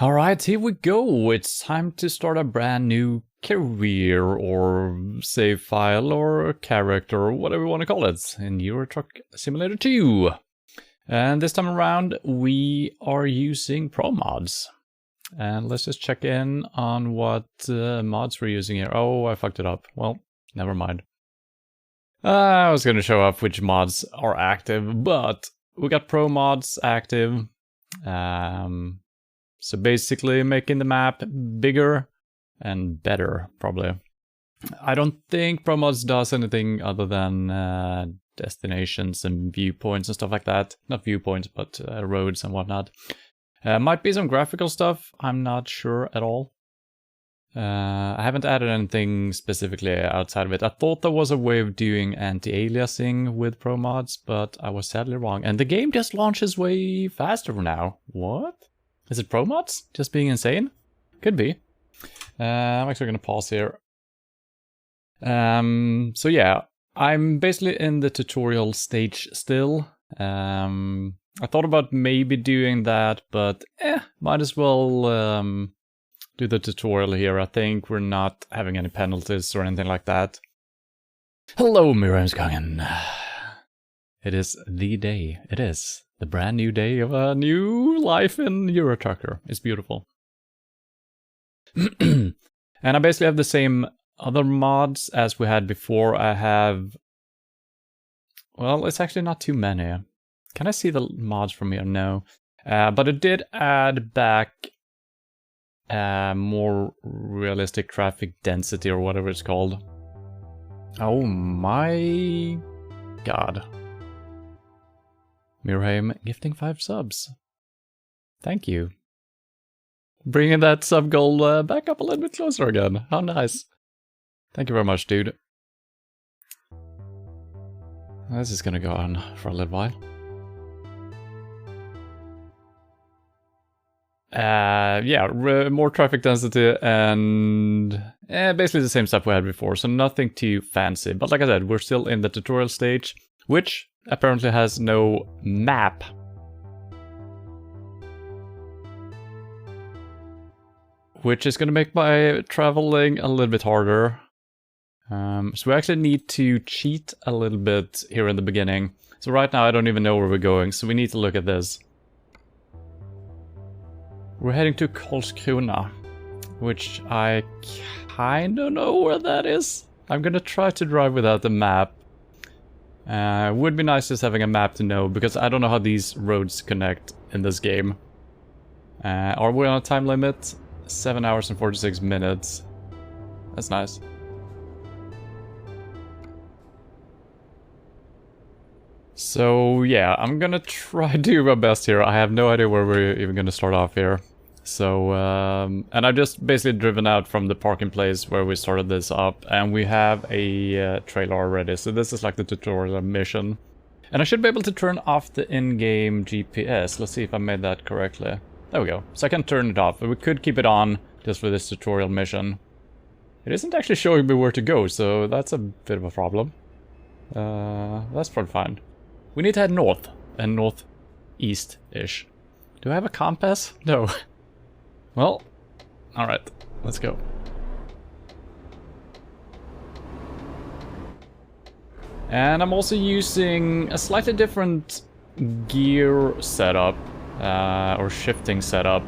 Alright, here we go. It's time to start a brand new career or save file or character or whatever you want to call it in Euro Truck Simulator 2. And this time around we are using pro mods. And let's just check in on what mods we're using here. Oh, I fucked it up. Well, never mind. I was going to show off which mods are active, but we got pro mods active. So basically making the map bigger and better, probably. I don't think pro mods does anything other than destinations and viewpoints and stuff like that. Not viewpoints, but roads and whatnot. Might be some graphical stuff, I'm not sure at all. I haven't added anything specifically outside of it. I thought there was a way of doing anti-aliasing with pro mods, but I was sadly wrong. And the game just launches way faster now. What? Is it pro mods? Just being insane? Could be. I'm actually going to pause here. So yeah, I'm basically in the tutorial stage still. I thought about maybe doing that, but might as well do the tutorial here. I think we're not having any penalties or anything like that. Hello, Miriamsgangen. It is the day. It is the brand new day of a new life in Euro Trucker. It's beautiful. And I basically have the same other mods as we had before. I have... Well, it's actually not too many. Can I see the mods from here? No. But it did add back more realistic traffic density or whatever it's called. Oh my god. Mirheim gifting 5 subs. Thank you. Bringing that sub goal back up a little bit closer again. How nice. Thank you very much, dude. This is gonna go on for a little while. Yeah, more traffic density and basically the same stuff we had before, so nothing too fancy. But like I said, we're still in the tutorial stage, which apparently has no map. Which is going to make my traveling a little bit harder. So we actually need to cheat a little bit here in the beginning. So right now I don't even know where we're going, so we need to look at this. We're heading to Karlskrona, which I kinda know where that is. I'm gonna try to drive without the map. Would be nice just having a map to know, because I don't know how these roads connect in this game. Are we on a time limit? 7 hours and 46 minutes. That's nice. So yeah, I'm gonna try to do my best here. I have no idea where we're even gonna start off here. So, and I've just basically driven out from the parking place where we started this up, and we have a trailer already. So this is like the tutorial mission. And I should be able to turn off the in-game GPS. Let's see if I made that correctly. There we go. So I can turn it off, but we could keep it on just for this tutorial mission. It isn't actually showing me where to go, so that's a bit of a problem. That's probably fine. We need to head north, and northeast-ish. Do I have a compass? No. Well, alright, let's go. And I'm also using a slightly different gear setup, or shifting setup.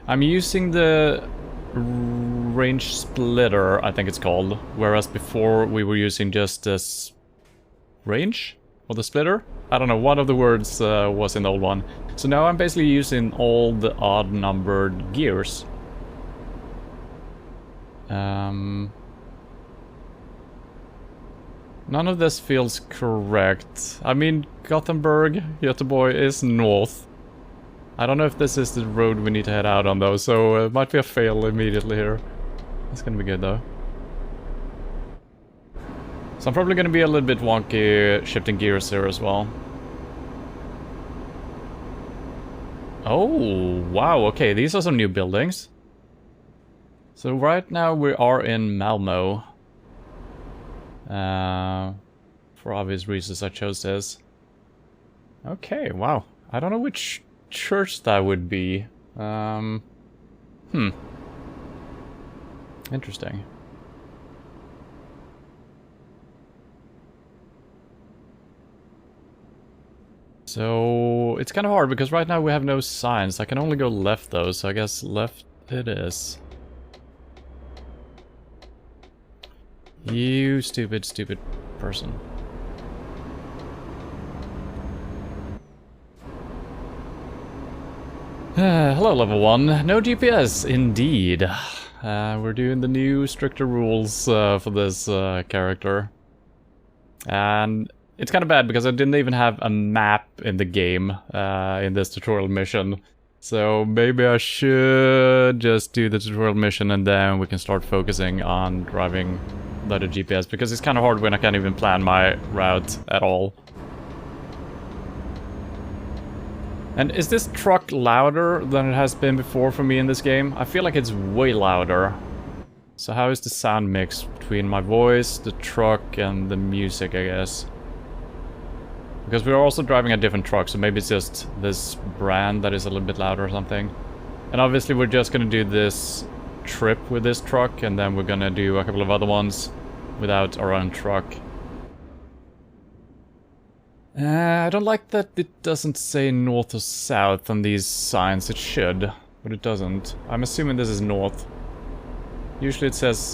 I'm using the range splitter, I think it's called, whereas before we were using just this range? Or the splitter? I don't know, one of the words was in the old one. So now I'm basically using all the odd numbered gears. None of this feels correct. I mean, Gothenburg, Göteborg is north. I don't know if this is the road we need to head out on though, so it might be a fail immediately here. It's gonna be good though. So I'm probably going to be a little bit wonky shifting gears here as well. Oh, wow, okay, these are some new buildings. So right now we are in Malmo. For obvious reasons I chose this. Okay, wow. I don't know which church that would be. Interesting. So it's kind of hard because right now we have no signs. I can only go left though, so I guess left it is. You stupid, stupid person. Hello, level 1. No GPS, indeed. We're doing the new stricter rules for this character. And it's kind of bad because I didn't even have a map in the game in this tutorial mission. So maybe I should just do the tutorial mission and then we can start focusing on driving by the GPS, because it's kind of hard when I can't even plan my route at all. And is this truck louder than it has been before for me in this game? I feel like it's way louder. So how is the sound mix between my voice, the truck, and the music, I guess? Because we're also driving a different truck, so maybe it's just this brand that is a little bit louder or something. And obviously we're just gonna do this trip with this truck, and then we're gonna do a couple of other ones without our own truck. I don't like that it doesn't say north or south on these signs. It should, but it doesn't. I'm assuming this is north. Usually it says,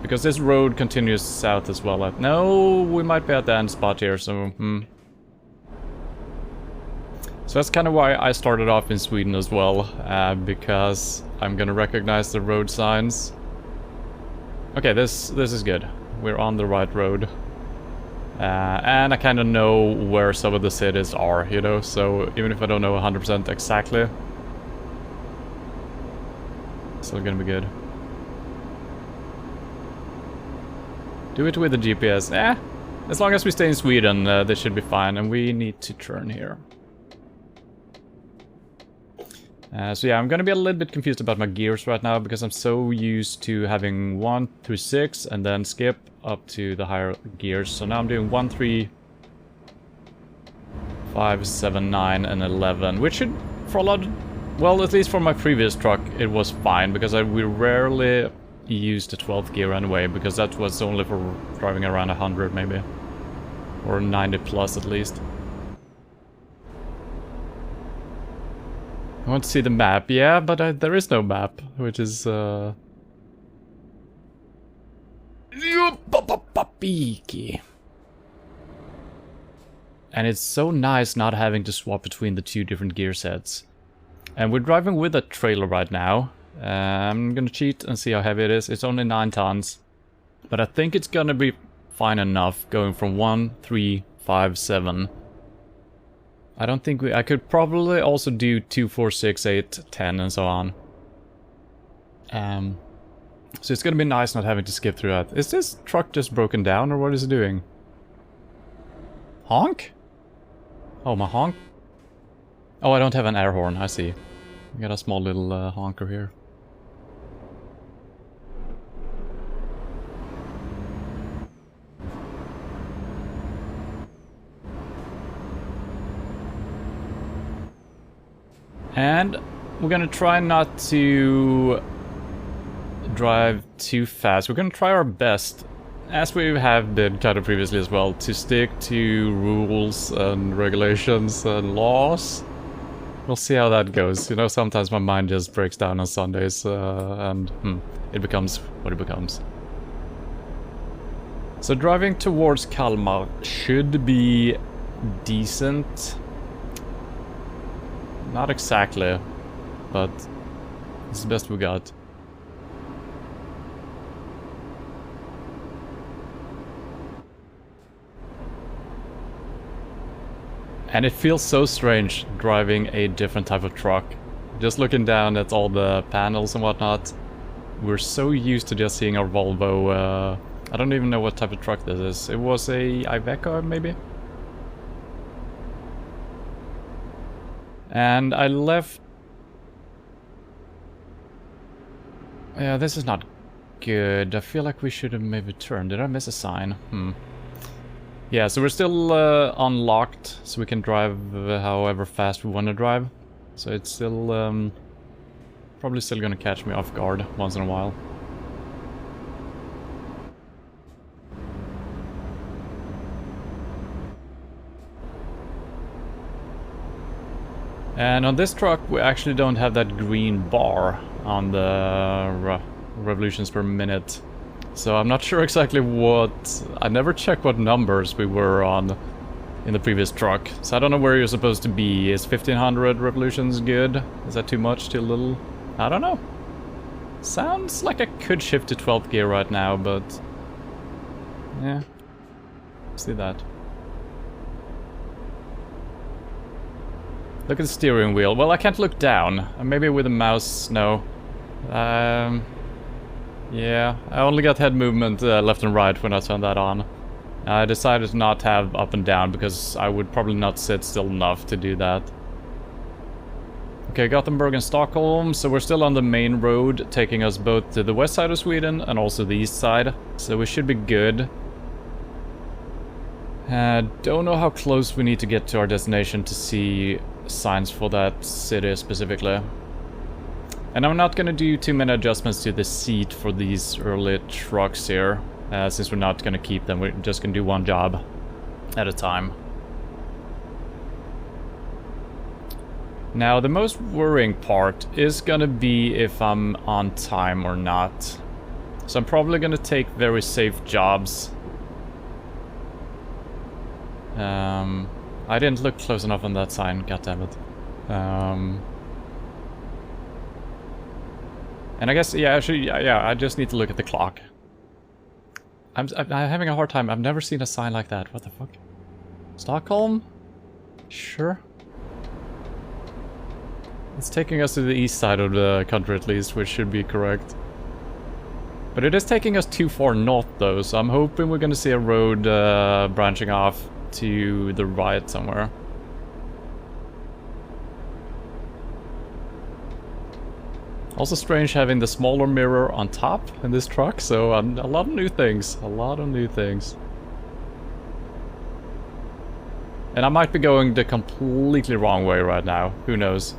because this road continues south as well. No, we might be at the end spot here, so, So that's kind of why I started off in Sweden as well, because I'm gonna recognize the road signs. Okay, this is good. We're on the right road. And I kind of know where some of the cities are, you know, so even if I don't know 100% exactly, it's still gonna be good. Do it with the GPS. As long as we stay in Sweden, this should be fine, and we need to turn here. So yeah, I'm gonna be a little bit confused about my gears right now, because I'm so used to having 1 through 6 and then skip up to the higher gears. So now I'm doing 1, 3, 5, 7, 9, and 11, which should, for a lot of, well, at least for my previous truck, it was fine, because we rarely used the 12th gear anyway, because that was only for driving around 100 maybe, or 90 plus at least. I want to see the map, yeah, but there is no map, which is, And it's so nice not having to swap between the 2 different gear sets. And we're driving with a trailer right now. I'm gonna cheat and see how heavy it is. It's only 9 tons. But I think it's gonna be fine enough going from 1, 3, 5, 7. I don't think I could probably also do 2, 4, 6, 8, 10 and so on. So it's gonna be nice not having to skip through that. Is this truck just broken down or what is it doing? Honk? Oh, my honk? Oh, I don't have an air horn, I see. I got a small little honker here. And we're gonna try not to drive too fast. We're gonna try our best, as we have been kind of previously as well, to stick to rules and regulations and laws. We'll see how that goes. You know, sometimes my mind just breaks down on Sundays and it becomes what it becomes. So driving towards Kalmar should be decent. Not exactly, but it's the best we got. And it feels so strange driving a different type of truck. Just looking down at all the panels and whatnot, we're so used to just seeing our Volvo. I don't even know what type of truck this is. It was a Iveco, maybe? And I left... Yeah, this is not good. I feel like we should have maybe turned. Did I miss a sign? Yeah, so we're still unlocked, so we can drive however fast we want to drive. So it's still Probably still gonna catch me off guard once in a while. And on this truck, we actually don't have that green bar on the revolutions per minute. So I'm not sure exactly what... I never checked what numbers we were on in the previous truck. So I don't know where you're supposed to be. Is 1500 revolutions good? Is that too much, too little? I don't know. Sounds like I could shift to 12th gear right now, but... yeah. See that. Look at the steering wheel. Well, I can't look down. Maybe with a mouse, no. Yeah, I only got head movement left and right when I turned that on. I decided to not have up and down because I would probably not sit still enough to do that. Okay, Gothenburg and Stockholm, so we're still on the main road, taking us both to the west side of Sweden and also the east side. So we should be good. Don't know how close we need to get to our destination to see signs for that city specifically. And I'm not gonna do too many adjustments to the seat for these early trucks here, since we're not gonna keep them. We're just gonna do one job at a time. Now, the most worrying part is gonna be if I'm on time or not. So I'm probably gonna take very safe jobs. I didn't look close enough on that sign, goddammit. And I guess, yeah, actually, yeah, I just need to look at the clock. I'm having a hard time. I've never seen a sign like that. What the fuck? Stockholm? Sure. It's taking us to the east side of the country at least, which should be correct. But it is taking us too far north though, so I'm hoping we're gonna see a road branching off to the right somewhere. Also strange having the smaller mirror on top in this truck, so a lot of new things. A lot of new things. And I might be going the completely wrong way right now. Who knows?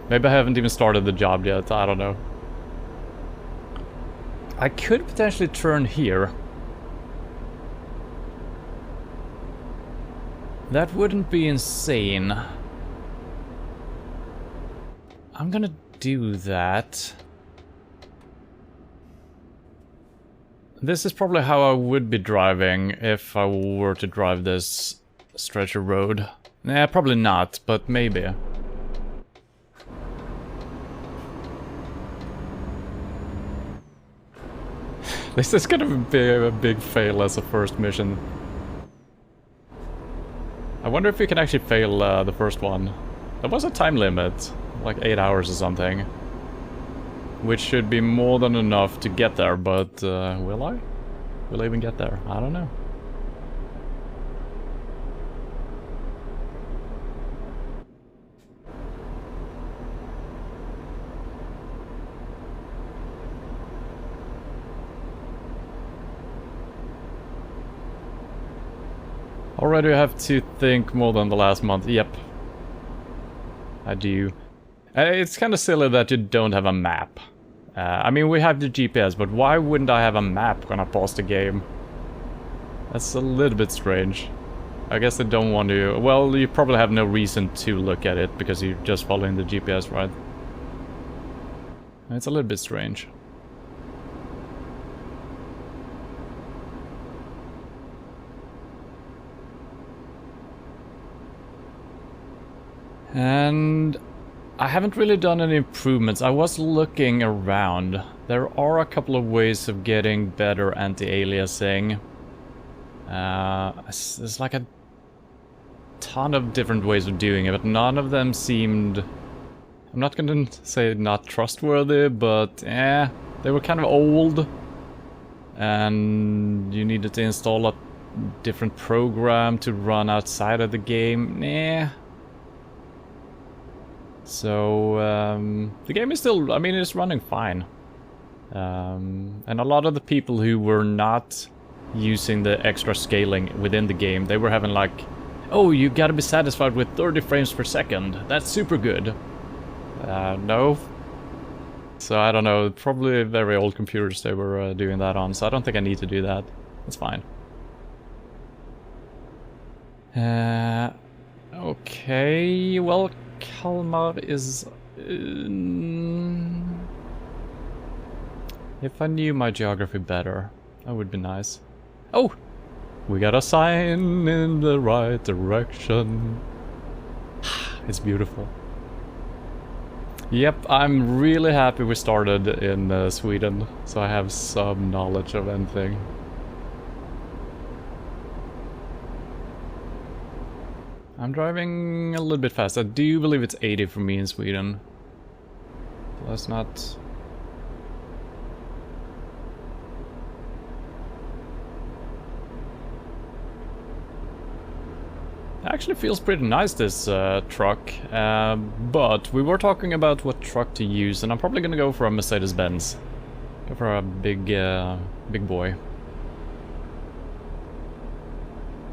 Maybe I haven't even started the job yet. I don't know. I could potentially turn here. That wouldn't be insane. I'm gonna do that. This is probably how I would be driving if I were to drive this stretch of road. Nah, probably not, but maybe. This is gonna be a big fail as a first mission. I wonder if we can actually fail the first one. There was a time limit, like 8 hours or something. Which should be more than enough to get there, but will I? Will I even get there? I don't know. Already have to think more than the last month. Yep. I do. It's kind of silly that you don't have a map. I mean, we have the GPS, but why wouldn't I have a map when I pause the game? That's a little bit strange. I guess they don't want to... Well, you probably have no reason to look at it, because you're just following the GPS, right? It's a little bit strange. And I haven't really done any improvements. I was looking around. There are a couple of ways of getting better anti-aliasing. There's like a ton of different ways of doing it, but none of them seemed... I'm not gonna say not trustworthy, but they were kind of old. And you needed to install a different program to run outside of the game. Nah. So, the game is still, I mean, it's running fine. And a lot of the people who were not using the extra scaling within the game, they were having like, oh, you gotta be satisfied with 30 frames per second. That's super good. No. So I don't know, probably very old computers they were doing that on, so I don't think I need to do that. That's fine. Okay, well, Kalmar is... if I knew my geography better, that would be nice. Oh! We got a sign in the right direction. It's beautiful. Yep, I'm really happy we started in Sweden, so I have some knowledge of anything. I'm driving a little bit fast. I do believe it's 80 for me in Sweden. Let's not... Actually feels pretty nice, this truck, but we were talking about what truck to use, and I'm probably gonna go for a Mercedes-Benz. Go for a big boy.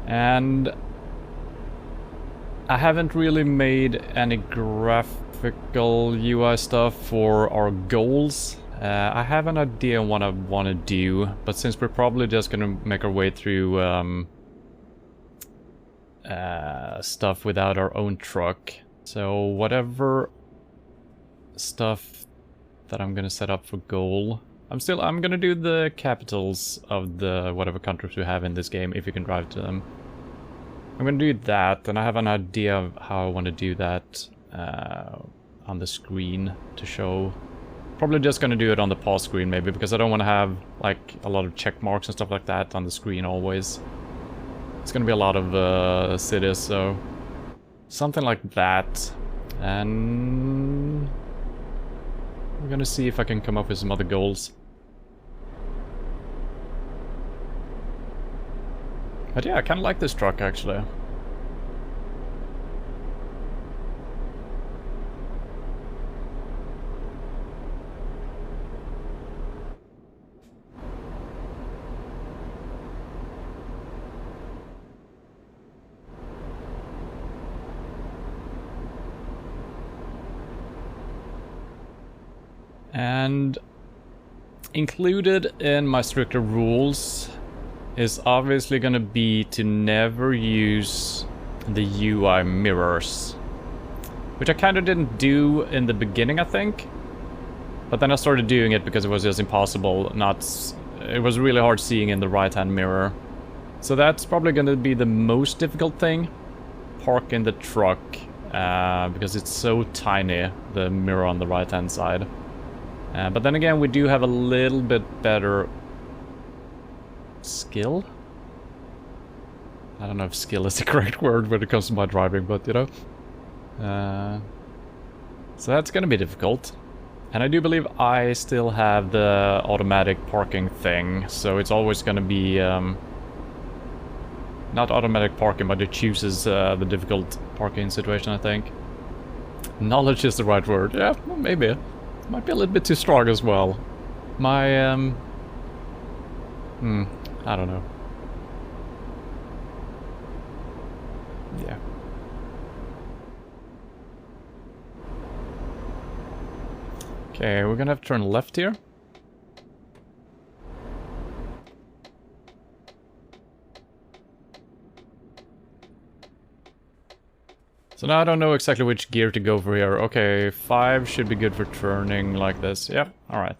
And I haven't really made any graphical UI stuff for our goals. I have an idea on what I want to do, but since we're probably just gonna make our way through stuff without our own truck. So whatever stuff that I'm gonna set up for goal, I'm gonna do the capitals of the whatever countries we have in this game, if you can drive to them. I'm gonna do that, and I have an idea of how I want to do that on the screen to show. Probably just gonna do it on the pause screen maybe, because I don't want to have like a lot of check marks and stuff like that on the screen always. It's gonna be a lot of cities, so something like that. And we're gonna see if I can come up with some other goals. But yeah, I kinda like this truck actually. And included in my stricter rules is obviously gonna be to never use the UI mirrors. Which I kinda didn't do in the beginning, I think. But then I started doing it because it was just impossible it was really hard seeing in the right-hand mirror. So that's probably gonna be the most difficult thing. Parking the truck, because it's so tiny, the mirror on the right-hand side. But then again, we do have a little bit better skill? I don't know if skill is the correct word when it comes to my driving, but you know. So that's gonna be difficult. And I do believe I still have the automatic parking thing, so it's always gonna be... not automatic parking, but it chooses the difficult parking situation, I think. Knowledge is the right word. Yeah, well, maybe. Might be a little bit too strong as well. My, I don't know. Yeah. Okay, we're gonna have to turn left here. So now I don't know exactly which gear to go for here. Okay, 5 should be good for turning like this. Yep, alright.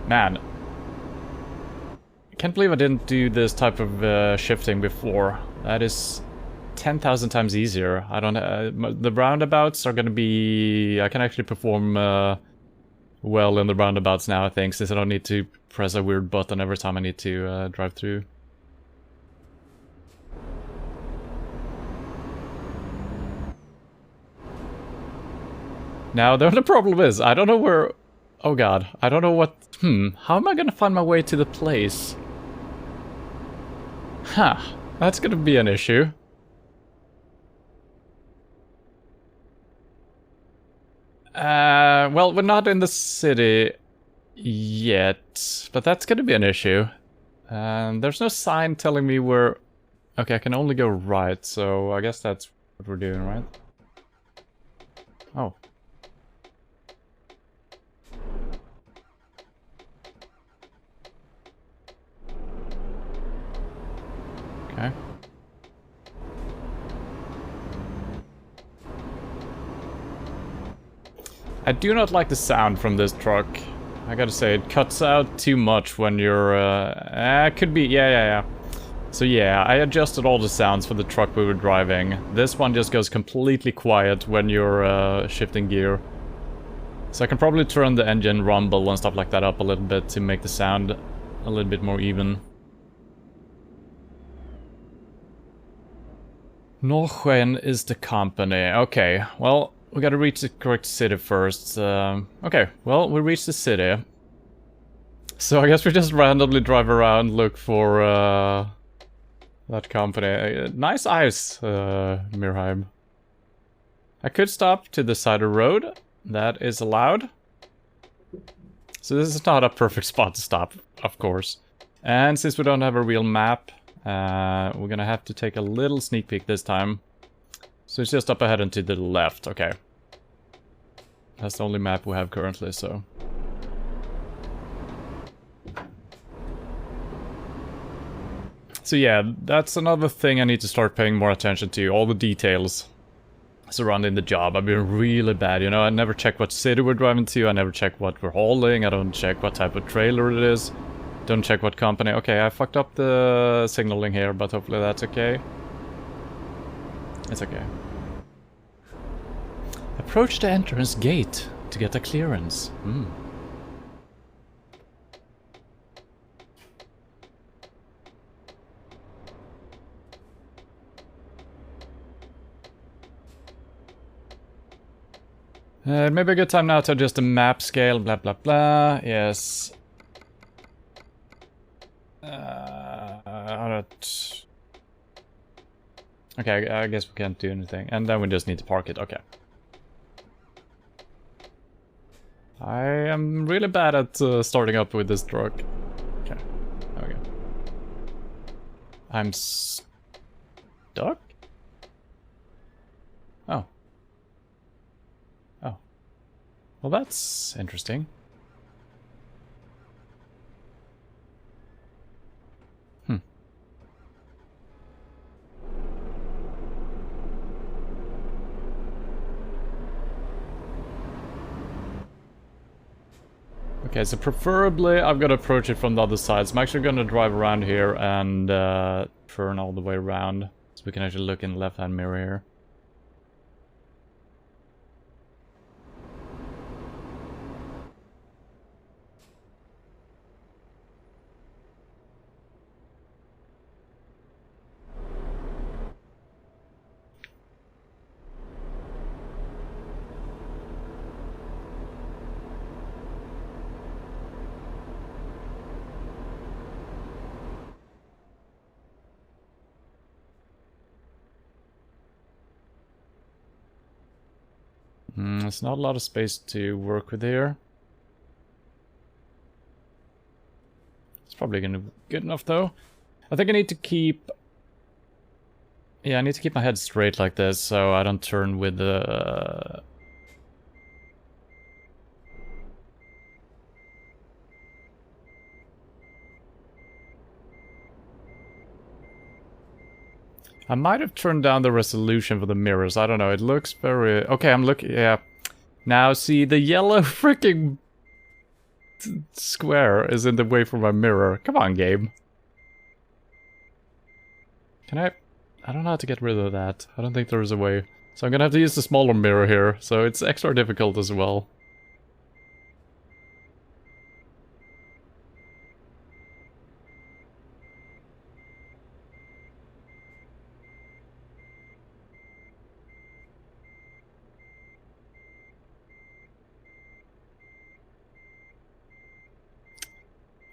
Man. I can't believe I didn't do this type of shifting before. That is 10,000 times easier. I don't... the roundabouts are gonna be... I can actually perform well in the roundabouts now, I think, since I don't need to press a weird button every time I need to drive through. Now, the only problem is, I don't know where... Oh god, I don't know what... how am I gonna find my way to the place? Huh, that's gonna be an issue. Well, we're not in the city yet, but that's gonna be an issue. There's no sign telling me where... Okay, I can only go right, so I guess that's what we're doing, right? Oh. Okay. I do not like the sound from this truck. I gotta say, it cuts out too much when you're, could be, yeah. So yeah, I adjusted all the sounds for the truck we were driving. This one just goes completely quiet when you're shifting gear. So I can probably turn the engine rumble and stuff like that up a little bit to make the sound a little bit more even. Norrsken is the company. Okay, well, we gotta reach the correct city first. Okay, well, we reached the city. So I guess we just randomly drive around, look for that company. Nice eyes, Mirheim. I could stop to the side of the road. That is allowed. So this is not a perfect spot to stop, of course. And since we don't have a real map, we're gonna have to take a little sneak peek this time. So it's just up ahead and to the left, okay. That's the only map we have currently, so... So yeah, that's another thing I need to start paying more attention to, all the details surrounding the job. I've been really bad, you know, I never check what city we're driving to, I never check what we're hauling, I don't check what type of trailer it is, don't check what company. Okay, I fucked up the signaling here, but hopefully that's okay. It's okay. Approach the entrance gate to get a clearance. Maybe a good time now to adjust the map scale, blah blah blah, yes. Okay, I guess we can't do anything. And then we just need to park it, okay. I am really bad at starting up with this truck. Okay, there we go. I'm stuck? Oh. Oh. Well, that's interesting. Okay, so preferably I've got to approach it from the other side. So I'm actually going to drive around here and turn all the way around. So we can actually look in the left-hand mirror here. There's not a lot of space to work with here. It's probably gonna be good enough though. I think I need to keep... Yeah, I need to keep my head straight like this so I don't turn with the... I might have turned down the resolution for the mirrors. I don't know. It looks very... Okay, I'm looking... Yeah. Now, see, the yellow freaking square is in the way for my mirror. Come on, game. Can I... I don't know how to get rid of that. I don't think there is a way. So I'm gonna have to use the smaller mirror here. So it's extra difficult as well.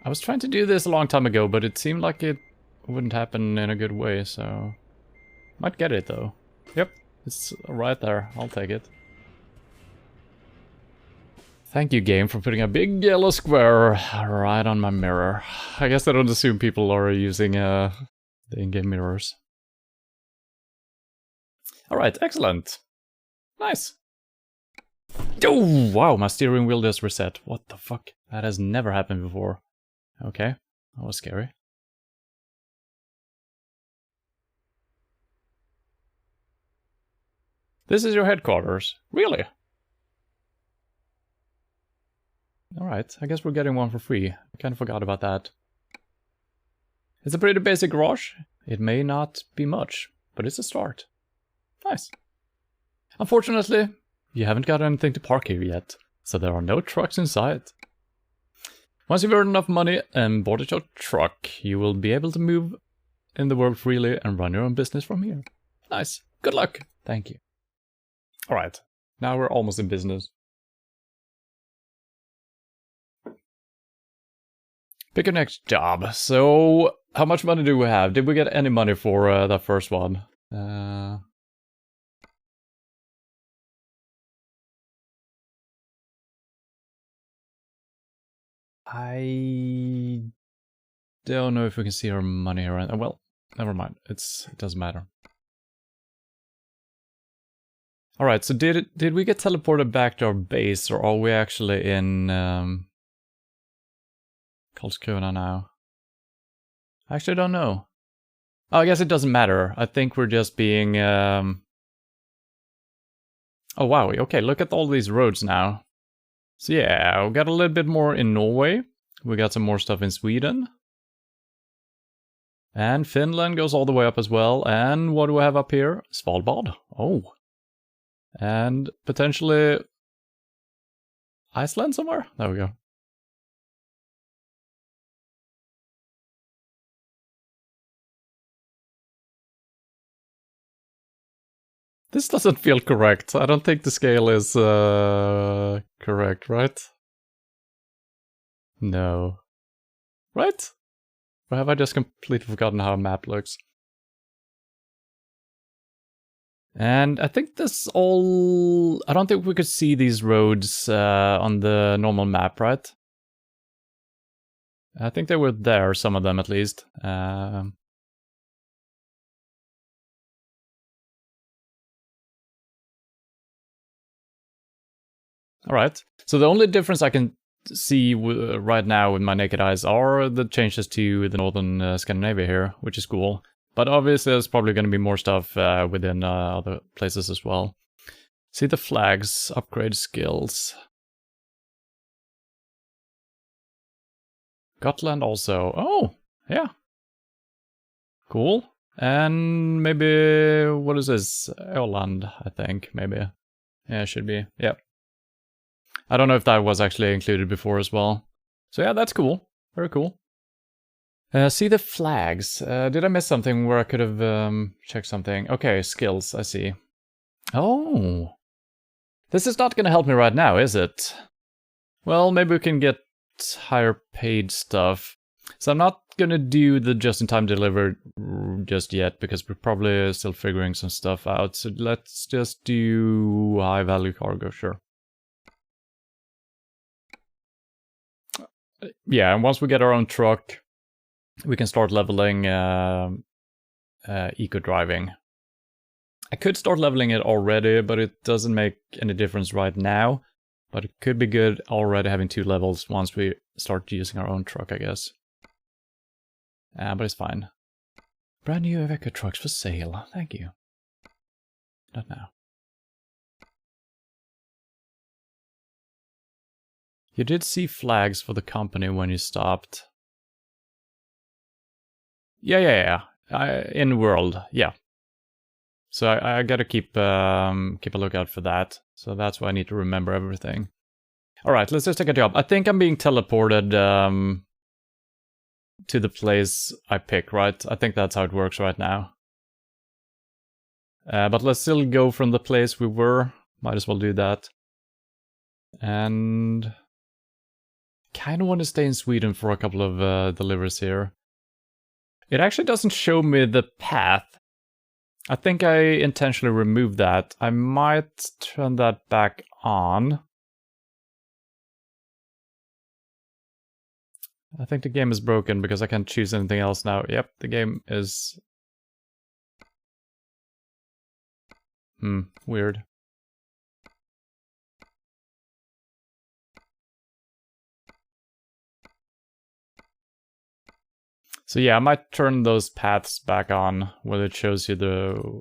I was trying to do this a long time ago, but it seemed like it wouldn't happen in a good way, so... Might get it, though. Yep, it's right there. I'll take it. Thank you, game, for putting a big yellow square right on my mirror. I guess I don't assume people are using the in-game mirrors. Alright, excellent. Nice. Oh, wow, my steering wheel just reset. What the fuck? That has never happened before. Okay, that was scary. This is your headquarters. Really? Alright, I guess we're getting one for free. I kind of forgot about that. It's a pretty basic garage. It may not be much, but it's a start. Nice. Unfortunately, you haven't got anything to park here yet, so there are no trucks inside. Once you've earned enough money and bought your truck, you will be able to move in the world freely and run your own business from here. Nice. Good luck. Thank you. Alright, now we're almost in business. Pick your next job. So, how much money do we have? Did we get any money for that first one? I don't know if we can see our money here. Well, never mind. It doesn't matter. Alright, so did we get teleported back to our base, or are we actually in Karlskrona now? I actually don't know. Oh, I guess it doesn't matter. I think we're just being... Oh wow, okay, look at all these roads now. So yeah, we got a little bit more in Norway. We got some more stuff in Sweden. And Finland goes all the way up as well. And what do we have up here? Svalbard. Oh. And potentially Iceland somewhere? There we go. This doesn't feel correct. I don't think the scale is correct, right? No. Right? Or have I just completely forgotten how a map looks? And I think this all... I don't think we could see these roads on the normal map, right? I think they were there, some of them at least. Alright, so the only difference I can see right now with my naked eyes are the changes to the northern Scandinavia here, which is cool. But obviously there's probably going to be more stuff within other places as well. See the flags, upgrade skills. Gotland also. Oh, yeah. Cool. And maybe, what is this? Öland, I think, maybe. Yeah, it should be. Yep. I don't know if that was actually included before as well. So yeah, that's cool. Very cool. See the flags. Did I miss something where I could have checked something? Okay, skills, I see. Oh. This is not going to help me right now, is it? Well, maybe we can get higher paid stuff. So I'm not going to do the just-in-time deliver just yet, because we're probably still figuring some stuff out. So let's just do high-value cargo, sure. Yeah, and once we get our own truck, we can start leveling eco-driving. I could start leveling it already, but it doesn't make any difference right now. But it could be good already having 2 levels once we start using our own truck, I guess. But it's fine. Brand new Iveco trucks for sale. Thank you. Not now. You did see flags for the company when you stopped. Yeah. In world, yeah. So I gotta keep a lookout for that. So that's why I need to remember everything. Alright, let's just take a job. I think I'm being teleported to the place I pick, right? I think that's how it works right now. But let's still go from the place we were. Might as well do that. And... kind of want to stay in Sweden for a couple of deliveries here. It actually doesn't show me the path. I think I intentionally removed that. I might turn that back on. I think the game is broken because I can't choose anything else now. Yep, the game is... weird. So yeah, I might turn those paths back on, where it shows you the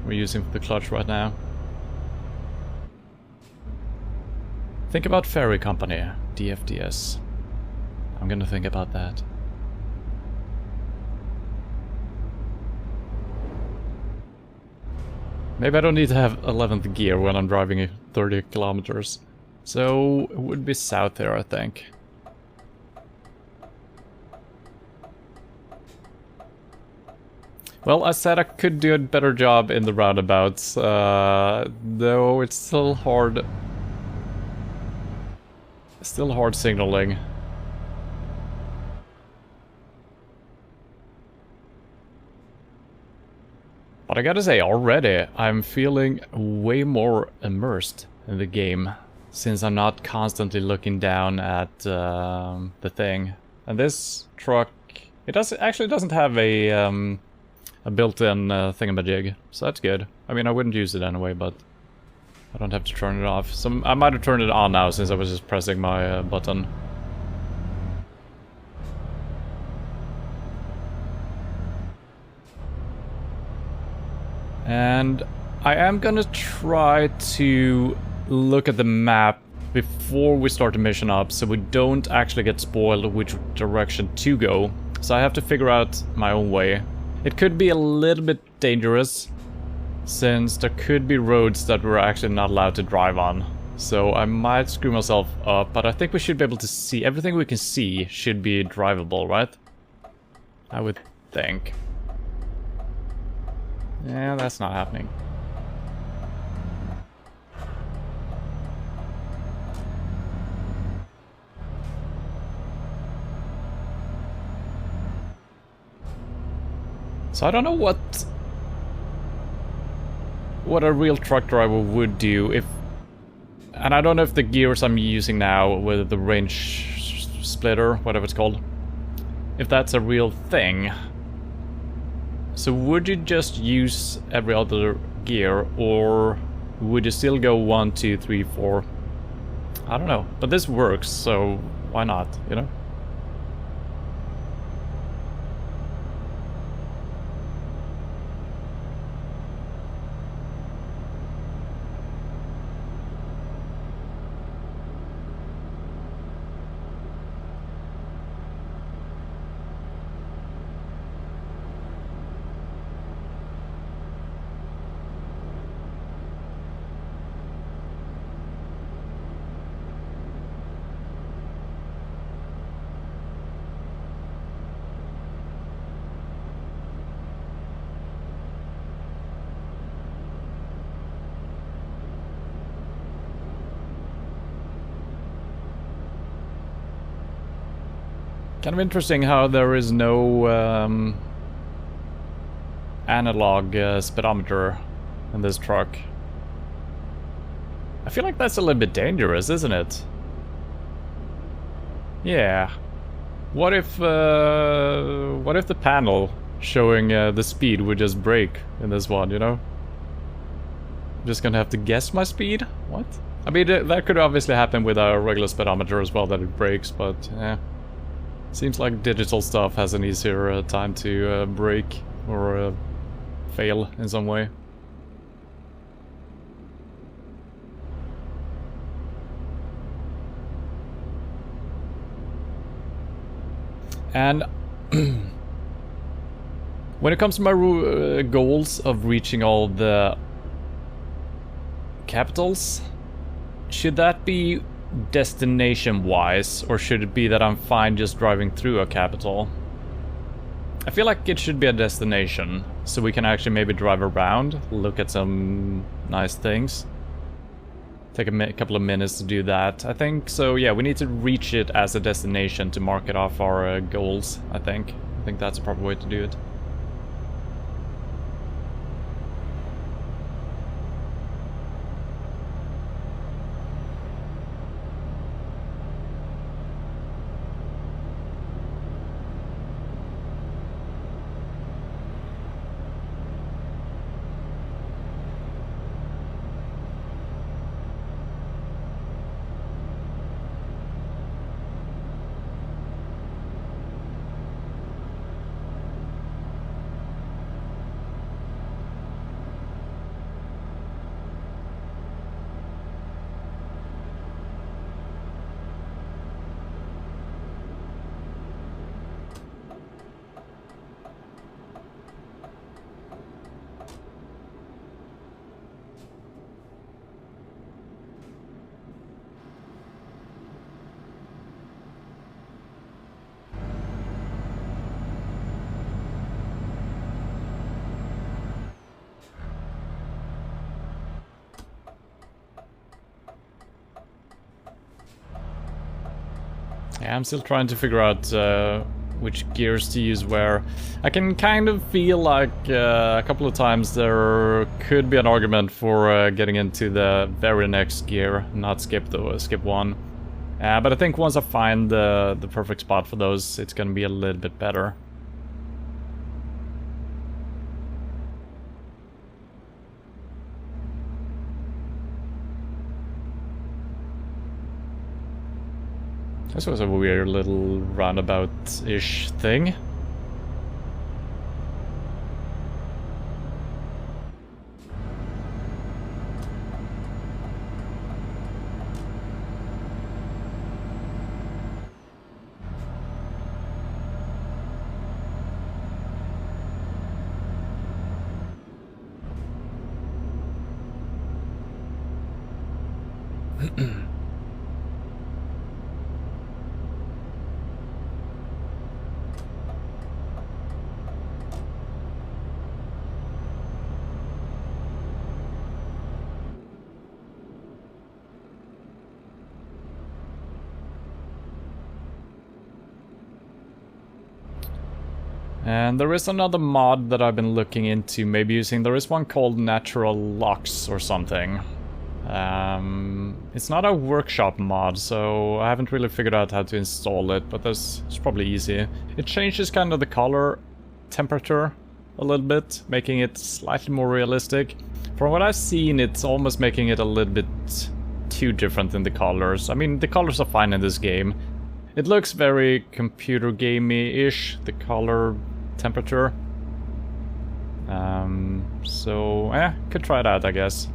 we're using for the clutch right now. Think about ferry company, DFDS. I'm gonna think about that. Maybe I don't need to have 11th gear when I'm driving 30 kilometers. So it would be south there, I think. Well, I said I could do a better job in the roundabouts, though it's still hard. Still hard signaling. But I gotta say, already I'm feeling way more immersed in the game, since I'm not constantly looking down at the thing. And this truck, it actually doesn't have a built-in thingamajig, so that's good. I mean, I wouldn't use it anyway, but I don't have to turn it off. So I might have turned it on now since I was just pressing my button. And I am gonna try to look at the map before we start the mission up, so we don't actually get spoiled which direction to go. So I have to figure out my own way. It could be a little bit dangerous, since there could be roads that we're actually not allowed to drive on. So I might screw myself up, but I think we should be able to see. Everything we can see should be drivable, right? I would think. Yeah, that's not happening. So I don't know what a real truck driver would do if... And I don't know if the gears I'm using now with the range splitter, whatever it's called, if that's a real thing. So would you just use every other gear, or would you still go 1, 2, 3, 4? I don't know, but this works, so why not, you know? Kind of interesting how there is no analog speedometer in this truck. I feel like that's a little bit dangerous, isn't it? Yeah. What if the panel showing the speed would just break in this one, you know? I'm just gonna have to guess my speed? What? I mean, that could obviously happen with a regular speedometer as well, that it breaks, but yeah. Seems like digital stuff has an easier time to break or fail in some way. And when it comes to my goals of reaching all the capitals, should that be destination-wise, or should it be that I'm fine just driving through a capital? I feel like it should be a destination, so we can actually maybe drive around, look at some nice things. Take a couple of minutes to do that. I think so, yeah, we need to reach it as a destination to mark it off our goals, I think. I think that's a proper way to do it. Yeah, I'm still trying to figure out which gears to use where. I can kind of feel like a couple of times there could be an argument for getting into the very next gear, not skip one. But I think once I find the perfect spot for those, it's gonna be a little bit better. This was a weird little roundabout-ish thing. And there is another mod that I've been looking into, maybe using. There is one called Natural Locks or something. It's not a workshop mod, so I haven't really figured out how to install it, but it's probably easy. It changes kind of the color temperature a little bit, making it slightly more realistic. From what I've seen, it's almost making it a little bit too different in the colors. I mean, the colors are fine in this game. It looks very computer gamey-ish, the color temperature. So, could try that, I guess.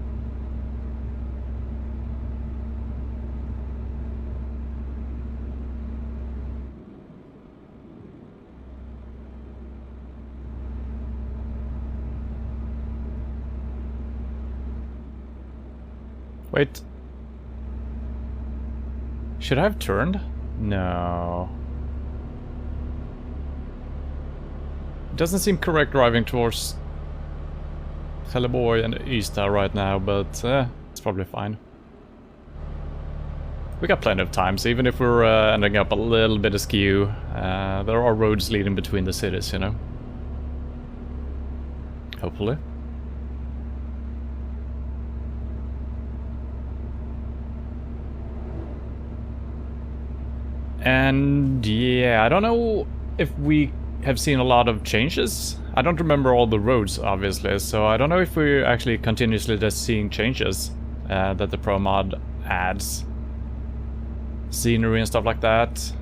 Wait. Should I have turned? No. It doesn't seem correct driving towards Trelleborg and Ystad right now, but it's probably fine. We got plenty of time, so even if we're ending up a little bit askew, there are roads leading between the cities, you know? Hopefully. And yeah, I don't know if we have seen a lot of changes. I don't remember all the roads, obviously, so I don't know if we're actually continuously just seeing changes that the Pro mod adds. Scenery and stuff like that.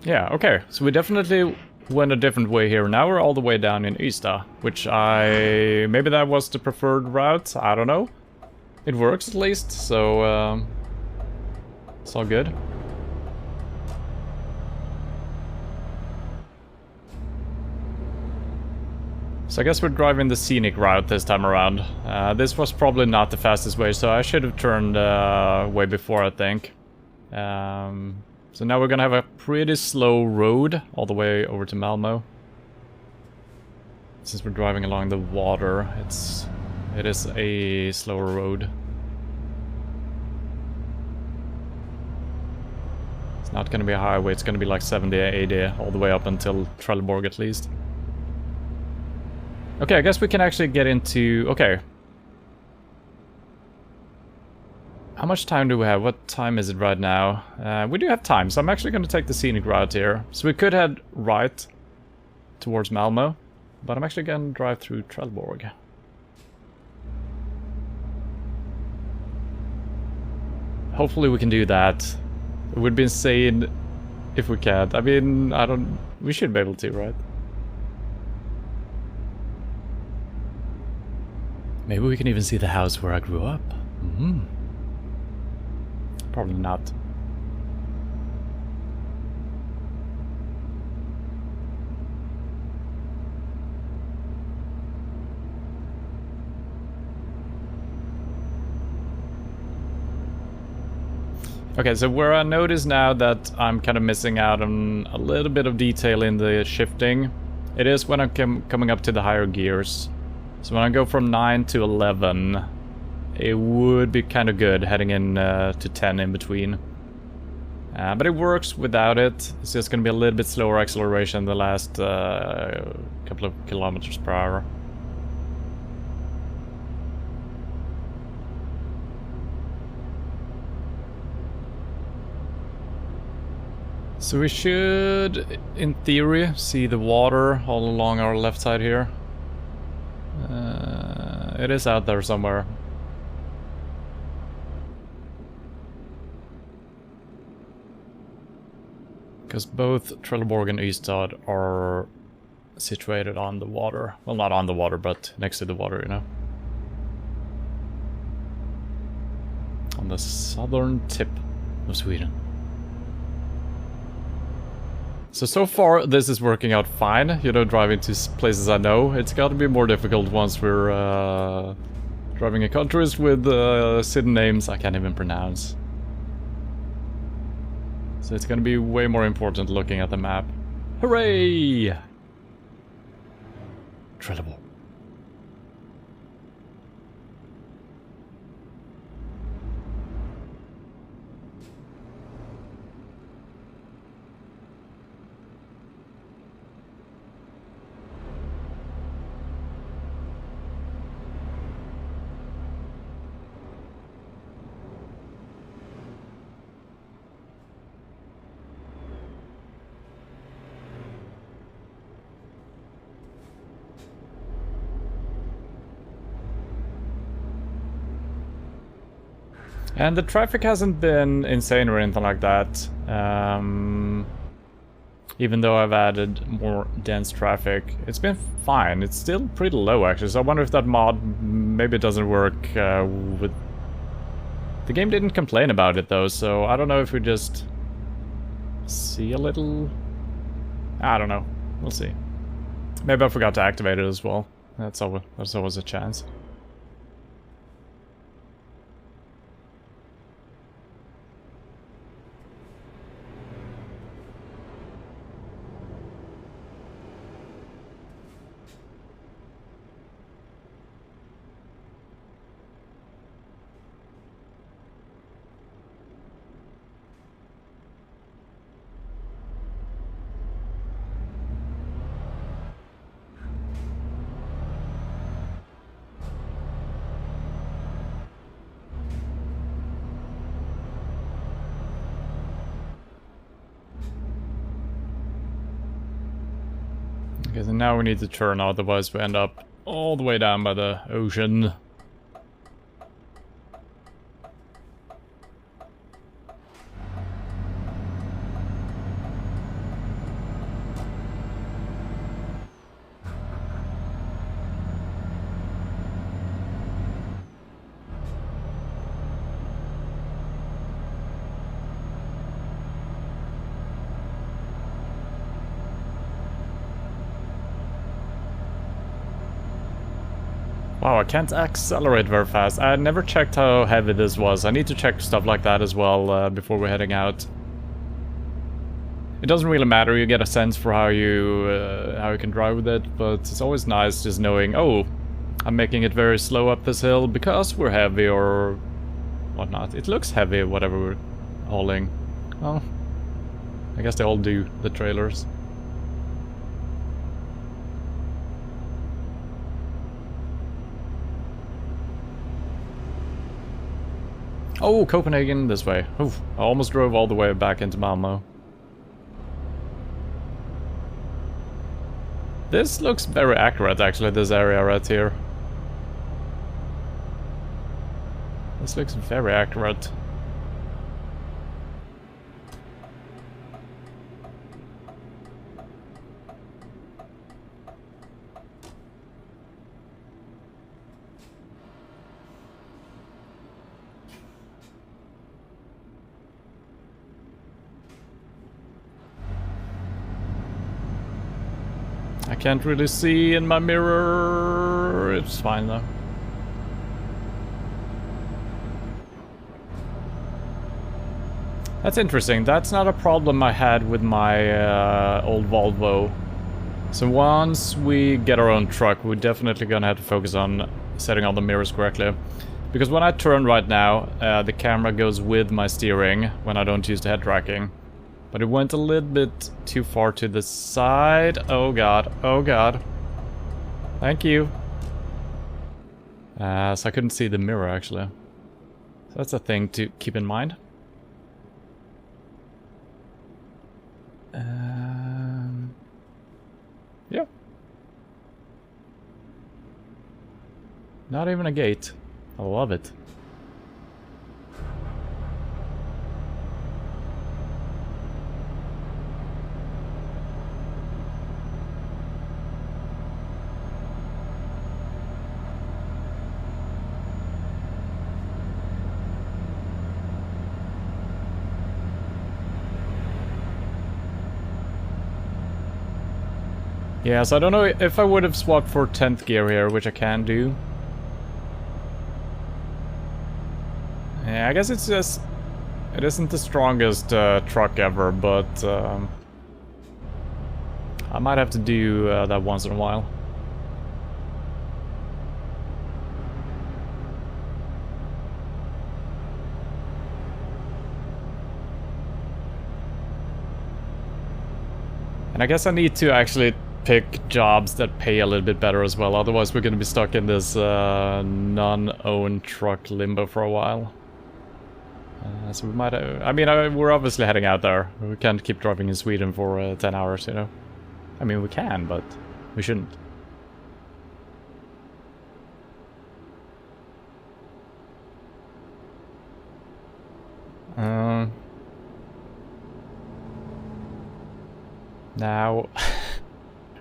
Yeah, okay, so we definitely went a different way here. Now we're all the way down in Ystad, which maybe that was the preferred route, I don't know. It works at least, so it's all good. So I guess we're driving the scenic route this time around. This was probably not the fastest way, so I should have turned way before, I think. So now we're gonna have a pretty slow road all the way over to Malmo. Since we're driving along the water, it is a slower road. It's not gonna be a highway, it's gonna be like 70, 80, all the way up until Trelleborg at least. Okay, I guess we can actually get into... okay. How much time do we have? What time is it right now? We do have time, so I'm actually going to take the scenic route here. So we could head right towards Malmo, but I'm actually going to drive through Trelleborg. Hopefully we can do that. It would be insane if we can't. I mean, we should be able to, right? Maybe we can even see the house where I grew up. Probably not. Okay, so where I notice now that I'm kind of missing out on a little bit of detail in the shifting, it is when I'm coming up to the higher gears. So when I go from 9 to 11, it would be kind of good heading in to 10 in between. But it works without it. It's just going to be a little bit slower acceleration the last couple of kilometers per hour. So we should, in theory, see the water all along our left side here. It is out there somewhere. Because both Trelleborg and Ystad are situated on the water. Well, not on the water, but next to the water, you know. On the southern tip of Sweden. So far this is working out fine, you know, driving to places I know. It's got to be more difficult once we're driving in countries with city names I can't even pronounce. So it's gonna be way more important looking at the map. Hooray! Trelleborg. And the traffic hasn't been insane or anything like that. Even though I've added more dense traffic, it's been fine. It's still pretty low actually, so I wonder if that mod maybe doesn't work with... The game didn't complain about it though, so I don't know if we just see a little... I don't know. We'll see. Maybe I forgot to activate it as well. That's always a chance. Okay, so now we need to turn, otherwise we end up all the way down by the ocean. Wow, I can't accelerate very fast. I never checked how heavy this was. I need to check stuff like that as well before we're heading out. It doesn't really matter, you get a sense for how you can drive with it, but it's always nice just knowing, oh, I'm making it very slow up this hill because we're heavy or whatnot. It looks heavy, whatever we're hauling. Well, I guess they all do, the trailers. Oh, Copenhagen, this way. Oof, I almost drove all the way back into Malmo. This looks very accurate, actually, this area right here. This looks very accurate. can't really see in my mirror. It's fine though. That's interesting. That's not a problem I had with my old Volvo. So once we get our own truck, we're definitely gonna have to focus on setting all the mirrors correctly. Because when I turn right now, the camera goes with my steering when I don't use the head tracking. But it went a little bit too far to the side. Oh god, oh god. Thank you. So I couldn't see the mirror actually. So that's a thing to keep in mind. Yeah. Not even a gate. I love it. Yeah, so I don't know if I would have swapped for 10th gear here, which I can do. Yeah, I guess it's just... It isn't the strongest truck ever, but... I might have to do that once in a while. And I guess I need to actually pick jobs that pay a little bit better as well, otherwise we're gonna be stuck in this non-owned truck limbo for a while. So we might, I mean, we're obviously heading out there. We can't keep driving in Sweden for 10 hours, you know? I mean, we can, but we shouldn't. Now,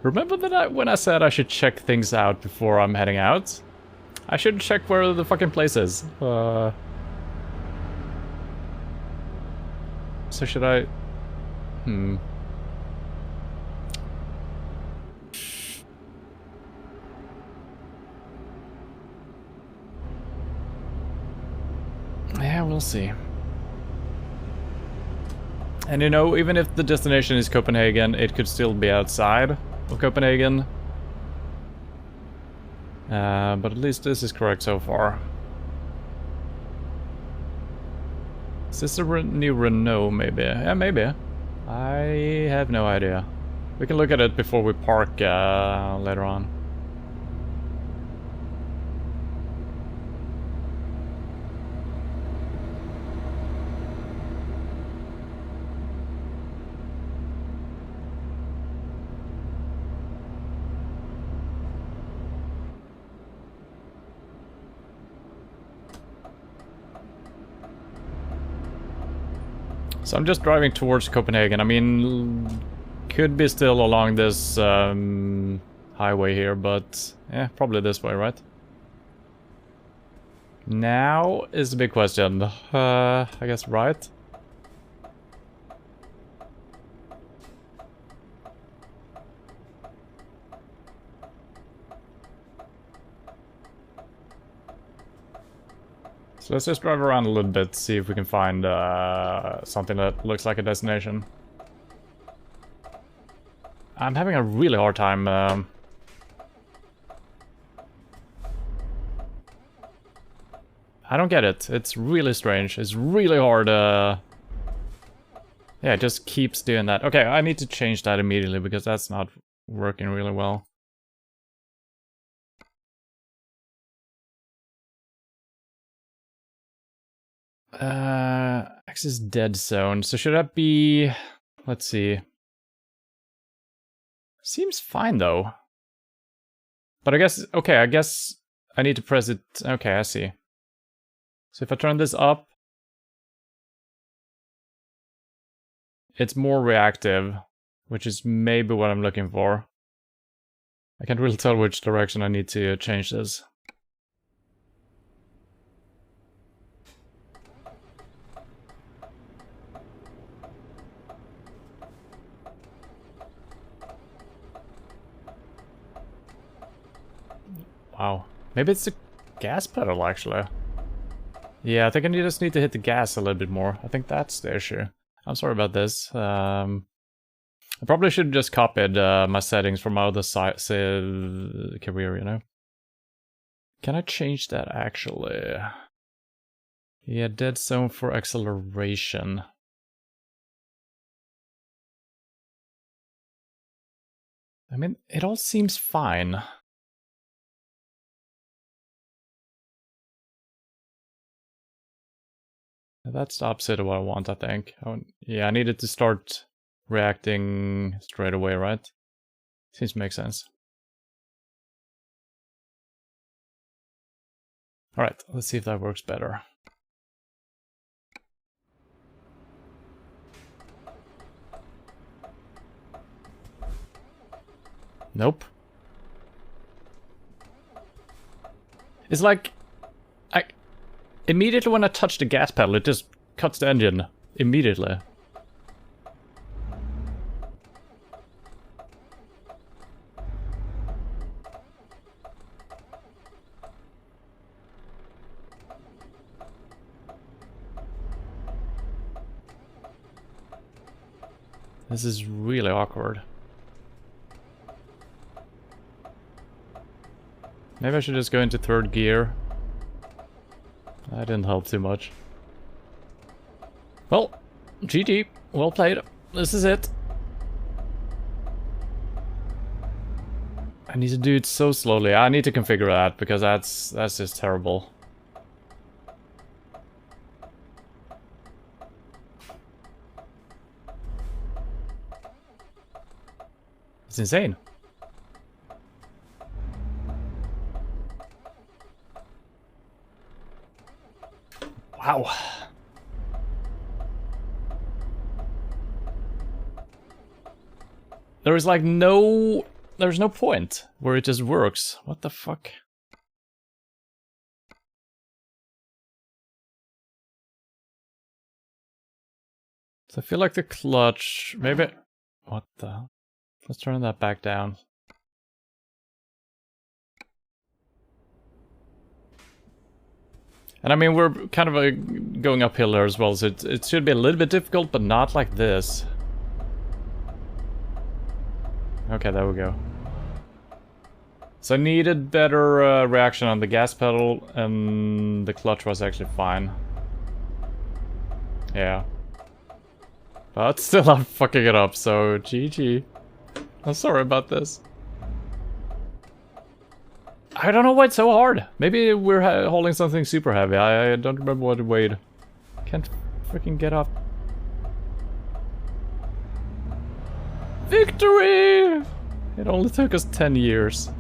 remember that when I said I should check things out before I'm heading out? I should check where the fucking place is. So should I... Yeah, we'll see. And you know, even if the destination is Copenhagen, it could still be outside of Copenhagen. But at least this is correct so far. Is this a new Renault, maybe? Yeah, maybe. I have no idea. We can look at it before we park later on. So I'm just driving towards Copenhagen. I mean, could be still along this highway here, but yeah, probably this way, right? Now is the big question. I guess right. So let's just drive around a little bit, see if we can find something that looks like a destination. I'm having a really hard time. I don't get it. It's really strange. It's really hard. Yeah, it just keeps doing that. Okay, I need to change that immediately because that's not working really well. Access dead zone. So should that be... Let's see. Seems fine though. But I guess... Okay, I guess I need to press it... Okay, I see. So if I turn this up... It's more reactive. Which is maybe what I'm looking for. I can't really tell which direction I need to change this. Wow. Maybe it's the gas pedal, actually. Yeah, I think I just need to hit the gas a little bit more. I think that's the issue. I'm sorry about this. I probably should have just copied my settings from my other career, you know? Can I change that, actually? Yeah, dead zone for acceleration. I mean, it all seems fine. That's the opposite of what I want, I think. Yeah, I needed to start reacting straight away, right? Seems to make sense. Alright, let's see if that works better. Nope. It's like... immediately when I touch the gas pedal, it just cuts the engine. Immediately. This is really awkward. Maybe I should just go into third gear. That didn't help too much. Well, GG. Well played. This is it. I need to do it so slowly. I need to configure that because that's just terrible. It's insane. Wow. There is like there's no point where it just works. What the fuck? So I feel like the clutch, maybe, what the, let's turn that back down. And I mean, we're kind of going uphill there as well, so it should be a little bit difficult, but not like this. Okay, there we go. So I needed better reaction on the gas pedal, and the clutch was actually fine. Yeah. But still I'm fucking it up, so GG. I'm sorry about this. I don't know why it's so hard. Maybe we're holding something super heavy. I don't remember what it weighed. Can't freaking get up. Victory! It only took us 10 years.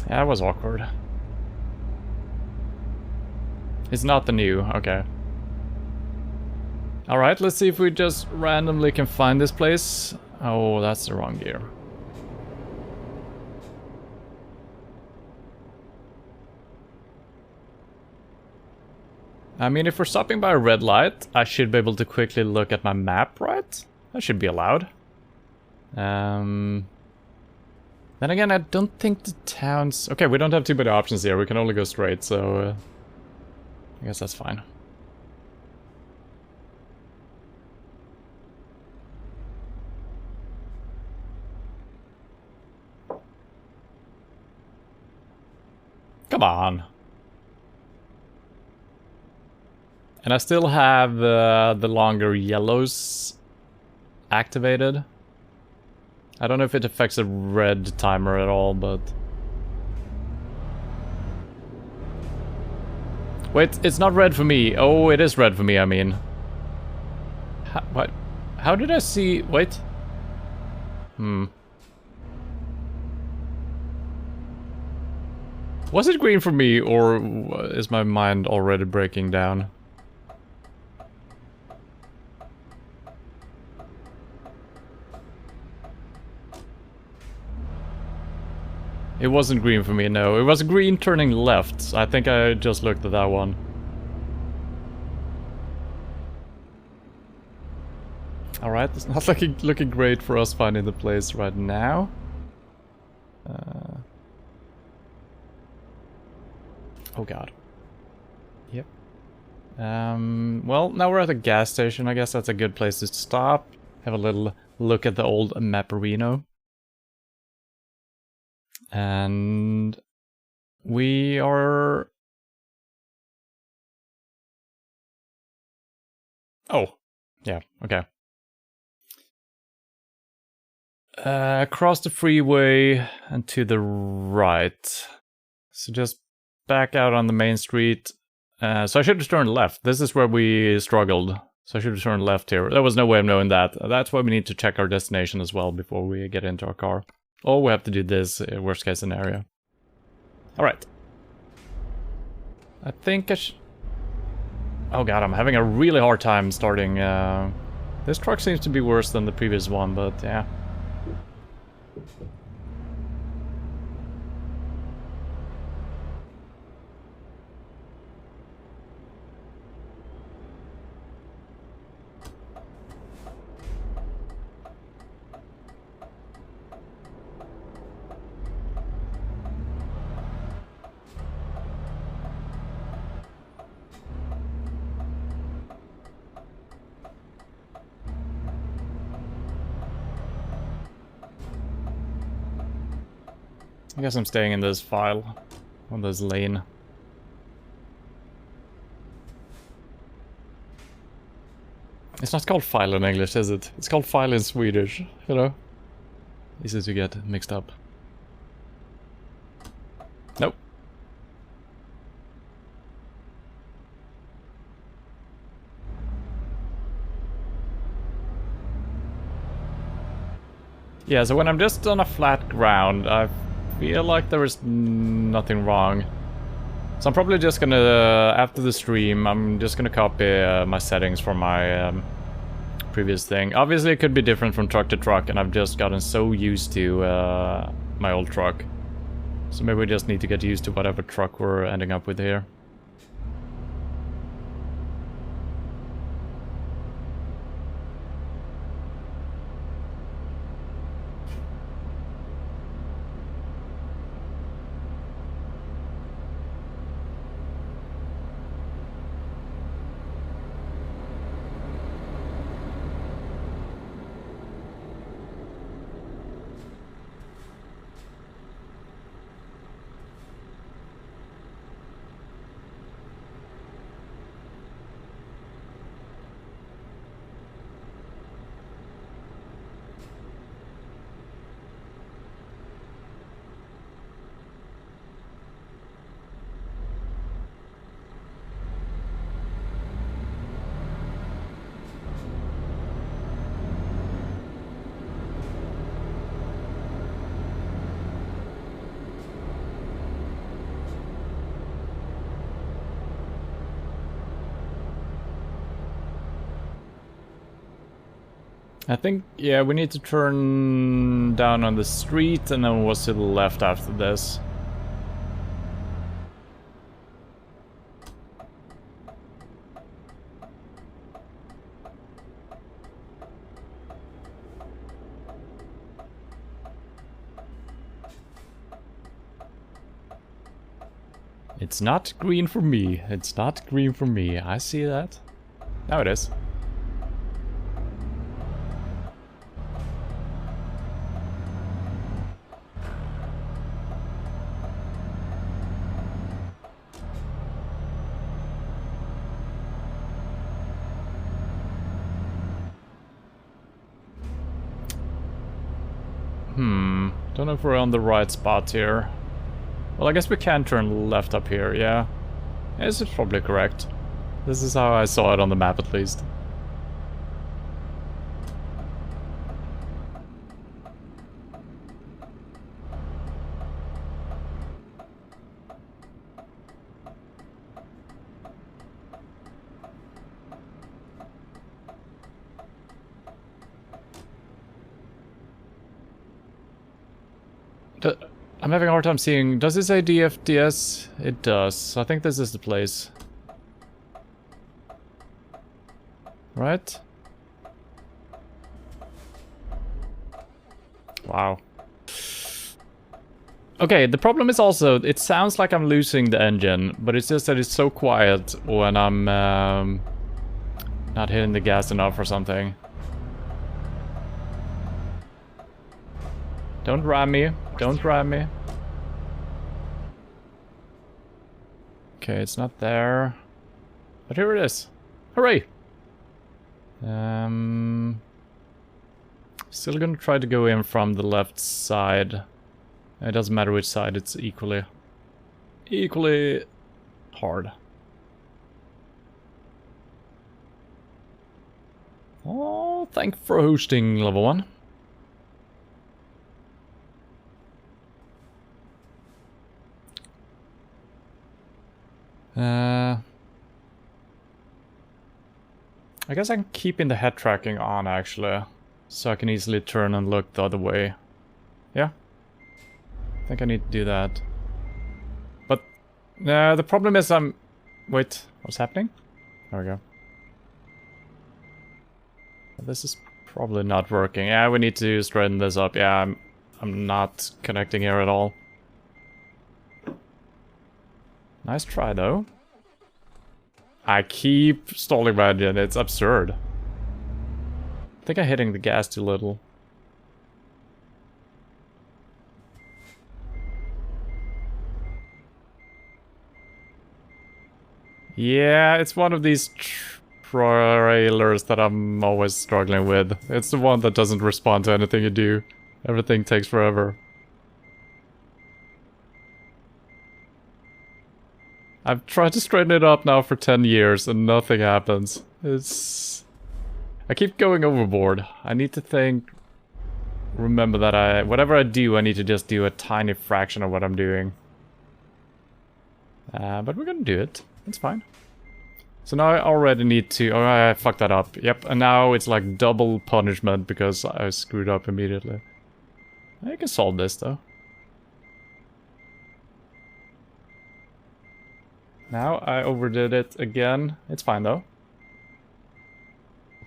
Yeah, that was awkward. It's not the new, okay. Alright, let's see if we just randomly can find this place. Oh, that's the wrong gear. I mean, if we're stopping by a red light, I should be able to quickly look at my map, right? That should be allowed. Then again, I don't think the towns... Okay, we don't have too many options here. We can only go straight, so... I guess that's fine. Come on. And I still have the longer yellows activated. I don't know if it affects the red timer at all, but... Wait, it's not red for me. Oh, it is red for me, I mean. What? How did I see... Wait. Was it green for me, or is my mind already breaking down? It wasn't green for me, no. It was green turning left. I think I just looked at that one. Alright, it's not looking great for us finding the place right now. Oh god. Yep. Well, now we're at a gas station. I guess that's a good place to stop. Have a little look at the old Mapperino. And we are... Oh, yeah, okay. Across the freeway and to the right. So just back out on the main street. So I should have turned left. This is where we struggled. So I should have turned left here. There was no way of knowing that. That's why we need to check our destination as well before we get into our car. Or we have to do this, worst case scenario. Alright. I think I should... Oh god, I'm having a really hard time starting. This truck seems to be worse than the previous one, but yeah. I guess I'm staying in this file, on this lane. It's not called file in English, is it? It's called file in Swedish, you know? Easy to get mixed up. Nope. Yeah, so when I'm just on a flat ground, I feel like there is nothing wrong. So I'm probably just gonna, after the stream, I'm just gonna copy my settings from my previous thing. Obviously it could be different from truck to truck, and I've just gotten so used to my old truck. So maybe we just need to get used to whatever truck we're ending up with here. I think, yeah, we need to turn down on the street and then what's to the left after this. It's not green for me. It's not green for me. I see that. Now it is. Don't know if we're on the right spot here. Well, I guess we can turn left up here, yeah. This is probably correct. This is how I saw it on the map, at least. I'm having a hard time seeing... Does it say DFDS? It does. I think this is the place. Right? Wow. Okay, the problem is also, it sounds like I'm losing the engine, but it's just that it's so quiet when I'm not hitting the gas enough or something. Don't ram me. Don't ram me. Okay, it's not there. But here it is. Hooray! Still gonna try to go in from the left side. It doesn't matter which side, it's equally hard. Oh, thank you for hosting, level 1. I guess I'm keeping the head tracking on, actually. So I can easily turn and look the other way. Yeah. I think I need to do that. But the problem is wait, what's happening? There we go. This is probably not working. Yeah, we need to straighten this up. Yeah, I'm not connecting here at all. Nice try, though. I keep stalling my engine. It's absurd. I think I'm hitting the gas too little. Yeah, it's one of these trailers that I'm always struggling with. It's the one that doesn't respond to anything you do. Everything takes forever. I've tried to straighten it up now for 10 years and nothing happens. I keep going overboard. I need to remember that whatever I do, I need to just do a tiny fraction of what I'm doing. But we're gonna do it. It's fine. So now I already need to... Oh, I fucked that up. Yep, and now it's like double punishment because I screwed up immediately. I can solve this, though. Now I overdid it again. It's fine, though.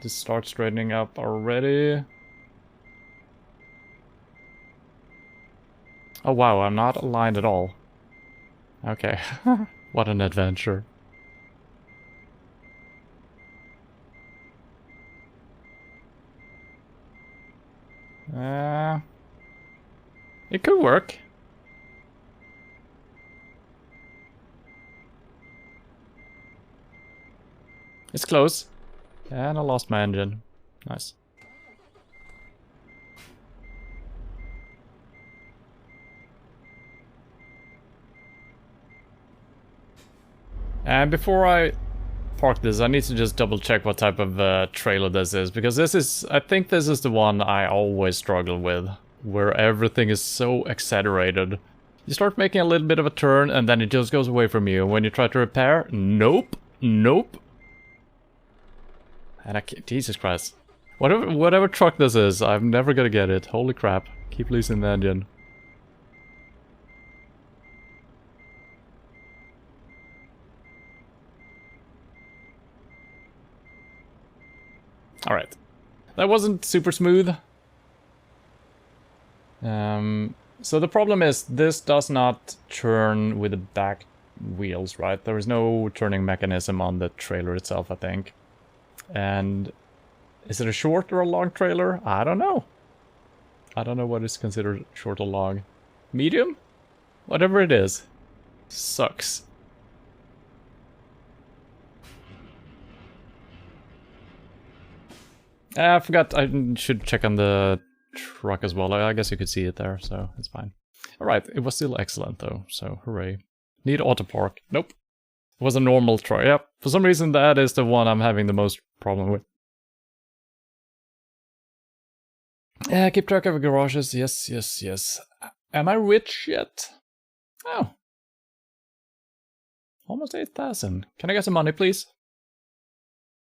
Just start straightening up already. Oh, wow, I'm not aligned at all. Okay. What an adventure. It could work. It's close. And I lost my engine. Nice. And before I park this, I need to just double check what type of trailer this is, because I think this is the one I always struggle with, where everything is so exaggerated. You start making a little bit of a turn and then it just goes away from you, and when you try to repair, nope, nope. And I can't, Jesus Christ. Whatever truck this is, I'm never gonna get it. Holy crap. Keep losing the engine. Alright. That wasn't super smooth. So the problem is, this does not turn with the back wheels, right? There is no turning mechanism on the trailer itself, I think. And is it a short or a long trailer? I don't know. I don't know what is considered short or long. Medium? Whatever it is. Sucks. I forgot, I should check on the truck as well. I guess you could see it there, so it's fine. Alright, it was still excellent though, so hooray. Need auto park. Nope. It was a normal truck. Yep, for some reason that is the one I'm having the most problem with. Keep track of garages. Yes, yes, yes. Am I rich yet? Oh. Almost 8,000. Can I get some money, please?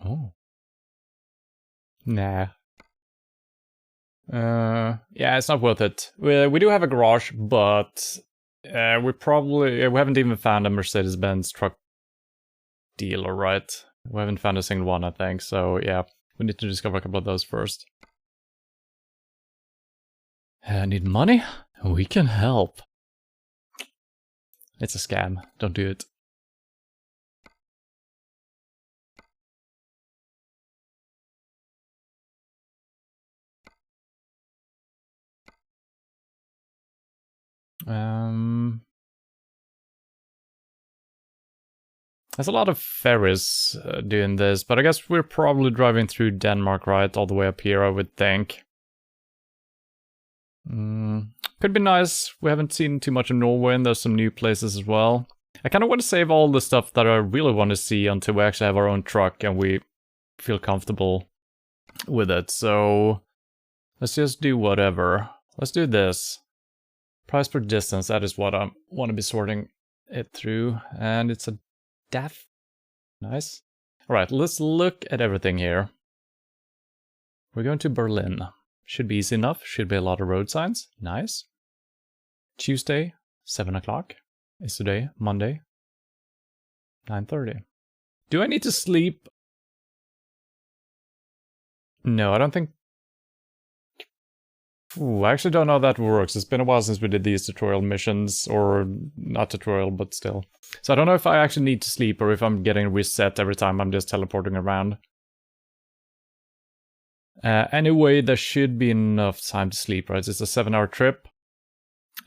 Oh. Nah. Yeah, it's not worth it. We do have a garage, but we haven't even found a Mercedes-Benz truck dealer, right? We haven't found a single one, I think, so yeah, we need to discover a couple of those first. I need money? We can help. It's a scam. Don't do it. There's a lot of ferries doing this, but I guess we're probably driving through Denmark, right? All the way up here, I would think. Could be nice. We haven't seen too much of Norway, and there's some new places as well. I kind of want to save all the stuff that I really want to see until we actually have our own truck and we feel comfortable with it. So let's just do whatever. Let's do this. Price per distance, that is what I want to be sorting it through. And it's a DAF. Nice. Alright, let's look at everything here. We're going to Berlin. Should be easy enough. Should be a lot of road signs. Nice. Tuesday, 7 o'clock. Is today Monday? 9:30. Do I need to sleep? No, I don't think... Ooh, I actually don't know how that works. It's been a while since we did these tutorial missions, or not tutorial, but still. So I don't know if I actually need to sleep or if I'm getting reset every time I'm just teleporting around. Anyway, there should be enough time to sleep, right? It's a 7-hour trip,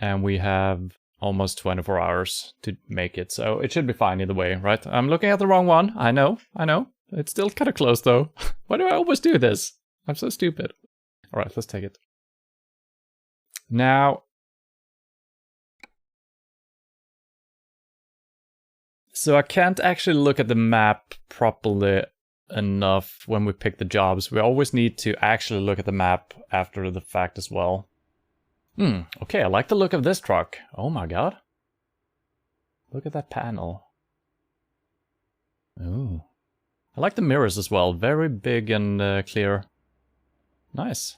and we have almost 24 hours to make it, so it should be fine either way, right? I'm looking at the wrong one. I know. It's still kind of close, though. Why do I always do this? I'm so stupid. All right, let's take it. Now, so I can't actually look at the map properly enough when we pick the jobs. We always need to actually look at the map after the fact as well. Okay, I like the look of this truck. Oh my god. Look at that panel. Ooh. I like the mirrors as well. Very big and clear. Nice.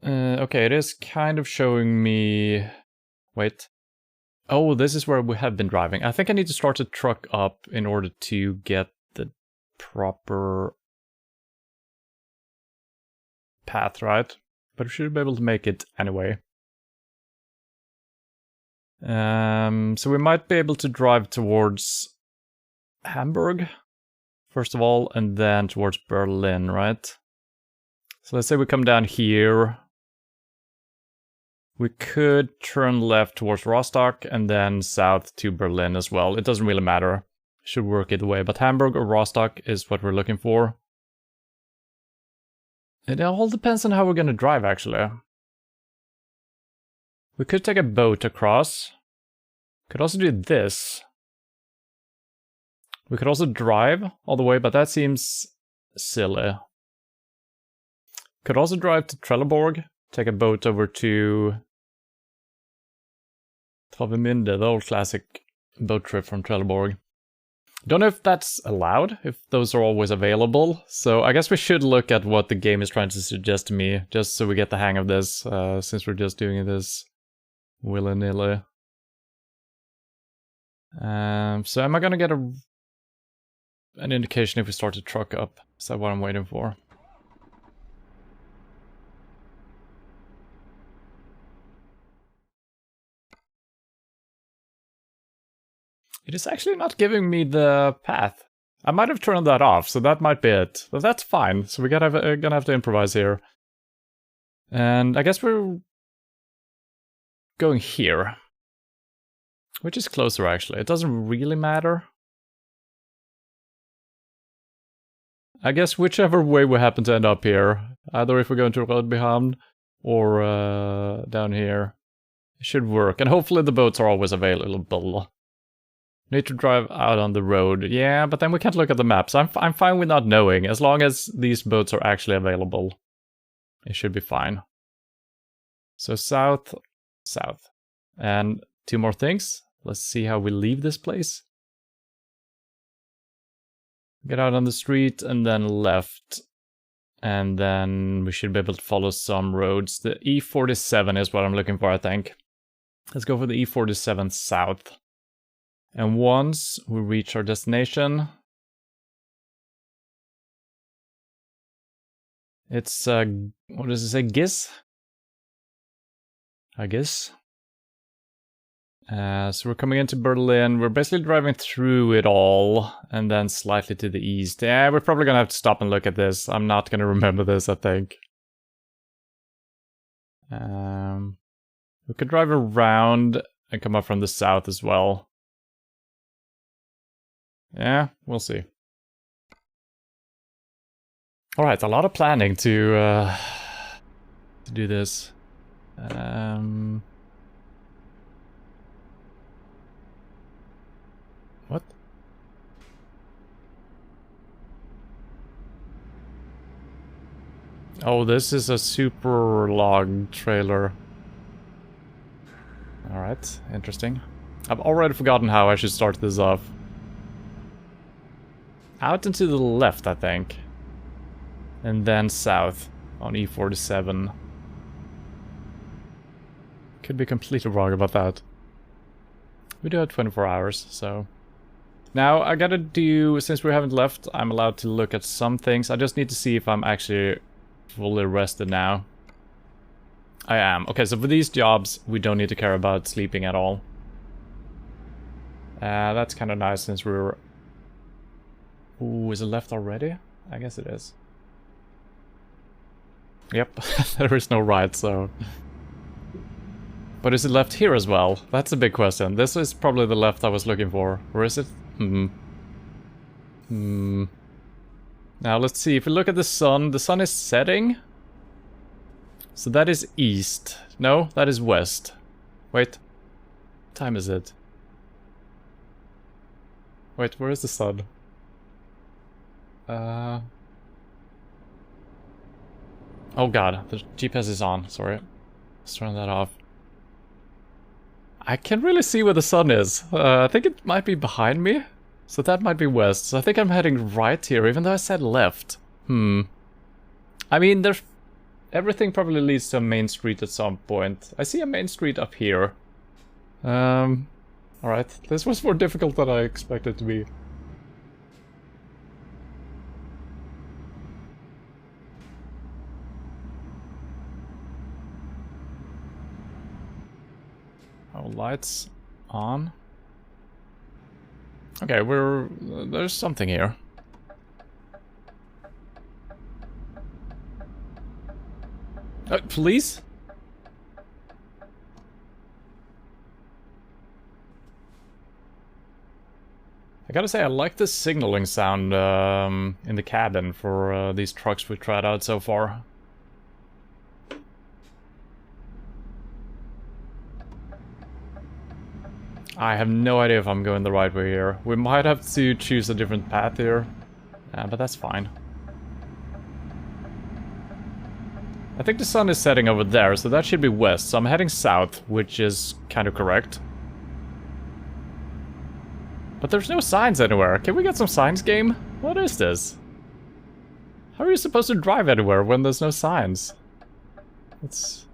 Okay, it is kind of showing me... Wait. Oh, this is where we have been driving. I think I need to start the truck up in order to get the proper path, right? But we should be able to make it anyway. So we might be able to drive towards Hamburg, first of all, and then towards Berlin, right? So let's say we come down here. We could turn left towards Rostock and then south to Berlin as well. It doesn't really matter. Should work either way, but Hamburg or Rostock is what we're looking for. It all depends on how we're gonna drive, actually. We could take a boat across. Could also do this. We could also drive all the way, but that seems silly. Could also drive to Trelleborg, take a boat over to Travemünde, the old classic boat trip from Trelleborg. Don't know if that's allowed, if those are always available, so I guess we should look at what the game is trying to suggest to me, just so we get the hang of this, since we're just doing this willy-nilly. So am I gonna get an indication if we start the truck up? Is that what I'm waiting for? It is actually not giving me the path. I might have turned that off, so that might be it. But that's fine, so we're gonna have to improvise here. And I guess we're going here. Which is closer, actually. It doesn't really matter. I guess whichever way we happen to end up here, either if we're going to Rødbyhavn or down here, it should work. And hopefully the boats are always available. Need to drive out on the road. Yeah, but then we can't look at the maps. I'm fine with not knowing. As long as these boats are actually available, it should be fine. So south, south. And 2 more things. Let's see how we leave this place. Get out on the street and then left. And then we should be able to follow some roads. The E47 is what I'm looking for, I think. Let's go for the E47 south. And once we reach our destination, it's, what does it say, Giz? I guess. So we're coming into Berlin. We're basically driving through it all, and then slightly to the east. Yeah, we're probably gonna have to stop and look at this. I'm not gonna remember this, I think. We could drive around and come up from the south as well. Yeah, we'll see. Alright, a lot of planning to do this. What? Oh, this is a super log trailer. Alright, interesting. I've already forgotten how I should start this off. Out and to the left, I think. And then south on E47. Could be completely wrong about that. We do have 24 hours, so... Now, I gotta do... Since we haven't left, I'm allowed to look at some things. I just need to see if I'm actually fully rested now. I am. Okay, so for these jobs, we don't need to care about sleeping at all. That's kind of nice since we're... Ooh, is it left already? I guess it is. Yep, there is no right, so... But is it left here as well? That's a big question. This is probably the left I was looking for. Or is it? Now let's see, if we look at the sun is setting. So that is east. No, that is west. Wait. What time is it? Wait, where is the sun? Oh god, the GPS is on, sorry. Let's turn that off. I can't really see where the sun is. I think it might be behind me. So that might be west. So I think I'm heading right here, even though I said left. I mean, there's... Everything probably leads to a main street at some point. I see a main street up here. Alright. This was more difficult than I expected it to be. Oh, lights on. Okay, there's something here. Police? I gotta say, I like the signaling sound in the cabin for these trucks we've tried out so far. I have no idea if I'm going the right way here. We might have to choose a different path here, but that's fine. I think the sun is setting over there, so that should be west. So I'm heading south, which is kind of correct. But there's no signs anywhere. Can we get some signs, game? What is this? How are you supposed to drive anywhere when there's no signs? It's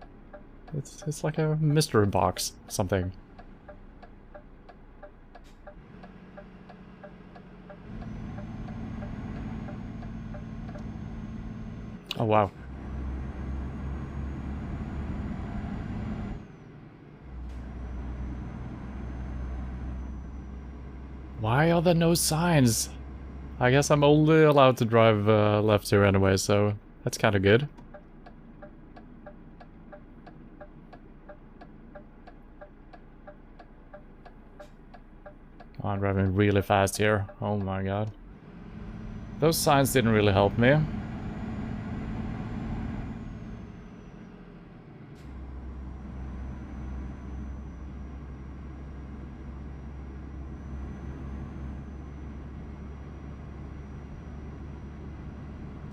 like a mystery box, something. Oh wow. Why are there no signs? I guess I'm only allowed to drive left here anyway, so that's kind of good. Oh, I'm driving really fast here. Oh my god. Those signs didn't really help me.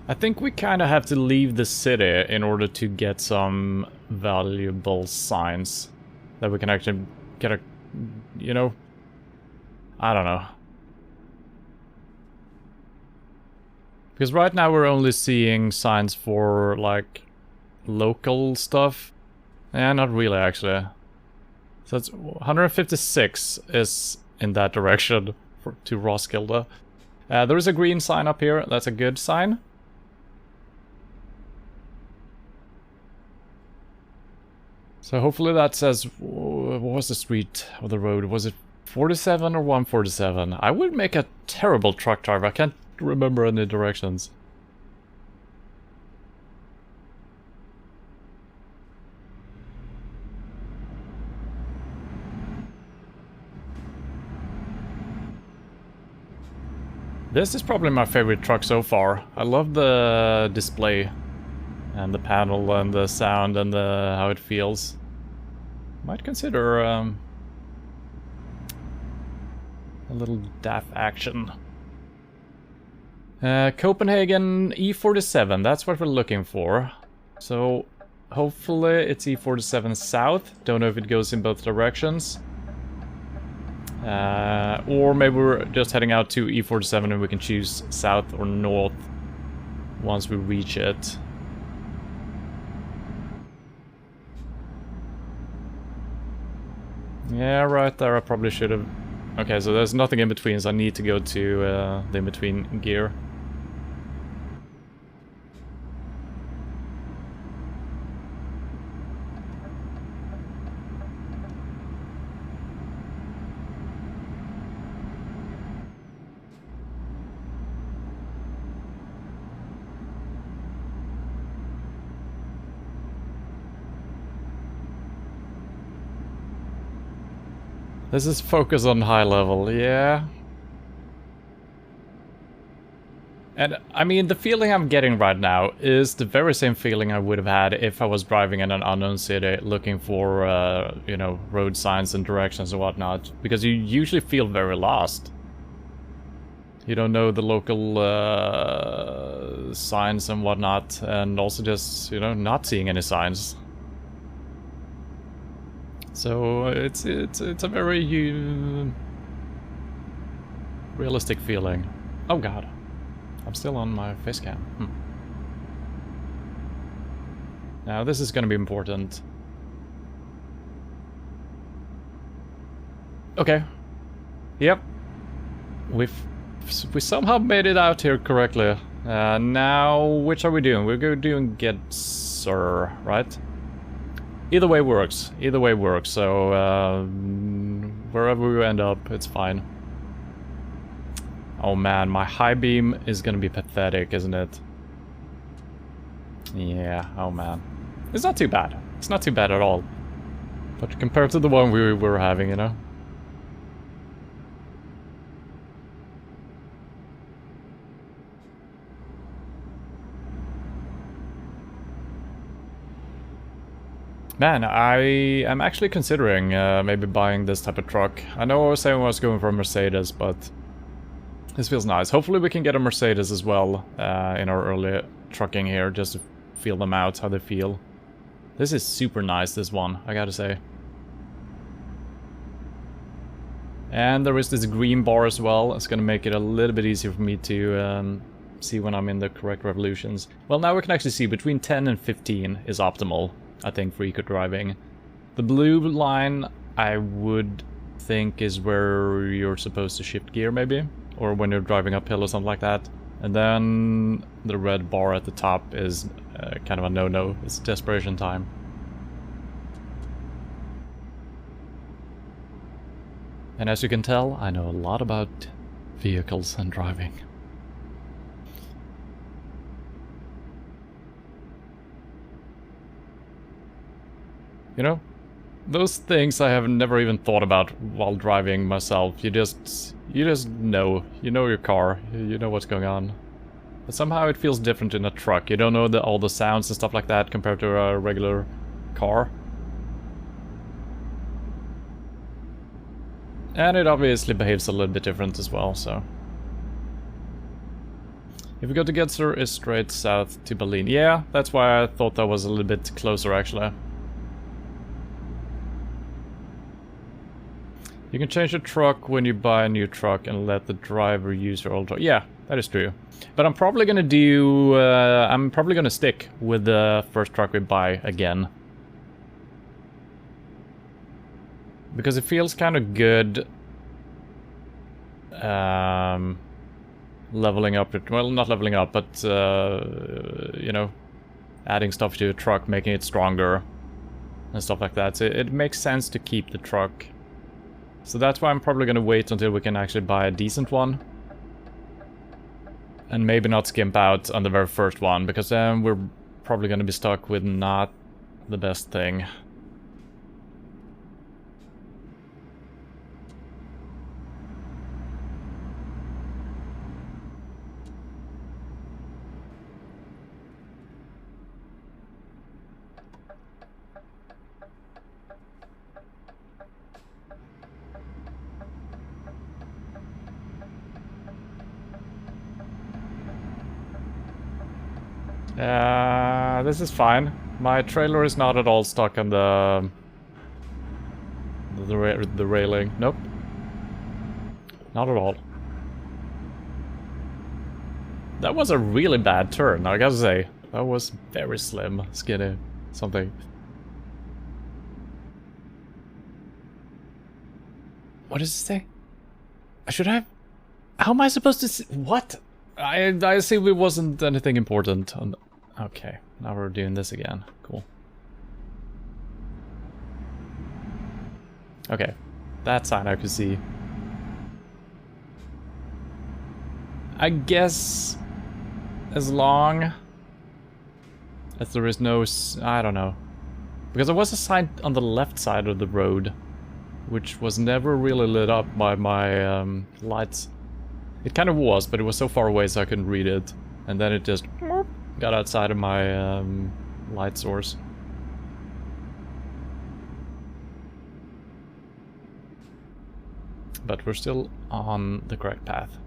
I think we kind of have to leave the city in order to get some valuable signs that we can actually get a, you know, I don't know. Because right now we're only seeing signs for, like, local stuff. Yeah, not really, actually. So it's 156 is in that direction to Roskilde. There is a green sign up here. That's a good sign. So hopefully that says, what was the street or the road? Was it 47 or 147? I would make a terrible truck driver. I can't remember any directions. This is probably my favorite truck so far. I love the display and the panel and the sound and how it feels. Might consider a little DAF action. Copenhagen E47, that's what we're looking for. So hopefully it's E47 south. Don't know if it goes in both directions. Or maybe we're just heading out to E47 and we can choose south or north once we reach it. Yeah, right there I probably should have... Okay, so there's nothing in between, so I need to go to the in-between gear. This is focus on high level, yeah. And I mean, the feeling I'm getting right now is the very same feeling I would have had if I was driving in an unknown city looking for, you know, road signs and directions and whatnot. Because you usually feel very lost. You don't know the local signs and whatnot, and also just, you know, not seeing any signs. So it's a very realistic feeling. Oh god, I'm still on my face cam. Now this is gonna be important. Okay. Yep. We somehow made it out here correctly. Now which are we doing? We're doing get sir, right? Either way works. Either way works. So wherever we end up, it's fine. Oh man, my high beam is gonna be pathetic, isn't it? Yeah. Oh man, it's not too bad. It's not too bad at all. But compared to the one we were having, you know. Man, I am actually considering maybe buying this type of truck. I know I was saying I was going for a Mercedes, but this feels nice. Hopefully we can get a Mercedes as well in our early trucking here, just to feel them out, how they feel. This is super nice, this one, I gotta say. And there is this green bar as well. It's gonna make it a little bit easier for me to see when I'm in the correct revolutions. Well, now we can actually see between 10 and 15 is optimal, I think, for eco driving. The blue line, I would think, is where you're supposed to shift gear, maybe? Or when you're driving uphill or something like that. And then the red bar at the top is kind of a no-no. It's desperation time. And as you can tell, I know a lot about vehicles and driving. You know, those things I have never even thought about while driving myself. You just know. You know your car. You know what's going on. But somehow it feels different in a truck. You don't know all the sounds and stuff like that compared to a regular car. And it obviously behaves a little bit different as well, so. If we go to Getzer, is straight south to Berlin. Yeah, that's why I thought that was a little bit closer, actually. You can change the truck when you buy a new truck and let the driver use your old truck. Yeah, that is true. But I'm probably gonna do... I'm probably gonna stick with the first truck we buy again. Because it feels kind of good leveling up it. Well, not leveling up, but you know, adding stuff to a truck, making it stronger and stuff like that. So it makes sense to keep the truck. So that's why I'm probably gonna wait until we can actually buy a decent one. And maybe not skimp out on the very first one, because then we're probably gonna be stuck with not the best thing. This is fine. My trailer is not at all stuck on the railing. Nope. Not at all. That was a really bad turn, I gotta say. That was very slim, skinny, something. What does it say? I should have... How am I supposed to see... What? I assume it wasn't anything important. Okay, now we're doing this again. Cool. Okay, that sign I could see. I guess as long as there is no... I don't know. Because there was a sign on the left side of the road, which was never really lit up by my lights. It kind of was, but it was so far away so I couldn't read it. And then it just got outside of my light source. But we're still on the correct path.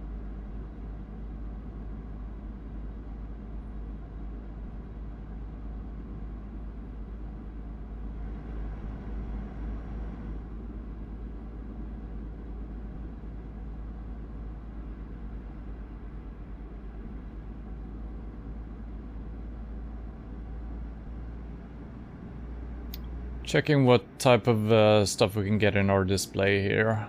Checking what type of stuff we can get in our display here.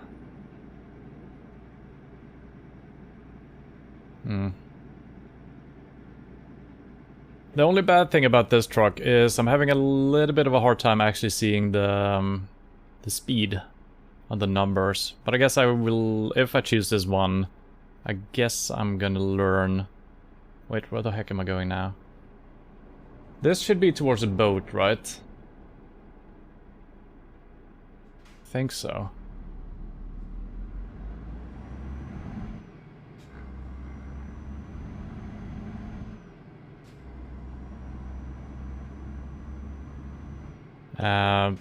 The only bad thing about this truck is I'm having a little bit of a hard time actually seeing the speed on the numbers. But I guess I will, if I choose this one, I guess I'm gonna learn... Wait, where the heck am I going now? This should be towards a boat, right? I think so.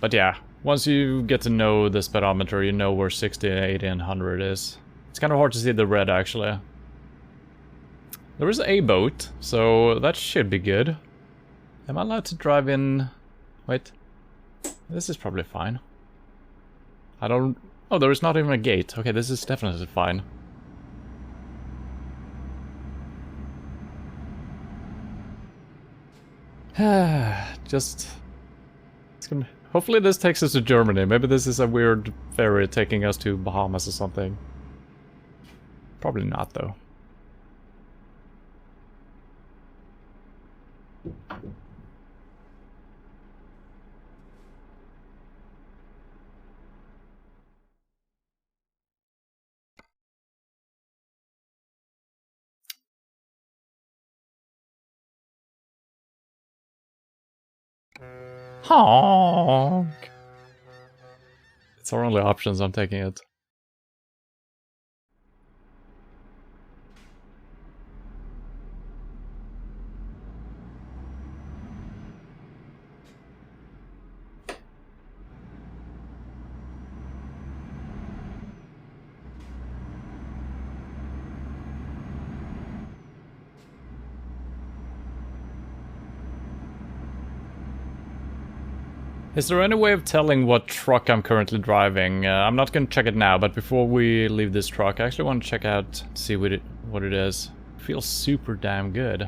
But yeah, once you get to know the speedometer, you know where 60, 80, and 100 is. It's kind of hard to see the red, actually. There is a boat, so that should be good. Am I allowed to drive in... Wait. This is probably fine. I don't... Oh, there is not even a gate. Okay, this is definitely fine. Just... Hopefully this takes us to Germany. Maybe this is a weird ferry taking us to Bahamas or something. Probably not, though. Honk! It's our only options, I'm taking it. Is there any way of telling what truck I'm currently driving? I'm not gonna check it now, but before we leave this truck, I actually want to check out, see what it is. It feels super damn good.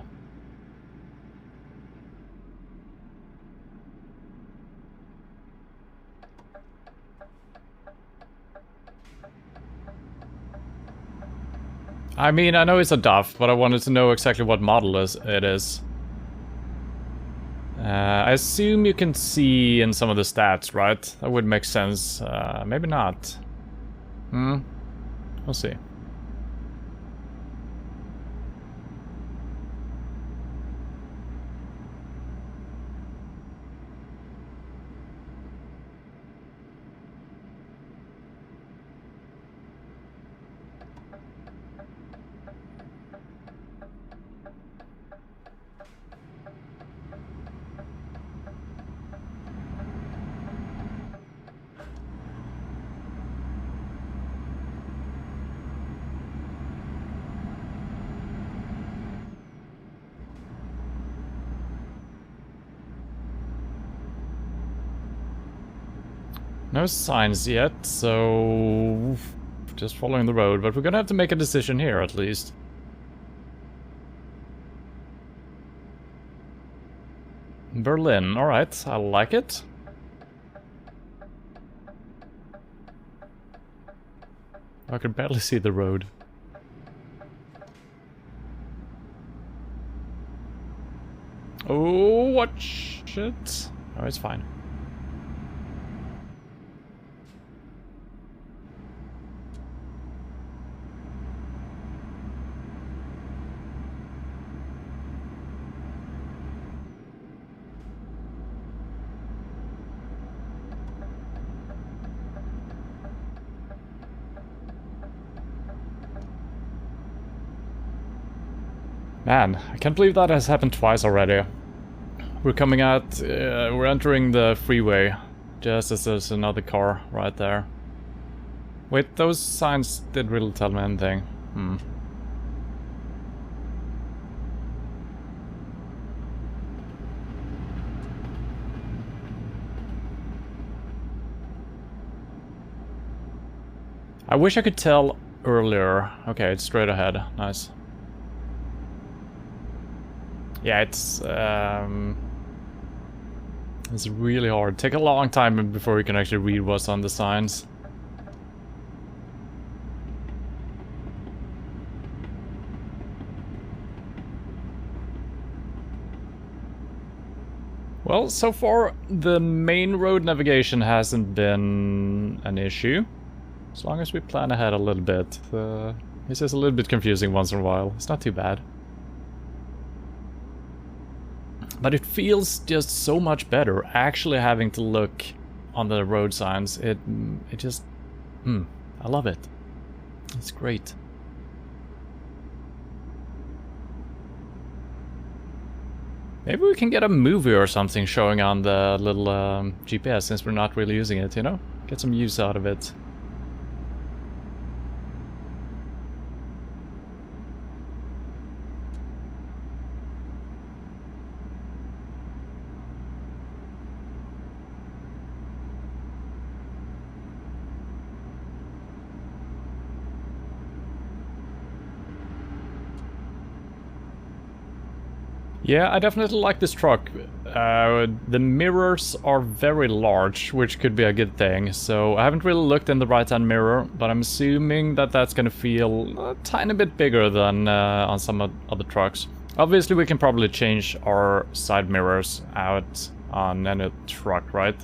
I mean, I know it's a Duff, but I wanted to know exactly what model it is. I assume you can see in some of the stats, right? That would make sense. Maybe not. We'll see. No signs yet, so just following the road, but we're gonna have to make a decision here at least. Berlin, alright, I like it. I can barely see the road. Oh, watch it. Oh, it's fine. Man, I can't believe that has happened twice already. We're coming out, we're entering the freeway, just as there's another car right there. Wait, those signs didn't really tell me anything. I wish I could tell earlier. Okay, it's straight ahead. Nice. Yeah, it's really hard. Take a long time before you can actually read what's on the signs. Well, so far the main road navigation hasn't been an issue. As long as we plan ahead a little bit. It's just a little bit confusing once in a while. It's not too bad. But it feels just so much better actually having to look on the road signs. It just... I love it. It's great. Maybe we can get a movie or something showing on the little GPS since we're not really using it, you know? Get some use out of it. Yeah, I definitely like this truck. The mirrors are very large, which could be a good thing. So I haven't really looked in the right-hand mirror, but I'm assuming that that's gonna feel a tiny bit bigger than on some other trucks. Obviously, we can probably change our side mirrors out on any truck, right?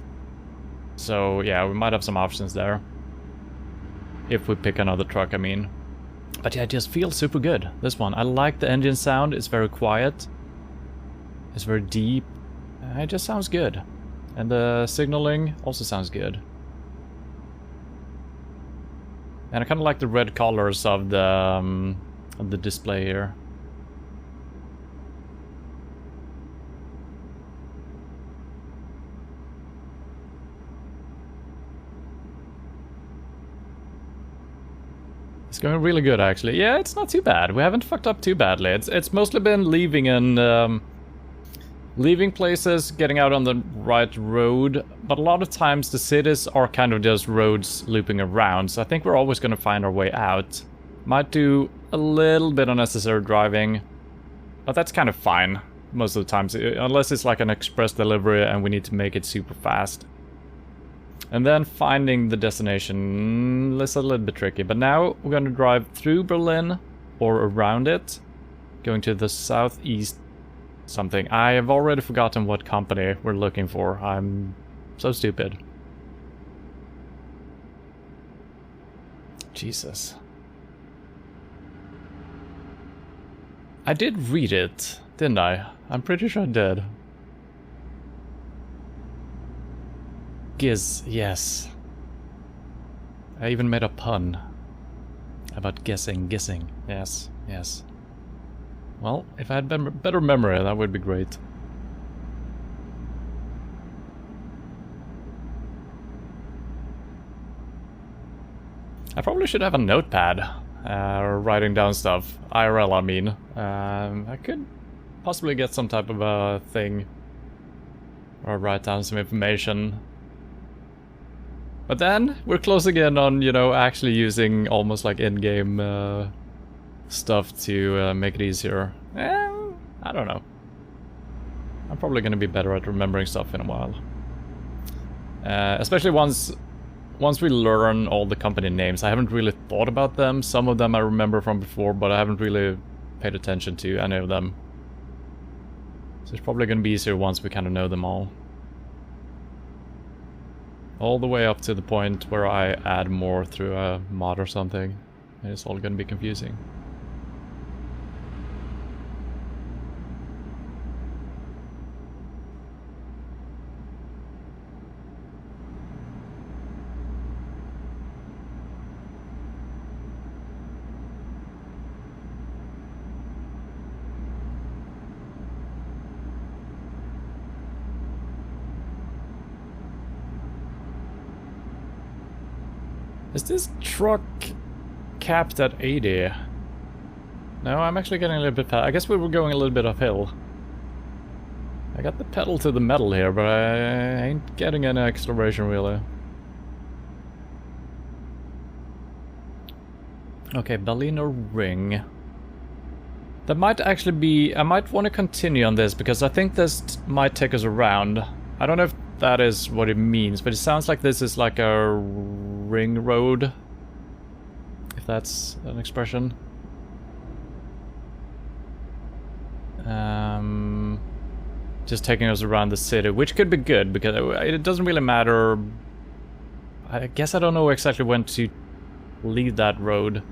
So yeah, we might have some options there. If we pick another truck, I mean. But yeah, it just feels super good, this one. I like the engine sound, it's very quiet. It's very deep. It just sounds good. And the signaling also sounds good. And I kind of like the red colors of the display here. It's going really good, actually. Yeah, it's not too bad. We haven't fucked up too badly. It's mostly been leaving and leaving places, getting out on the right road, but a lot of times the cities are kind of just roads looping around, so I think we're always going to find our way out. Might do a little bit unnecessary driving, but that's kind of fine most of the times, unless it's like an express delivery and we need to make it super fast. And then finding the destination is a little bit tricky, but now we're going to drive through Berlin, or around it, going to the southeast something. I have already forgotten what company we're looking for. I'm so stupid. Jesus. I did read it, didn't I? I'm pretty sure I did. Giz, yes. I even made a pun about guessing. Yes, yes. Well, if I had better memory, that would be great. I probably should have a notepad, writing down stuff. IRL, I mean. I could possibly get some type of a thing, or write down some information. But then, we're closing in on, you know, actually using almost like in-game stuff to make it easier. I don't know. I'm probably gonna be better at remembering stuff in a while. Especially once we learn all the company names. I haven't really thought about them. Some of them I remember from before, but I haven't really paid attention to any of them. So it's probably gonna be easier once we kind of know them all. All the way up to the point where I add more through a mod or something. And it's all gonna be confusing. Is this truck capped at 80? No, I'm actually getting a little bit fast. I guess we were going a little bit uphill. I got the pedal to the metal here, but I ain't getting any acceleration really. Okay, Berliner Ring. That might actually be... I might want to continue on this, because I think this might take us around. I don't know if that is what it means, but it sounds like this is like a ring road, if that's an expression. Just taking us around the city, which could be good, because it doesn't really matter. I guess I don't know exactly when to leave that road.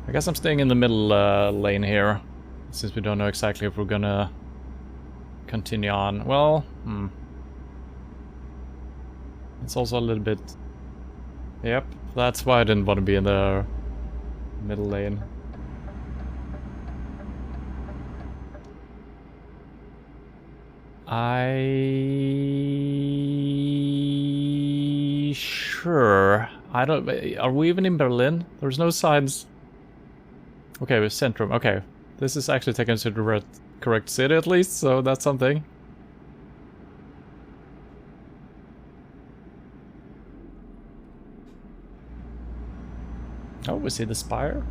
I guess I'm staying in the middle lane here, since we don't know exactly if we're gonna continue on. Well, it's also a little bit... Yep, that's why I didn't want to be in the middle lane. Sure. I don't... Are we even in Berlin? There's no signs... Okay, with Centrum. Okay, this is actually taken us to the correct city at least, so that's something. Oh, we see the spire.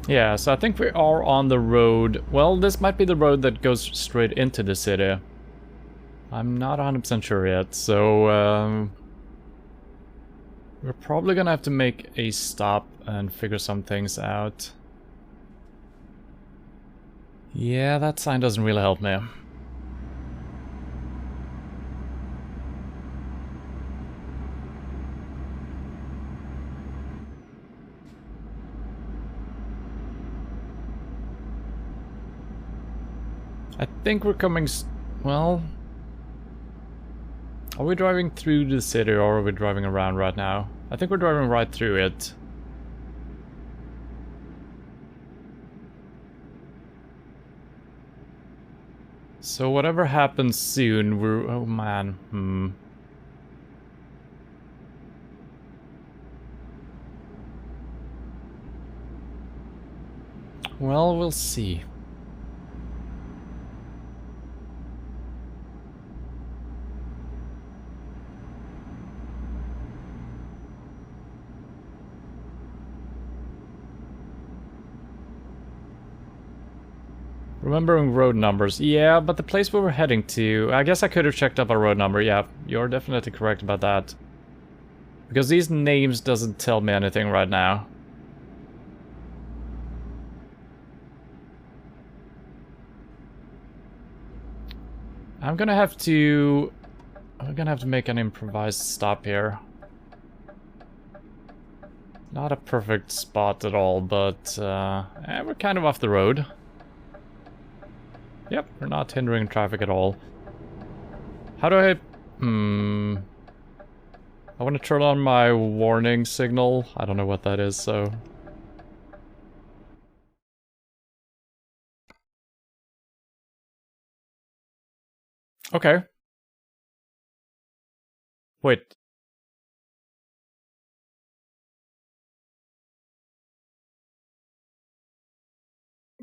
Yeah, so I think we are on the road. Well, this might be the road that goes straight into the city. I'm not 100% sure yet, so we're probably gonna have to make a stop and figure some things out. Yeah, that sign doesn't really help me. I think we're coming... well... Are we driving through the city or are we driving around right now? I think we're driving right through it. So whatever happens soon, we're... oh man, Well, we'll see. Remembering road numbers. Yeah, but the place we were heading to... I guess I could have checked up our road number. Yeah, you're definitely correct about that. Because these names doesn't tell me anything right now. I'm gonna have to make an improvised stop here. Not a perfect spot at all, but we're kind of off the road. Yep, we're not hindering traffic at all. How do I... I want to turn on my warning signal. I don't know what that is, so... Okay. Wait.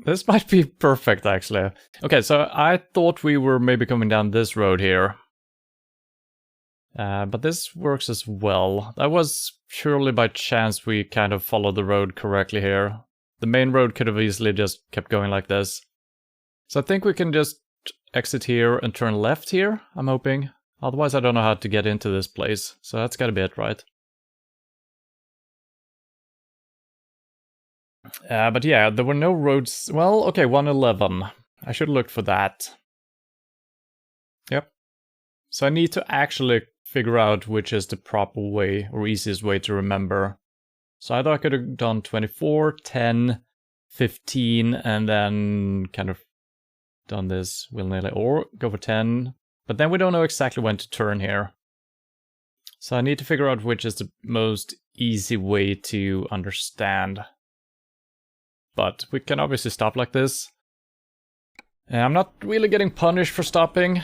This might be perfect, actually. Okay, so I thought we were maybe coming down this road here. But this works as well. That was purely by chance we kind of followed the road correctly here. The main road could have easily just kept going like this. So I think we can just exit here and turn left here, I'm hoping. Otherwise I don't know how to get into this place. So that's gotta be it, right? But yeah, there were no roads... Well, okay, 111. I should have looked for that. Yep. So I need to actually figure out which is the proper way or easiest way to remember. So either I could have done 24, 10, 15, and then kind of done this willy-nilly, or go for 10. But then we don't know exactly when to turn here. So I need to figure out which is the most easy way to understand. But we can obviously stop like this. I'm not really getting punished for stopping,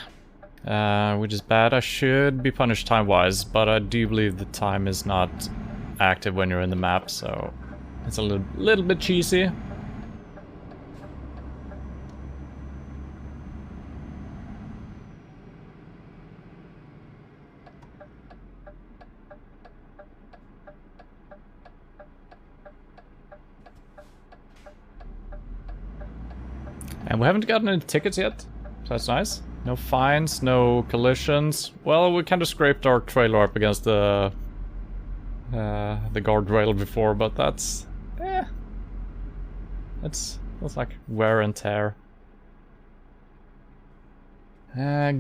which is bad. I should be punished time-wise, but I do believe the time is not active when you're in the map, so it's a little bit cheesy. And we haven't gotten any tickets yet, so that's nice. No fines, no collisions. Well, we kind of scraped our trailer up against the guardrail before, but that's... that's like wear and tear.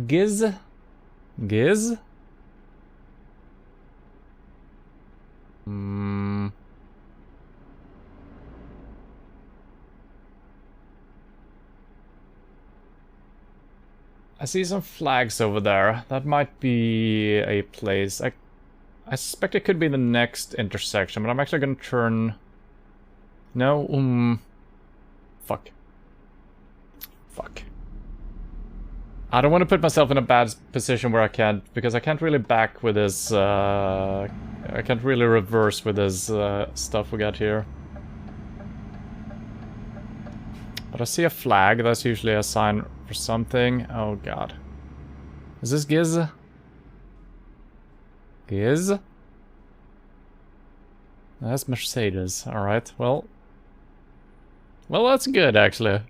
Giz? Giz? I see some flags over there. That might be a place. I suspect it could be the next intersection, but I'm actually gonna turn... No, fuck. Fuck. I don't want to put myself in a bad position where I can't, because I can't really back with this, I can't really reverse with this stuff we got here. But I see a flag, that's usually a sign for something. Oh god. Is this Giz? Giz? That's Mercedes, alright, well... Well, that's good, actually.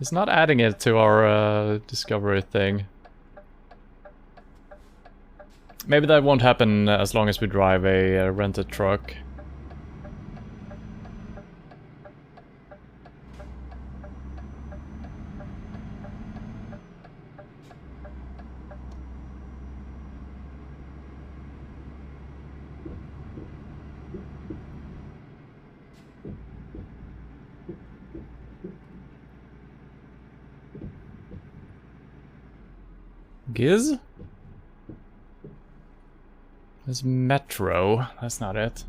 It's not adding it to our discovery thing. Maybe that won't happen as long as we drive a rented truck. Giz? There's Metro. That's not it.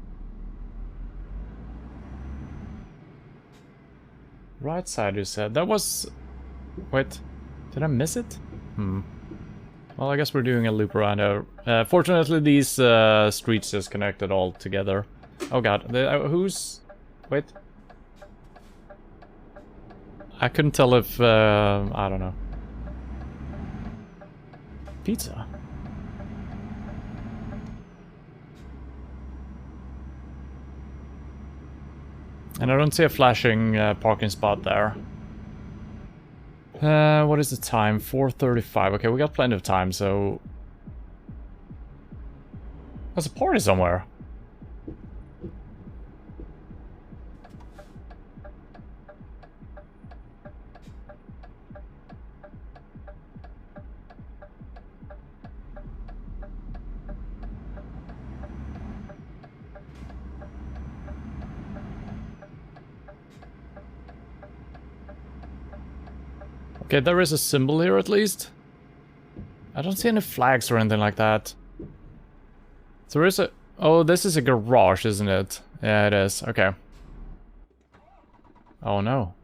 Right side, you said. That was... Wait. Did I miss it? Well, I guess we're doing a loop around here. Fortunately, these streets just connected all together. Oh god. Who's... Wait. I couldn't tell if... I don't know. Pizza. And I don't see a flashing parking spot there. What is the time? 4:35. Okay, we got plenty of time, so... There's a party somewhere. Okay, there is a symbol here at least. I don't see any flags or anything like that. So there is a... Oh, this is a garage, isn't it? Yeah, it is. Okay. Oh no.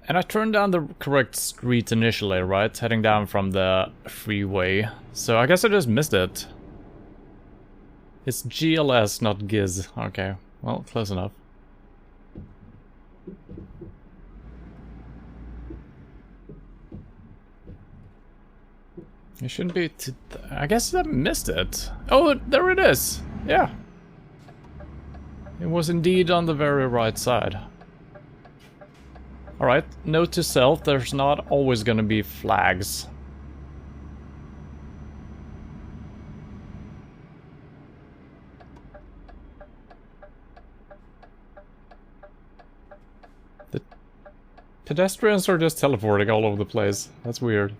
And I turned down the correct street initially, right? Heading down from the freeway. So I guess I just missed it. It's GLS, not Giz. Okay, well, close enough. It shouldn't be... I guess I missed it. Oh, there it is! Yeah. It was indeed on the very right side. Alright, note to self, there's not always gonna be flags. The pedestrians are just teleporting all over the place. That's weird.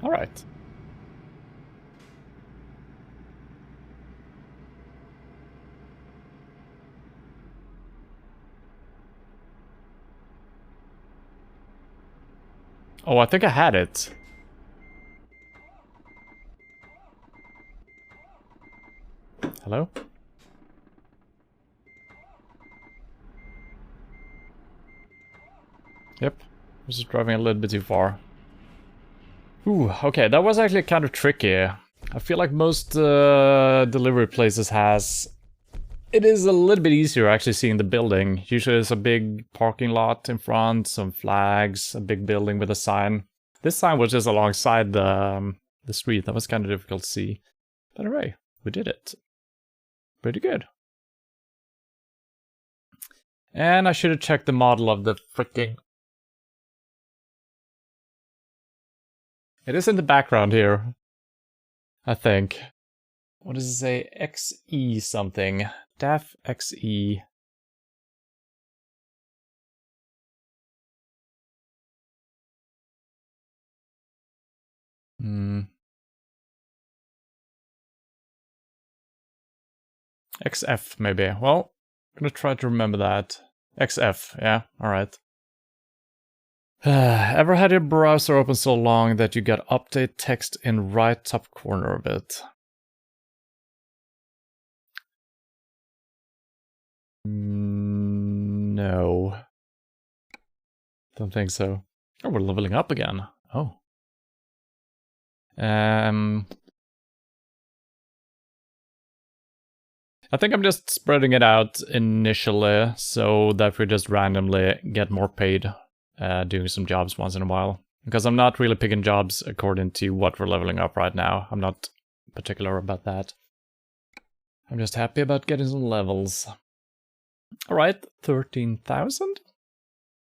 Alright. Oh, I think I had it. Hello? Yep. I was just driving a little bit too far. Ooh, okay, that was actually kind of tricky. I feel like most delivery places has... It is a little bit easier actually seeing the building. Usually there's a big parking lot in front, some flags, a big building with a sign. This sign was just alongside the street. That was kind of difficult to see. But anyway, we did it. Pretty good. And I should have checked the model of the freaking... It is in the background here, I think. What does it say? XE something. DAF XE. XF maybe. Well, I'm gonna try to remember that. XF, yeah, alright. Ever had your browser open so long that you get update text in right top corner of it? No. Don't think so. Oh, we're leveling up again. Oh. I think I'm just spreading it out initially so that we just randomly get more paid doing some jobs once in a while. Because I'm not really picking jobs according to what we're leveling up right now. I'm not particular about that. I'm just happy about getting some levels. Alright, 13,000?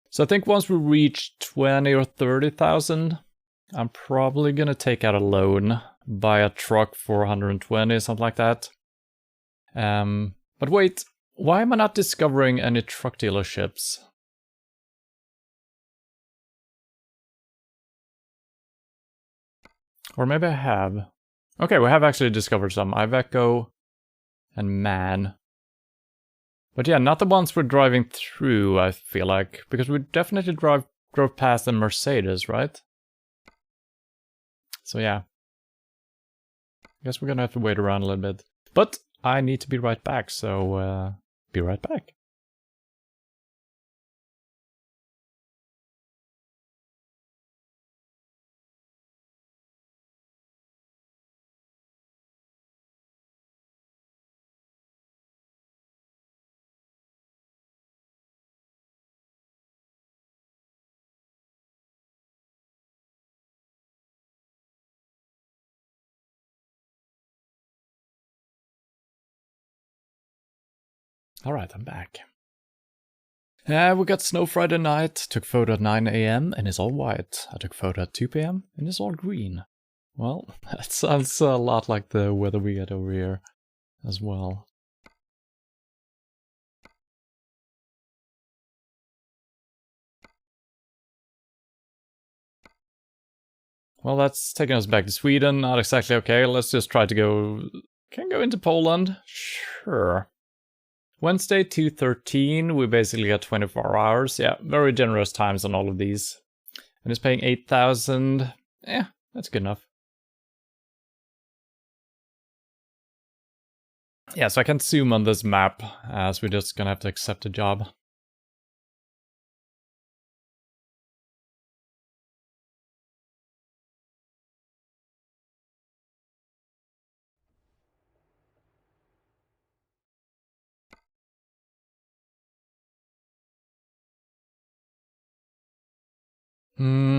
So I think once we reach 20 or 30,000, I'm probably gonna take out a loan, buy a truck for 120, something like that. But wait, why am I not discovering any truck dealerships? Or maybe I have. Okay, we have actually discovered some. Iveco and Man. But yeah, not the ones we're driving through, I feel like. Because we definitely drove past the Mercedes, right? So yeah. I guess we're gonna have to wait around a little bit. But I need to be right back, so be right back. Alright, I'm back. We got snow Friday night, took photo at 9 AM and it's all white. I took photo at 2 PM and it's all green. Well, that sounds a lot like the weather we get over here as well. Well, that's taking us back to Sweden. Not exactly okay. Let's just try to go... Can go into Poland? Sure. Wednesday, 2:13. We basically got 24 hours. Yeah, very generous times on all of these. And it's paying 8,000. Yeah, that's good enough. Yeah, so I can't zoom on this map, as we're just gonna have to accept the job.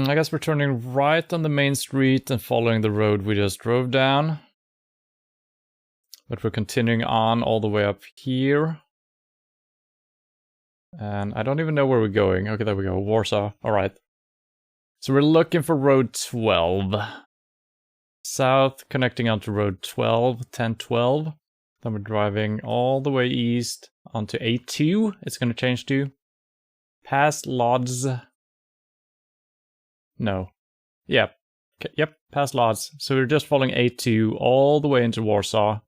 I guess we're turning right on the main street and following the road we just drove down. But we're continuing on all the way up here. And I don't even know where we're going. Okay, there we go. Warsaw. Alright. So we're looking for road 12. South, connecting onto road 12, 1012. Then we're driving all the way east onto A2. It's going to change to. Past Lodz. No. Yep. Okay, yep, past Lodz. So we're just following A2 all the way into Warsaw.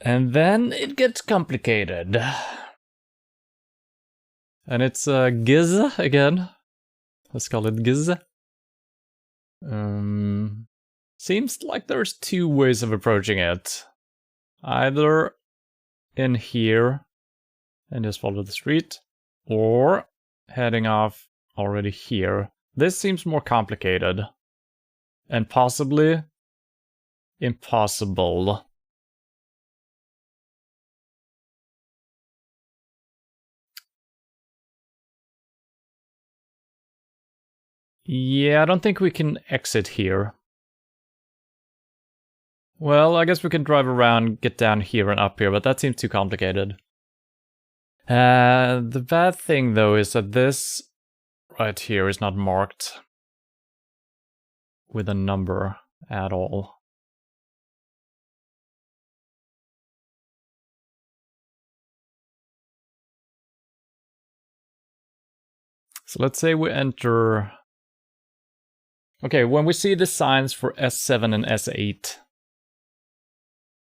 And then it gets complicated. And it's Giz again. Let's call it Giz. Seems like there's two ways of approaching it. Either in here and just follow the street, or heading off already here. This seems more complicated. And possibly impossible. Yeah, I don't think we can exit here. Well, I guess we can drive around, get down here and up here, but that seems too complicated. The bad thing, though, is that this right here is not marked with a number at all. So let's say we enter... Okay, when we see the signs for S7 and S8,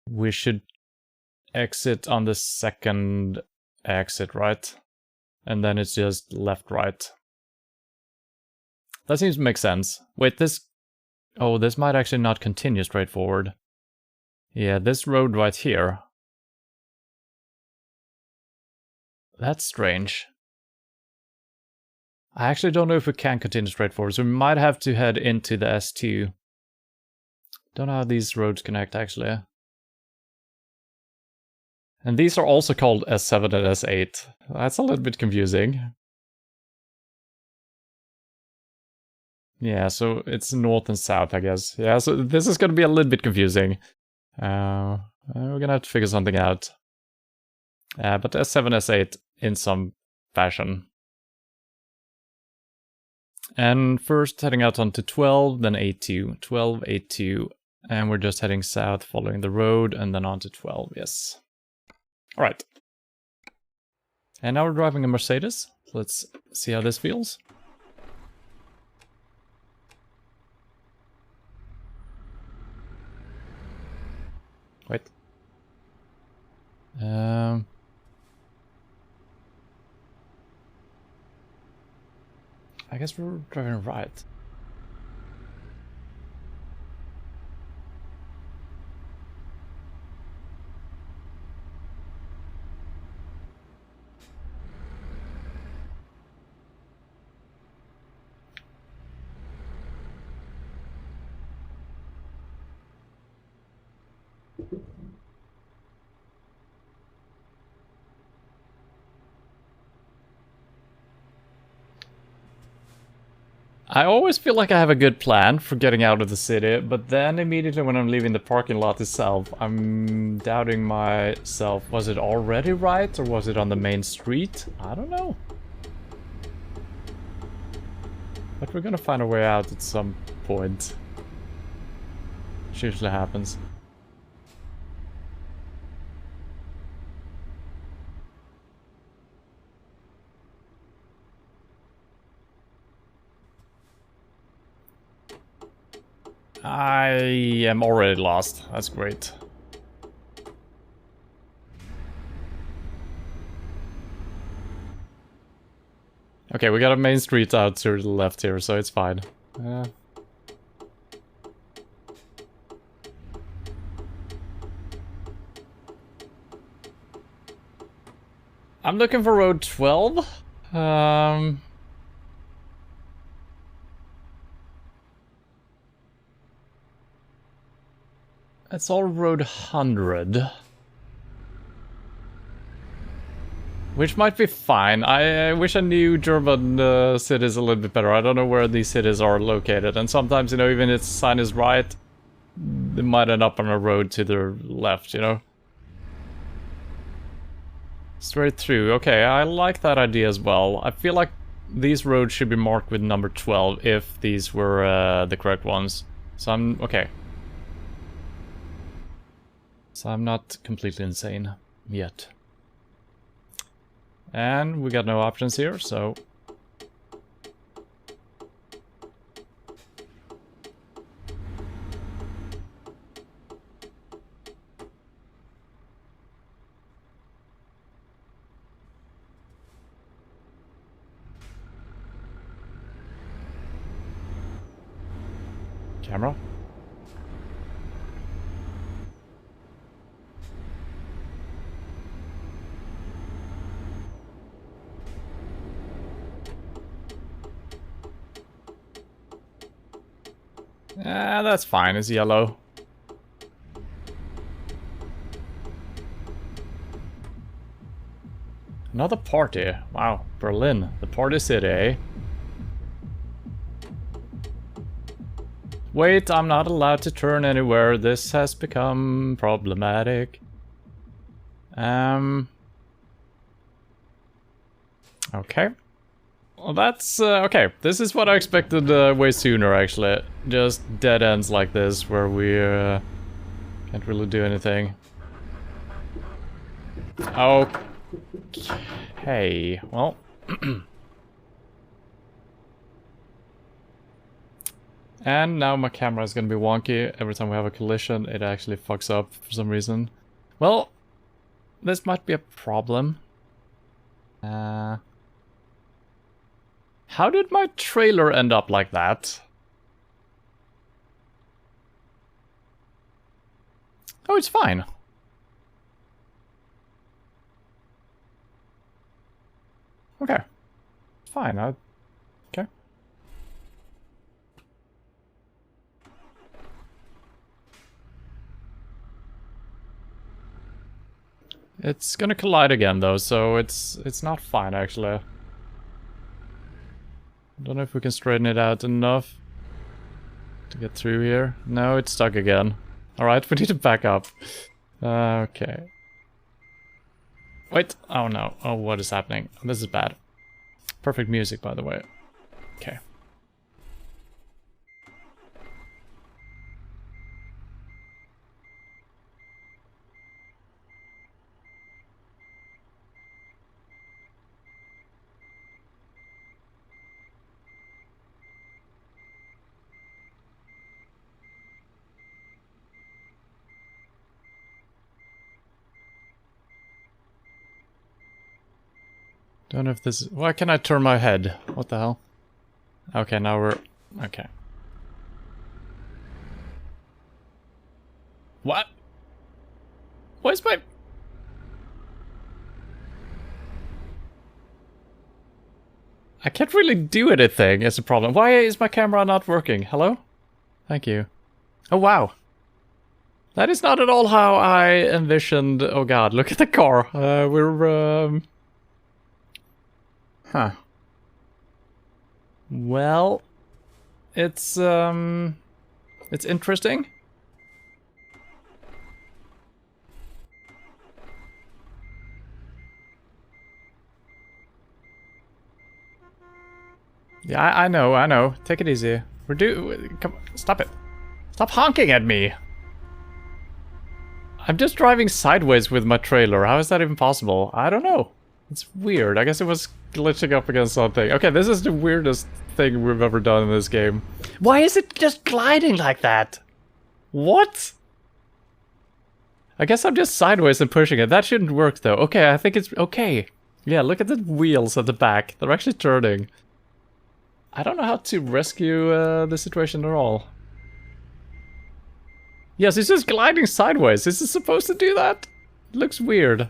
we should exit on the second exit, right? And then it's just left, right. That seems to make sense. Wait, this... Oh, this might actually not continue straight forward. Yeah, this road right here. That's strange. I actually don't know if we can continue straight forward, so we might have to head into the S2. Don't know how these roads connect, actually. And these are also called S7 and S8. That's a little bit confusing. Yeah, so it's north and south, I guess. Yeah, so this is going to be a little bit confusing. We're going to have to figure something out. But S7, S8 in some fashion. And first heading out onto 12, then A2. 12, A2. And we're just heading south, following the road, and then onto 12, yes. Alright. And now we're driving a Mercedes. Let's see how this feels. Wait. I guess we're driving right. I always feel like I have a good plan for getting out of the city, but then immediately when I'm leaving the parking lot itself, I'm doubting myself. Was it already right, or was it on the main street? I don't know. But we're gonna find a way out at some point. Which usually happens. I am already lost. That's great. Okay, we got a main street out to the left here, so it's fine. I'm looking for road 12. It's all road 100. Which might be fine. I wish I knew German cities a little bit better. I don't know where these cities are located. And sometimes, you know, even if the sign is right, they might end up on a road to the left, you know? Straight through. Okay, I like that idea as well. I feel like these roads should be marked with number 12 if these were the correct ones. So I'm... okay. So I'm not completely insane yet. And we got no options here, so... Camera? That's fine, it's yellow. Another party. Wow, Berlin, the party city, eh? Wait, I'm not allowed to turn anywhere. This has become problematic. Okay. Well, that's, okay. This is what I expected way sooner, actually. Just dead ends like this, where we can't really do anything. Okay, well... And now my camera is gonna be wonky. Every time we have a collision, it actually fucks up for some reason. Well, this might be a problem. How did my trailer end up like that? Oh, it's fine. Okay. Fine, okay. It's gonna collide again though, so it's not fine actually. I don't know if we can straighten it out enough to get through here. No, it's stuck again. Alright, we need to back up. Okay. Wait, oh no. Oh, what is happening? This is bad. Perfect music, by the way. Okay. Don't know if this is... Why can I turn my head? What the hell? Okay, now we're... Okay. What? Where's my... I can't really do anything, is a problem. Why is my camera not working? Hello? Thank you. Oh, wow. That is not at all how I envisioned... Oh god, look at the car. We're... Huh. Well, It's interesting. Yeah, I know. Take it easy. Come, stop it. Stop honking at me. I'm just driving sideways with my trailer. How is that even possible? I don't know. It's weird. I guess it was glitching up against something. Okay, this is the weirdest thing we've ever done in this game. Why is it just gliding like that? What? I guess I'm just sideways and pushing it. That shouldn't work though. Okay, I think it's okay. Yeah, look at the wheels at the back. They're actually turning. I don't know how to rescue the situation at all. Yes, it's just gliding sideways. Is it supposed to do that? It looks weird.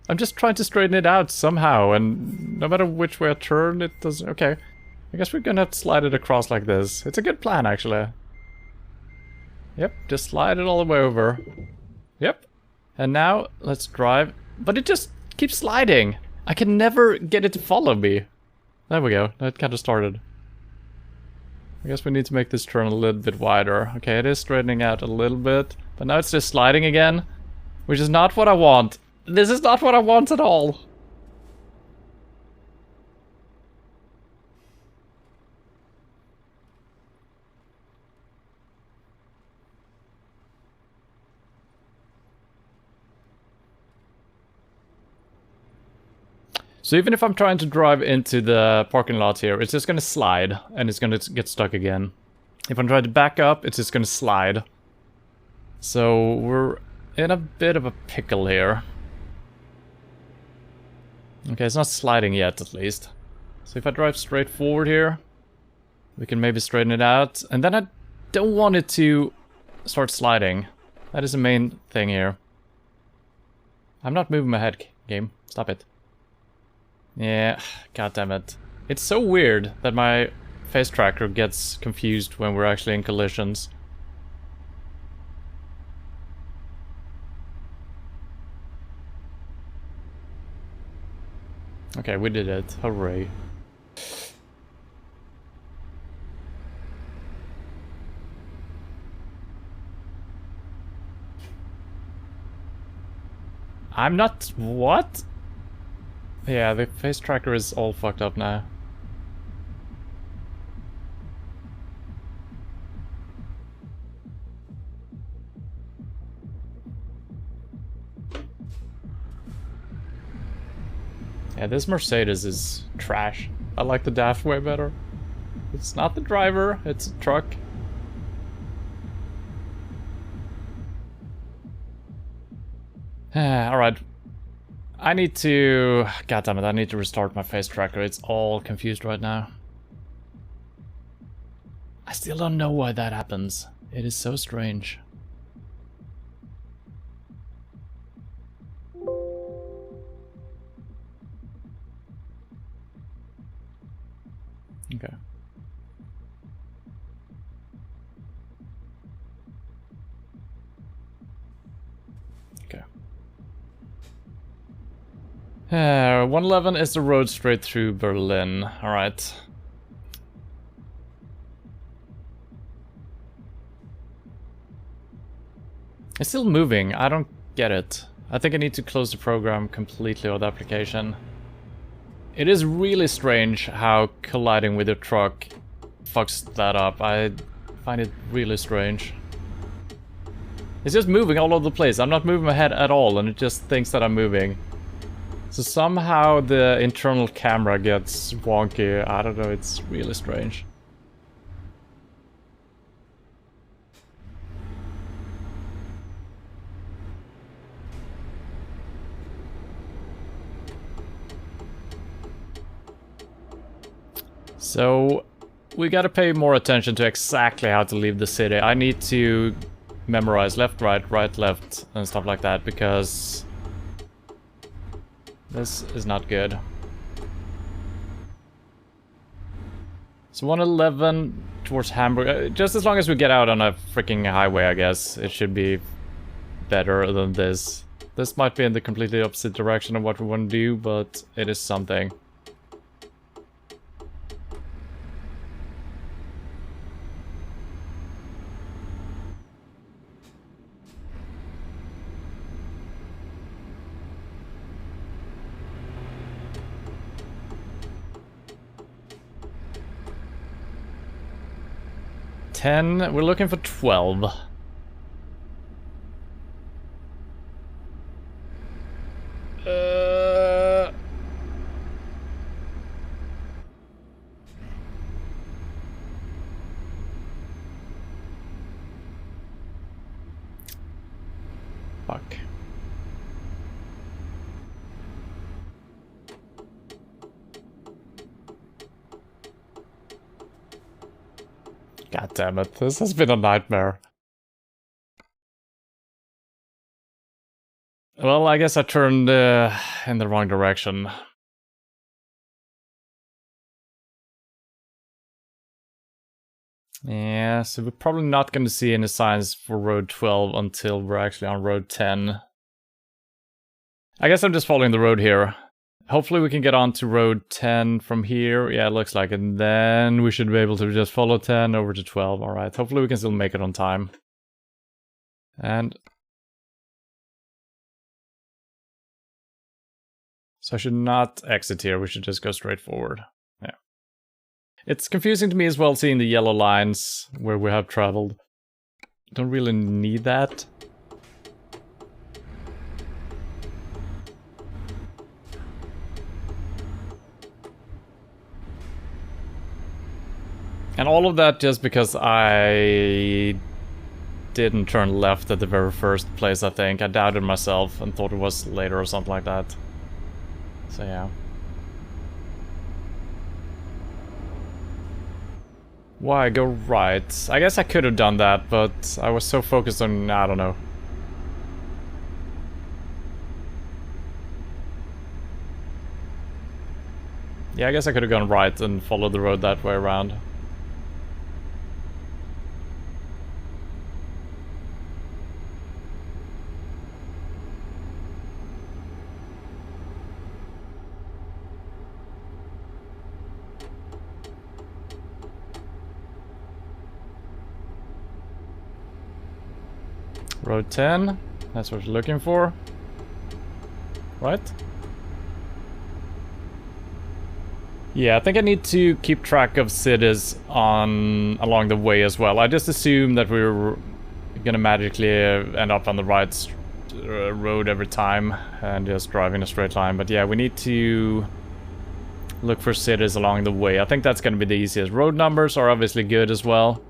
I'm just trying to straighten it out somehow, and no matter which way I turn, it doesn't... Okay. I guess we're gonna have to slide it across like this. It's a good plan, actually. Yep, just slide it all the way over. Yep. And now, let's drive. But it just keeps sliding. I can never get it to follow me. There we go. That kind of started. I guess we need to make this turn a little bit wider. Okay, it is straightening out a little bit. But now it's just sliding again. Which is not what I want. This is not what I want at all. So even if I'm trying to drive into the parking lot here, it's just gonna slide, and it's gonna get stuck again. If I'm trying to back up, it's just gonna slide. So we're in a bit of a pickle here. Okay, it's not sliding yet, at least. So if I drive straight forward here, we can maybe straighten it out. And then I don't want it to start sliding. That is the main thing here. I'm not moving my head, game. Stop it. Yeah, god damn it. It's so weird that my face tracker gets confused when we're actually in collisions. Okay, we did it. Hooray. I'm not... What? Yeah, the face tracker is all fucked up now. Yeah, this Mercedes is trash. I like the Daft way better. It's not the driver, it's a truck. Alright. I need to... God damn it, I need to restart my face tracker. It's all confused right now. I still don't know why that happens. It is so strange. Okay. Okay. 111 is the road straight through Berlin. Alright. It's still moving. I don't get it. I think I need to close the program completely or the application. It is really strange how colliding with your truck fucks that up. I find it really strange. It's just moving all over the place. I'm not moving my head at all, and it just thinks that I'm moving. So somehow the internal camera gets wonky. I don't know, it's really strange. So, we gotta pay more attention to exactly how to leave the city. I need to memorize left, right, left, and stuff like that, because this is not good. So 111 towards Hamburg. Just as long as we get out on a freaking highway, I guess, it should be better than this. This might be in the completely opposite direction of what we want to do, but it is something. 10. We're looking for 12. Fuck. God damn it, this has been a nightmare. Well, I guess I turned in the wrong direction. Yeah, so we're probably not going to see any signs for road 12 until we're actually on road 10. I guess I'm just following the road here. Hopefully we can get on to road 10 from here. Yeah, it looks like it. And then we should be able to just follow 10 over to 12. Alright, hopefully we can still make it on time. And... so I should not exit here, we should just go straight forward. Yeah. It's confusing to me as well seeing the yellow lines where we have traveled. Don't really need that. And all of that just because I didn't turn left at the very first place, I think. I doubted myself and thought it was later or something like that. So yeah. Why go right? I guess I could have done that, but I was so focused on, I don't know. Yeah, I guess I could have gone right and followed the road that way around. Road 10, that's what we're looking for. Right? Yeah, I think I need to keep track of cities along the way as well. I just assume that we're gonna magically end up on the right road every time and just drive in a straight line. But yeah, we need to look for cities along the way. I think that's gonna be the easiest. Road numbers are obviously good as well.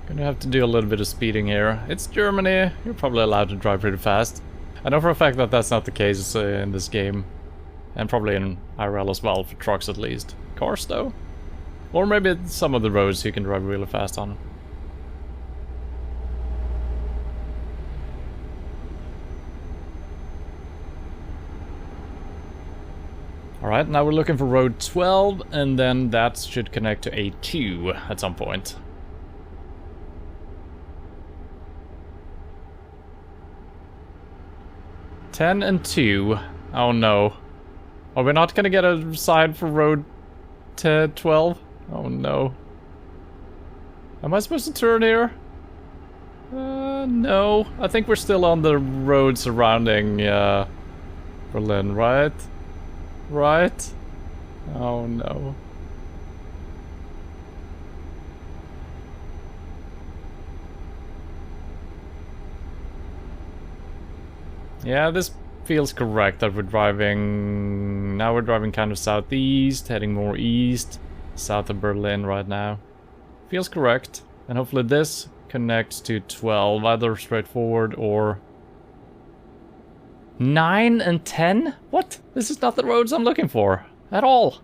Gonna have to do a little bit of speeding here. It's Germany, you're probably allowed to drive pretty fast. I know for a fact that that's not the case in this game. And probably in IRL as well, for trucks at least. Cars though? Or maybe some of the roads you can drive really fast on. Alright, now we're looking for road 12, and then that should connect to A2 at some point. Ten and 2. Oh no. Are we not gonna get a sign for road 12? Oh no. Am I supposed to turn here? No. I think we're still on the road surrounding Berlin, right? Right? Oh no. Yeah, this feels correct that we're driving... now we're driving kind of southeast, heading more east, south of Berlin right now. Feels correct. And hopefully this connects to 12, either straightforward or... 9 and 10? What? This is not the roads I'm looking for. At all.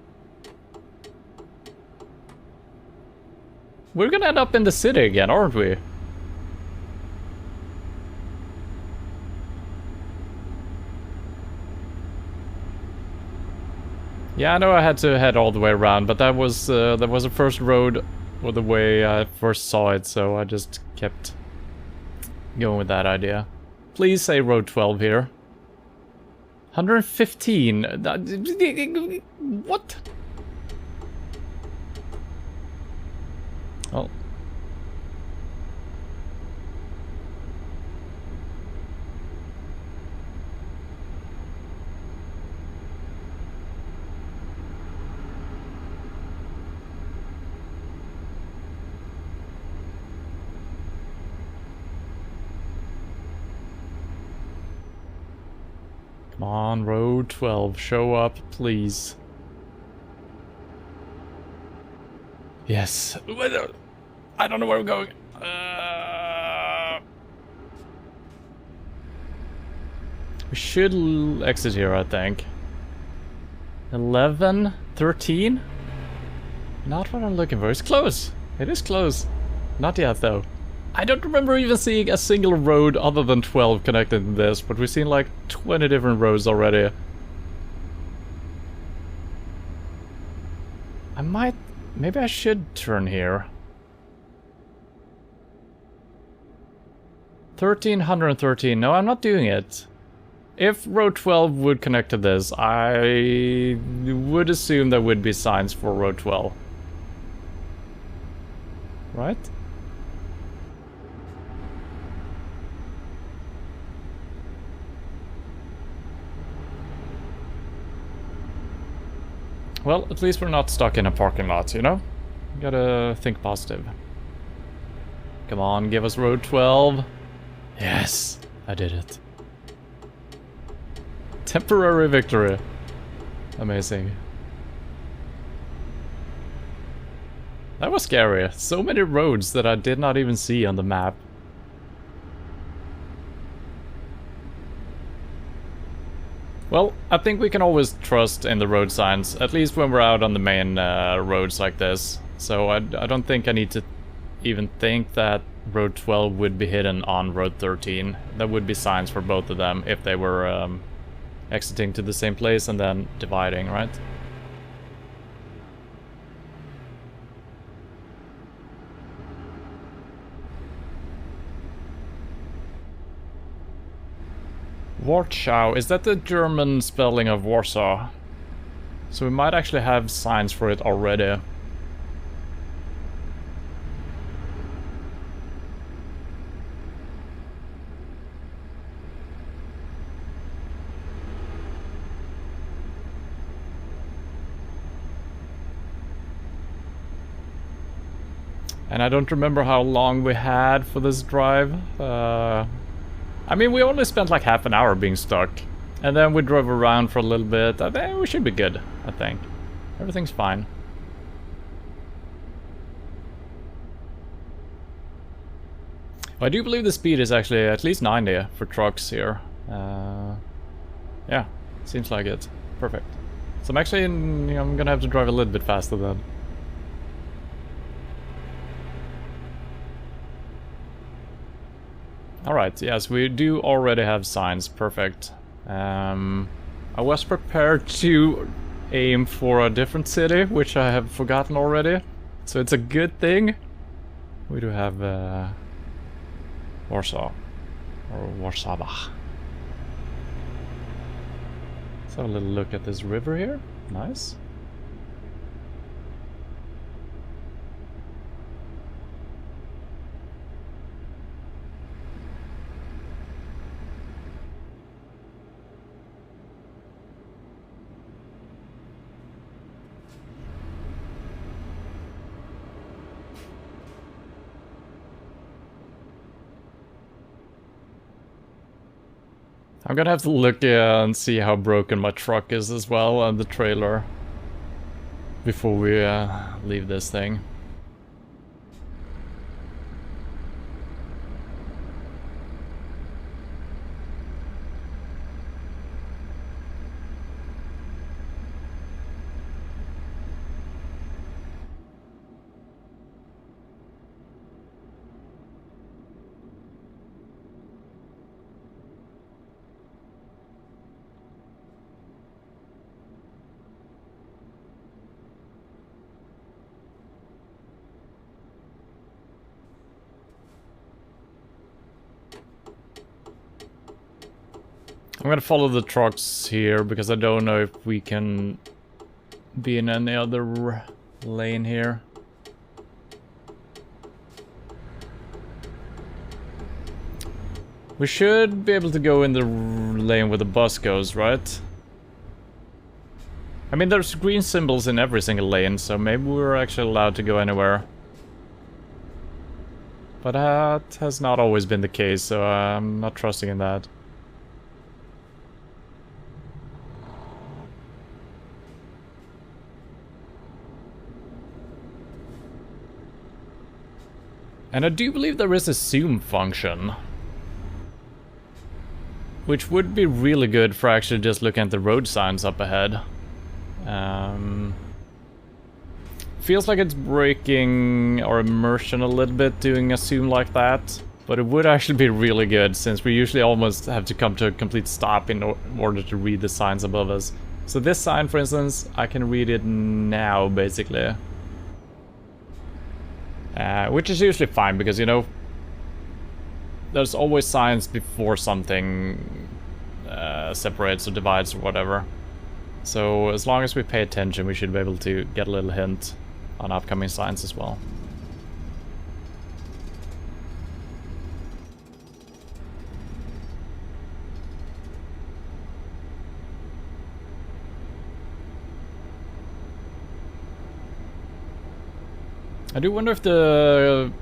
We're gonna end up in the city again, aren't we? Yeah, I know I had to head all the way around, but that was the first road, or the way I first saw it, so I just kept going with that idea. Please say road 12 here. 115. What? Oh. Come on, road 12, show up, please. Yes. I don't know where we're going. We should exit here, I think. 11? 13? Not what I'm looking for. It's close. It is close. Not yet, though. I don't remember even seeing a single road other than 12 connected to this, but we've seen like 20 different roads already. I might... Maybe I should turn here. 1313. No, I'm not doing it. If road 12 would connect to this, I would assume there would be signs for road 12. Right? Well, at least we're not stuck in a parking lot, you know? You gotta think positive. Come on, give us road 12. Yes, I did it. Temporary victory. Amazing. That was scary. So many roads that I did not even see on the map. Well, I think we can always trust in the road signs, at least when we're out on the main roads like this. So I don't think I need to even think that road 12 would be hidden on road 13. There would be signs for both of them if they were exiting to the same place and then dividing, right? Warschau, is that the German spelling of Warsaw? So we might actually have signs for it already. And I don't remember how long we had for this drive. I mean, we only spent like half an hour being stuck. And then we drove around for a little bit. I think we should be good, I think. Everything's fine. I do believe the speed is actually at least 90 for trucks here. Yeah, seems like it. Perfect. So I'm actually, I'm gonna have to drive a little bit faster then. Alright, yes, we do already have signs. Perfect. I was prepared to aim for a different city, which I have forgotten already. So it's a good thing. We do have Warsaw. Or Warsaw. Let's have a little look at this river here. Nice. I'm gonna have to look and see how broken my truck is as well, and the trailer, before we leave this thing. I'm gonna follow the trucks here because I don't know if we can be in any other lane here. We should be able to go in the lane where the bus goes, right? I mean, there's green symbols in every single lane, so maybe we're actually allowed to go anywhere. But that has not always been the case, so I'm not trusting in that. And I do believe there is a zoom function, which would be really good for actually just looking at the road signs up ahead. Feels like it's breaking our immersion a little bit doing a zoom like that, but it would actually be really good since we usually almost have to come to a complete stop in order to read the signs above us. So this sign, for instance, I can read it now, basically. Which is usually fine because, you know, there's always signs before something separates or divides or whatever. So as long as we pay attention, we should be able to get a little hint on upcoming signs as well. I do wonder if the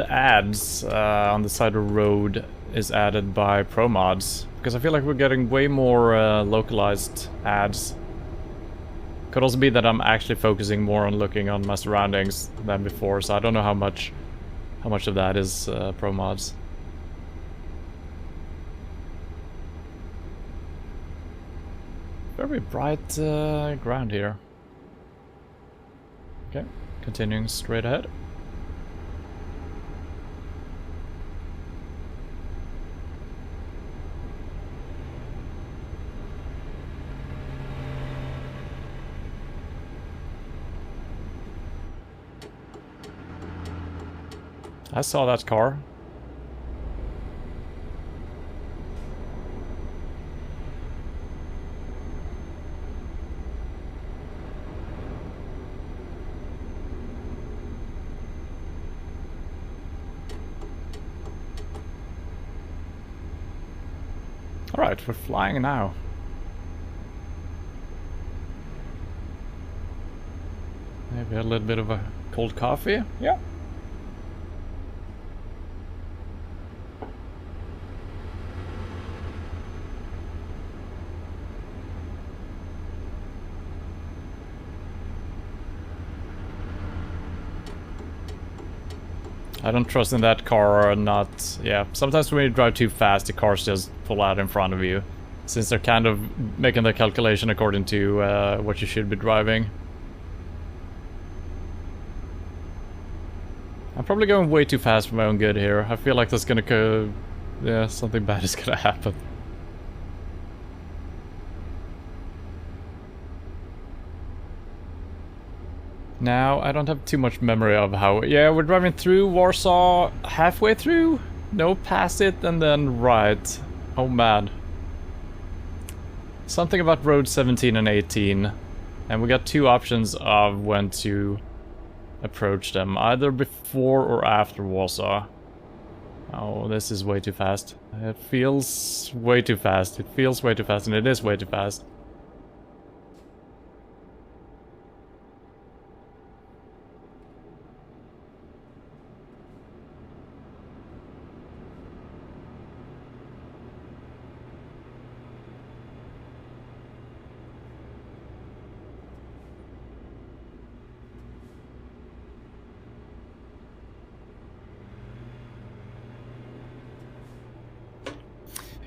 ads on the side of the road is added by pro mods, because I feel like we're getting way more localized ads. Could also be that I'm actually focusing more on looking on my surroundings than before, so I don't know how much of that is pro mods. Very bright ground here. Okay, continuing straight ahead. I saw that car. Alright, we're flying now. Maybe a little bit of a cold coffee? Yeah. I don't trust in that car or not. Yeah, sometimes when you drive too fast, the cars just pull out in front of you, since they're kind of making the calculation according to what you should be driving. I'm probably going way too fast for my own good here. I feel like that's gonna go... yeah, something bad is gonna happen. Now, I don't have too much memory of how... yeah, we're driving through Warsaw, halfway through? No, past it, and then right. Oh man. Something about road 17 and 18. And we got two options of when to approach them. Either before or after Warsaw. Oh, this is way too fast. It feels way too fast. It feels way too fast, and it is way too fast.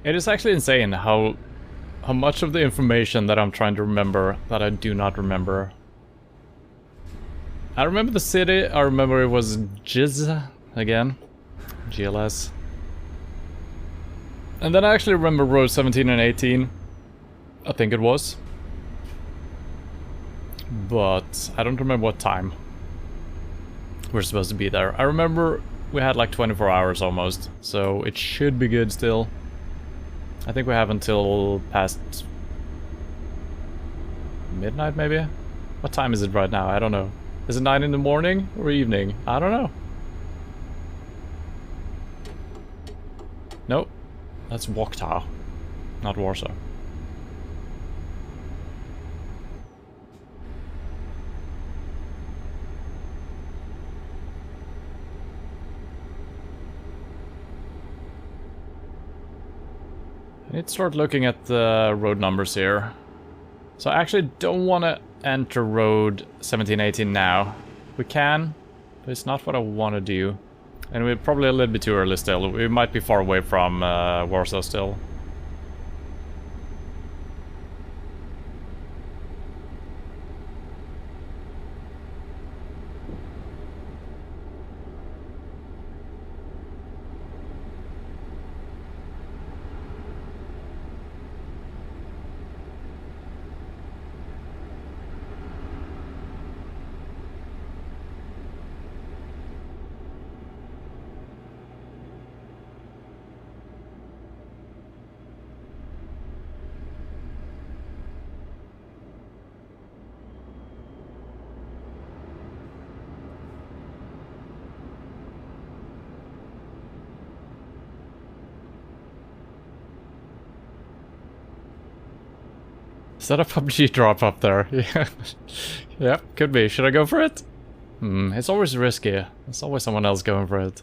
It is actually insane how much of the information that I'm trying to remember that I do not remember. I remember the city, I remember it was Giz again. GLS. And then I actually remember road 17 and 18. I think it was. But I don't remember what time we're supposed to be there. I remember we had like 24 hours almost, so it should be good still. I think we have until past midnight, maybe? What time is it right now? I don't know. Is it 9 in the morning or evening? I don't know. Nope. That's Wachtau, not Warsaw. I need to start looking at the road numbers here. So I actually don't want to enter road 1718 now. We can, but it's not what I want to do. And we're probably a little bit too early still. We might be far away from Warsaw still. Is that a PUBG drop up there? Yeah. Yeah, could be. Should I go for it? It's always risky. There's always someone else going for it.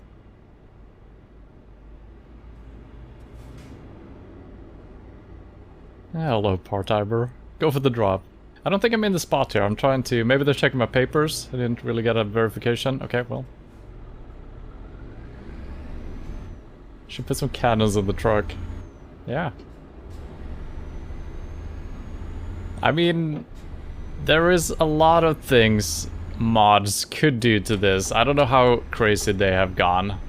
Hello, part-timer. Go for the drop. I don't think I'm in the spot here. I'm trying to... Maybe they're checking my papers. I didn't really get a verification. Okay, well. Should put some cannons in the truck. Yeah. I mean, there is a lot of things mods could do to this. I don't know how crazy they have gone.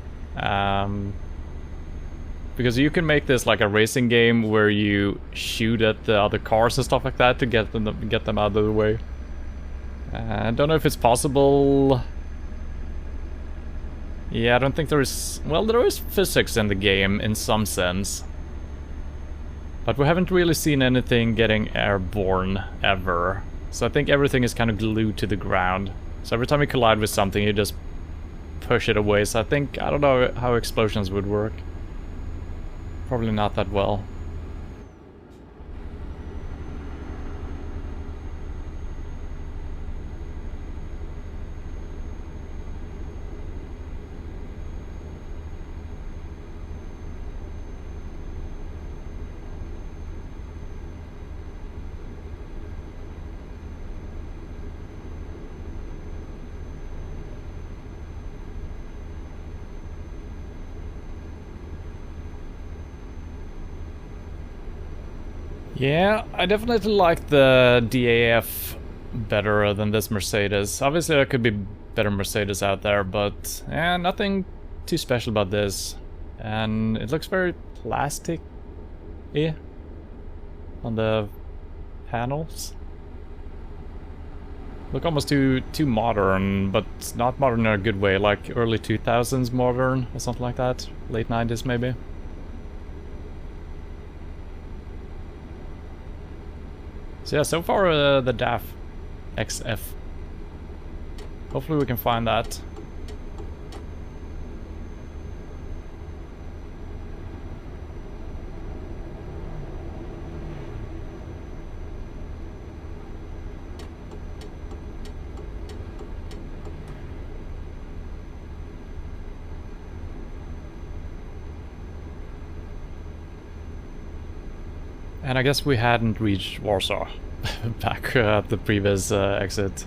Because you can make this like a racing game where you shoot at the other cars and stuff like that to get them out of the way. I don't know if it's possible. Yeah, I don't think there is... Well, there is physics in the game in some sense. But we haven't really seen anything getting airborne ever. So I think everything is kind of glued to the ground. So every time you collide with something, you just push it away. So I think, I don't know how explosions would work. Probably not that well. Yeah, I definitely like the DAF better than this Mercedes. Obviously there could be better Mercedes out there, but nothing too special about this. And it looks very plastic-y on the panels. Look almost too modern, but not modern in a good way, like early 2000s modern or something like that. Late 90s maybe. So yeah, so far the DAF XF. Hopefully we can find that. And I guess we hadn't reached Warsaw back at the previous exit.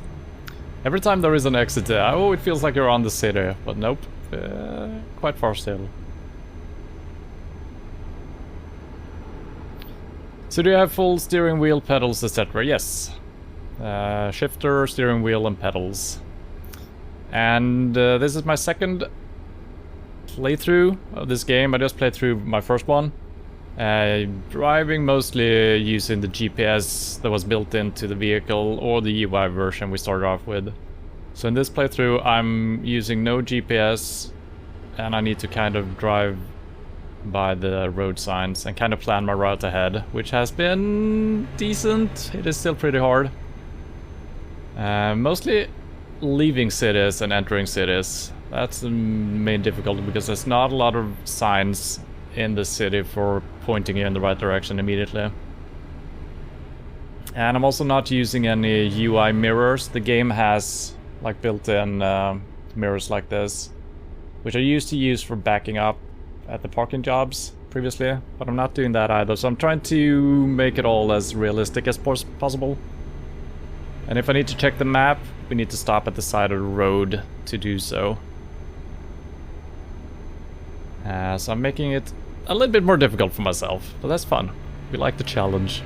Every time there is an exit, oh, it feels like you're on the city, but nope, quite far still. So do you have full steering wheel, pedals, etc.? Yes. Shifter, steering wheel, and pedals. And this is my second playthrough of this game. I just played through my first one. Driving mostly using the GPS that was built into the vehicle or the UI version we started off with. So in this playthrough I'm using no GPS and I need to kind of drive by the road signs and kind of plan my route ahead, which has been decent. It is still pretty hard. Mostly leaving cities and entering cities. That's the main difficulty, because there's not a lot of signs in the city for pointing you in the right direction immediately. And I'm also not using any UI mirrors. The game has like built-in mirrors like this, which I used to use for backing up at the parking jobs previously, but I'm not doing that either. So I'm trying to make it all as realistic as possible. And if I need to check the map, we need to stop at the side of the road to do so. So I'm making it a little bit more difficult for myself, but that's fun. We like the challenge.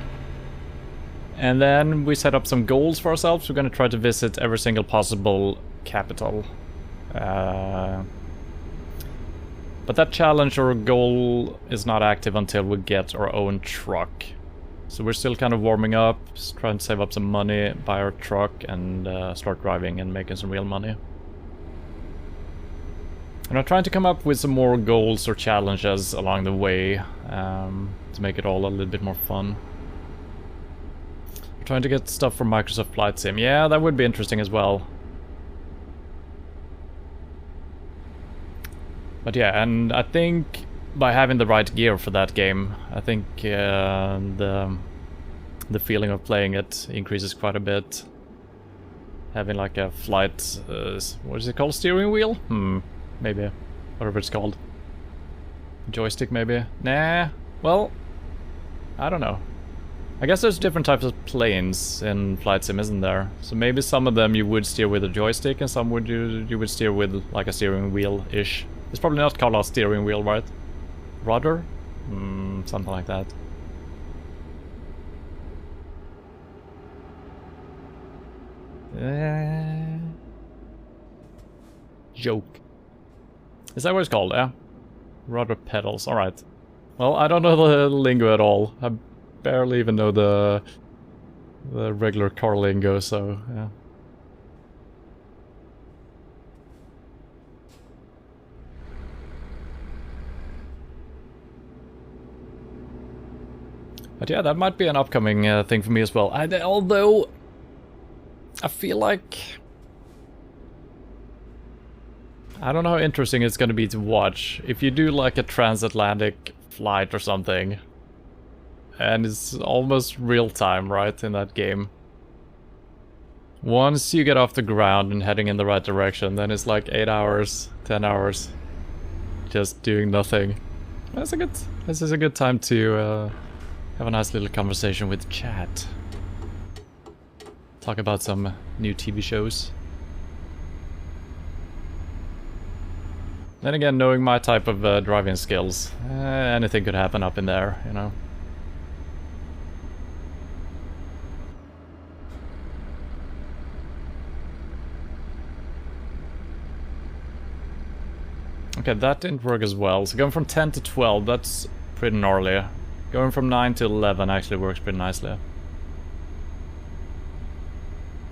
And then we set up some goals for ourselves. We're going to try to visit every single possible capital. But that challenge or goal is not active until we get our own truck. So we're still kind of warming up, just trying to save up some money, buy our truck, and start driving and making some real money. And I'm trying to come up with some more goals or challenges along the way to make it all a little bit more fun. I'm trying to get stuff from Microsoft Flight Sim. Yeah, that would be interesting as well. But yeah, and I think by having the right gear for that game, I think the feeling of playing it increases quite a bit. Having like a flight, what is it called, steering wheel? Maybe, whatever it's called. Joystick maybe? Nah, well, I don't know. I guess there's different types of planes in Flight Sim, isn't there? So maybe some of them you would steer with a joystick and some would you would steer with like a steering wheel-ish. It's probably not called a steering wheel, right? Rudder? Something like that. Joke. Is that what it's called? Yeah. Rudder pedals, alright. Well, I don't know the lingo at all. I barely even know the regular car lingo, so yeah. But yeah, that might be an upcoming thing for me as well. Although, I feel like... I don't know how interesting it's going to be to watch. If you do like a transatlantic flight or something, and it's almost real time, right, in that game. Once you get off the ground and heading in the right direction, then it's like 8 hours, 10 hours, just doing nothing. This is a good time to have a nice little conversation with chat. Talk about some new TV shows. Then again, knowing my type of driving skills, anything could happen up in there, you know. Okay, that didn't work as well. So going from 10 to 12, that's pretty gnarly. Going from 9 to 11 actually works pretty nicely.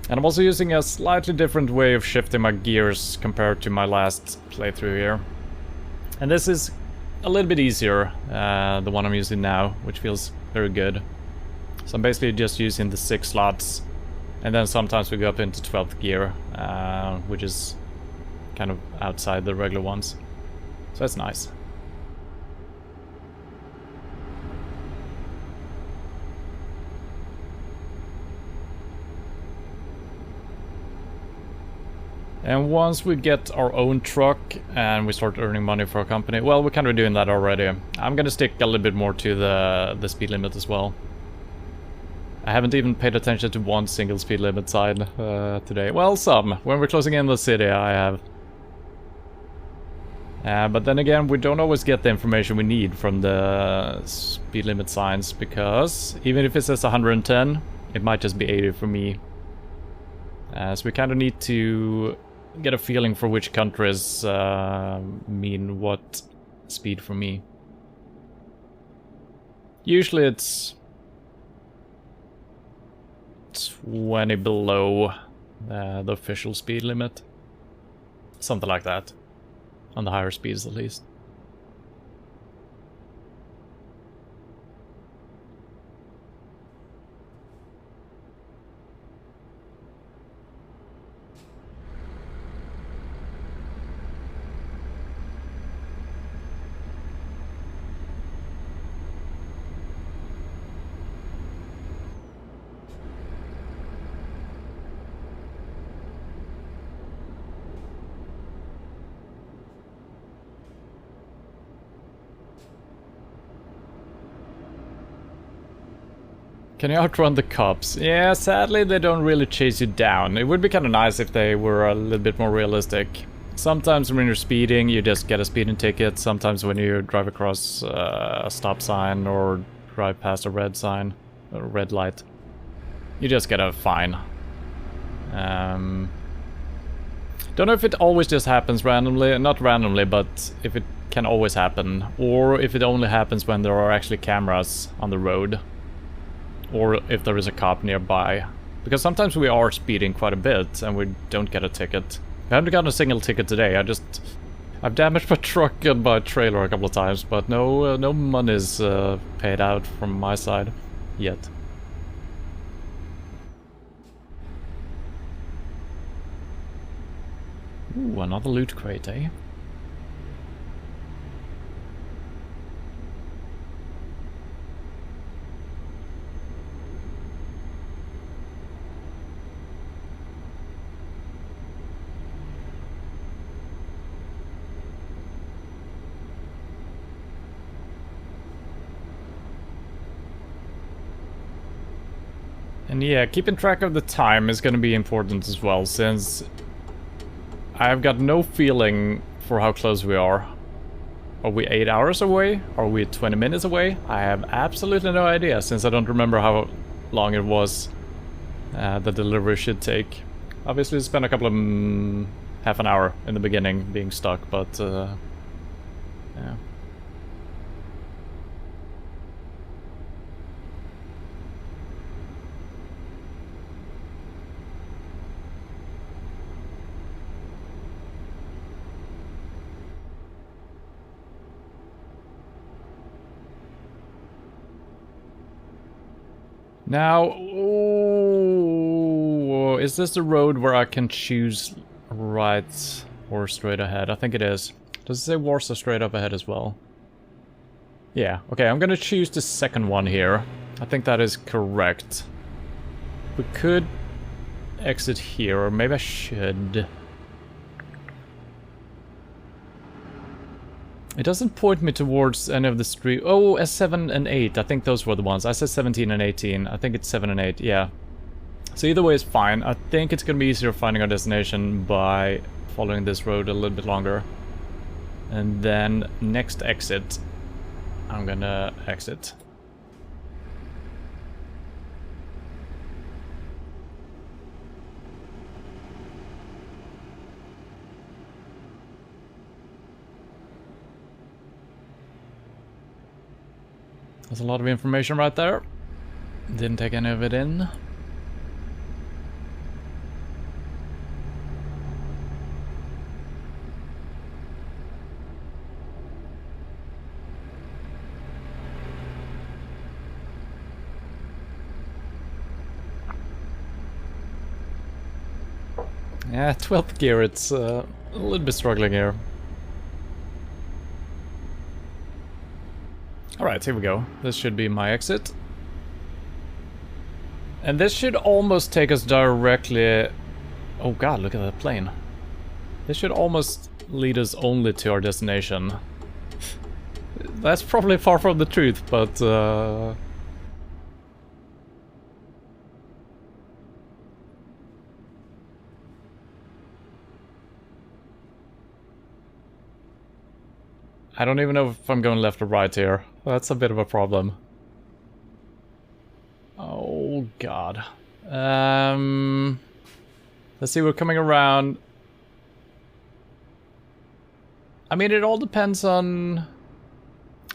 And I'm also using a slightly different way of shifting my gears compared to my last playthrough here. And this is a little bit easier, the one I'm using now, which feels very good. So I'm basically just using the 6 slots, and then sometimes we go up into 12th gear, which is kind of outside the regular ones. So that's nice. And once we get our own truck and we start earning money for our company, well, we're kind of doing that already. I'm gonna stick a little bit more to the speed limit as well. I haven't even paid attention to one single speed limit sign today. Well, some. When we're closing in the city, I have. But then again, we don't always get the information we need from the speed limit signs, because even if it says 110, it might just be 80 for me. So we kind of need to get a feeling for which countries mean what speed for me. Usually it's 20 below the official speed limit. Something like that. On the higher speeds at least. Can you outrun the cops? Yeah, sadly they don't really chase you down. It would be kind of nice if they were a little bit more realistic. Sometimes when you're speeding, you just get a speeding ticket. Sometimes when you drive across a stop sign or drive past a red sign, a red light, you just get a fine. Don't know if it always just happens randomly. Not randomly, but if it can always happen. Or if it only happens when there are actually cameras on the road. Or if there is a cop nearby. Because sometimes we are speeding quite a bit and we don't get a ticket. I haven't gotten a single ticket today. I've damaged my truck and my trailer a couple of times, but no money's paid out from my side yet. Ooh, another loot crate, eh? And yeah, keeping track of the time is gonna be important as well, since I've got no feeling for how close we are. Are we 8 hours away? Are we 20 minutes away? I have absolutely no idea, since I don't remember how long it was the delivery should take. Obviously, spent a couple of half an hour in the beginning being stuck, but yeah. Now, ooh, is this the road where I can choose right or straight ahead? I think it is. Does it say Warsaw straight up ahead as well? Yeah, okay, I'm gonna choose the second one here. I think that is correct. We could exit here, or maybe I should. It doesn't point me towards any of the street. Oh, S7 and 8. I think those were the ones. I said 17 and 18. I think it's 7 and 8. Yeah. So either way is fine. I think it's going to be easier finding our destination by following this road a little bit longer. And then next exit, I'm going to exit. There's a lot of information right there. Didn't take any of it in. Yeah, 12th gear, it's a little bit struggling here. Alright, here we go. This should be my exit. And this should almost take us directly... Oh god, look at that plane. This should almost lead us only to our destination. That's probably far from the truth, but... I don't even know if I'm going left or right here. That's a bit of a problem. Oh god. Let's see, we're coming around. I mean, it all depends on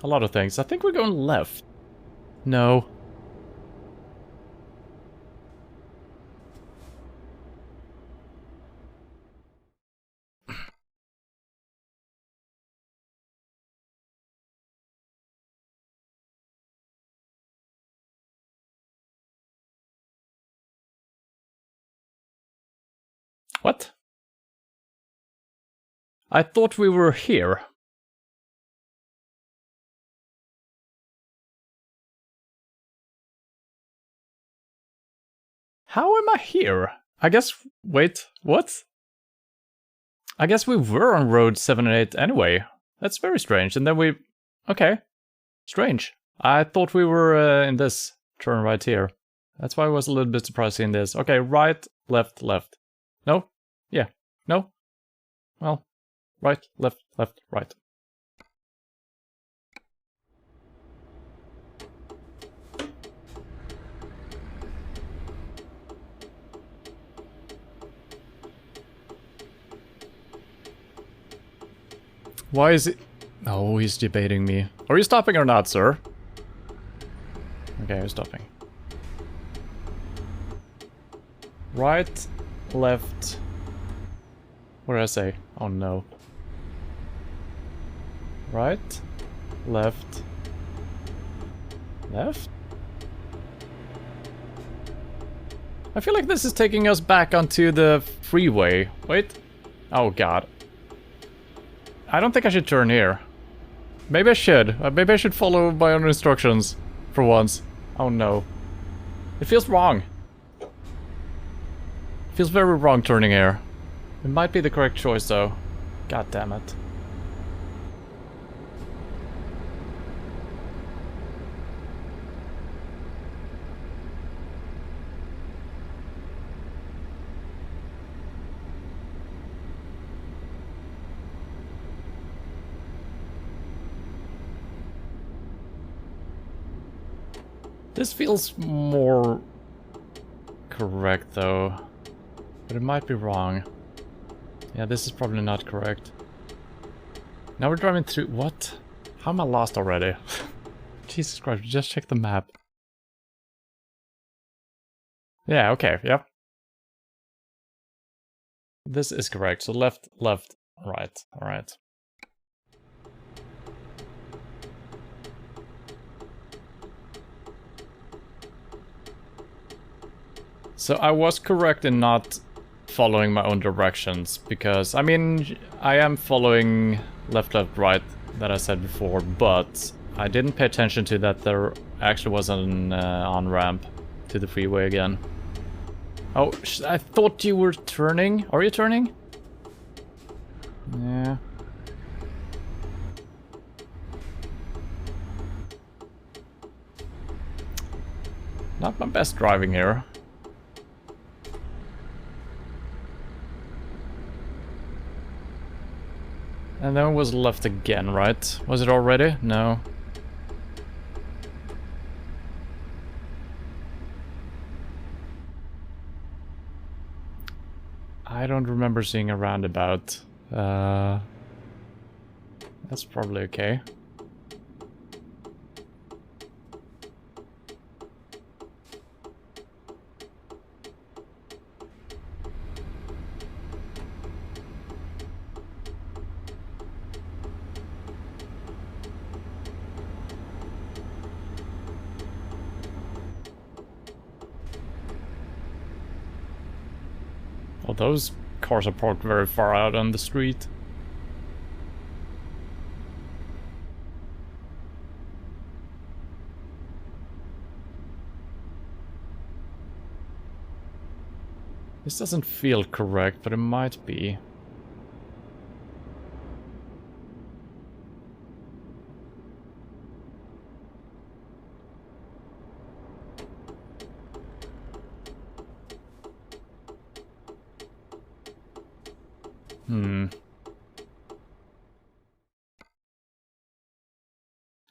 a lot of things. I think we're going left. No. What? I thought we were here. How am I here? I guess... Wait, what? I guess we were on road 7 and 8 anyway. That's very strange. And then we... Okay. Strange. I thought we were in this turn right here. That's why I was a little bit surprised seeing this. Okay, right, left, left. No? Yeah. No? Well, right, left, left, right. Why is it... Oh, he's debating me. Are you stopping or not, sir? Okay, I'm stopping. Right, left... What did I say? Oh no. Right, left, left? I feel like this is taking us back onto the freeway. Wait. Oh god. I don't think I should turn here. Maybe I should. Maybe I should follow my own instructions for once. Oh no. It feels wrong. It feels very wrong turning here. It might be the correct choice though. God damn it. This feels more correct though, but it might be wrong. Yeah, this is probably not correct. Now we're driving through... What? How am I lost already? Jesus Christ, just check the map. Yeah, okay, yep. This is correct, so left, left, right, alright. So I was correct in not following my own directions, because, I mean, I am following left, left, right, that I said before, but I didn't pay attention to that there actually was an on-ramp to the freeway again. Oh, I thought you were turning. Are you turning? Yeah. Not my best driving here. And then it was left again, right? Was it already? No. I don't remember seeing a roundabout. That's probably okay. Well, those cars are parked very far out on the street. This doesn't feel correct, but it might be.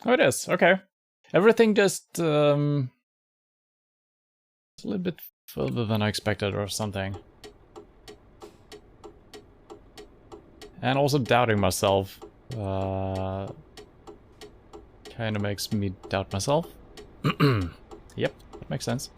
Oh, it is. Okay. Everything just, it's a little bit further than I expected or something. And also doubting myself. Kind of makes me doubt myself. Yep, that makes sense.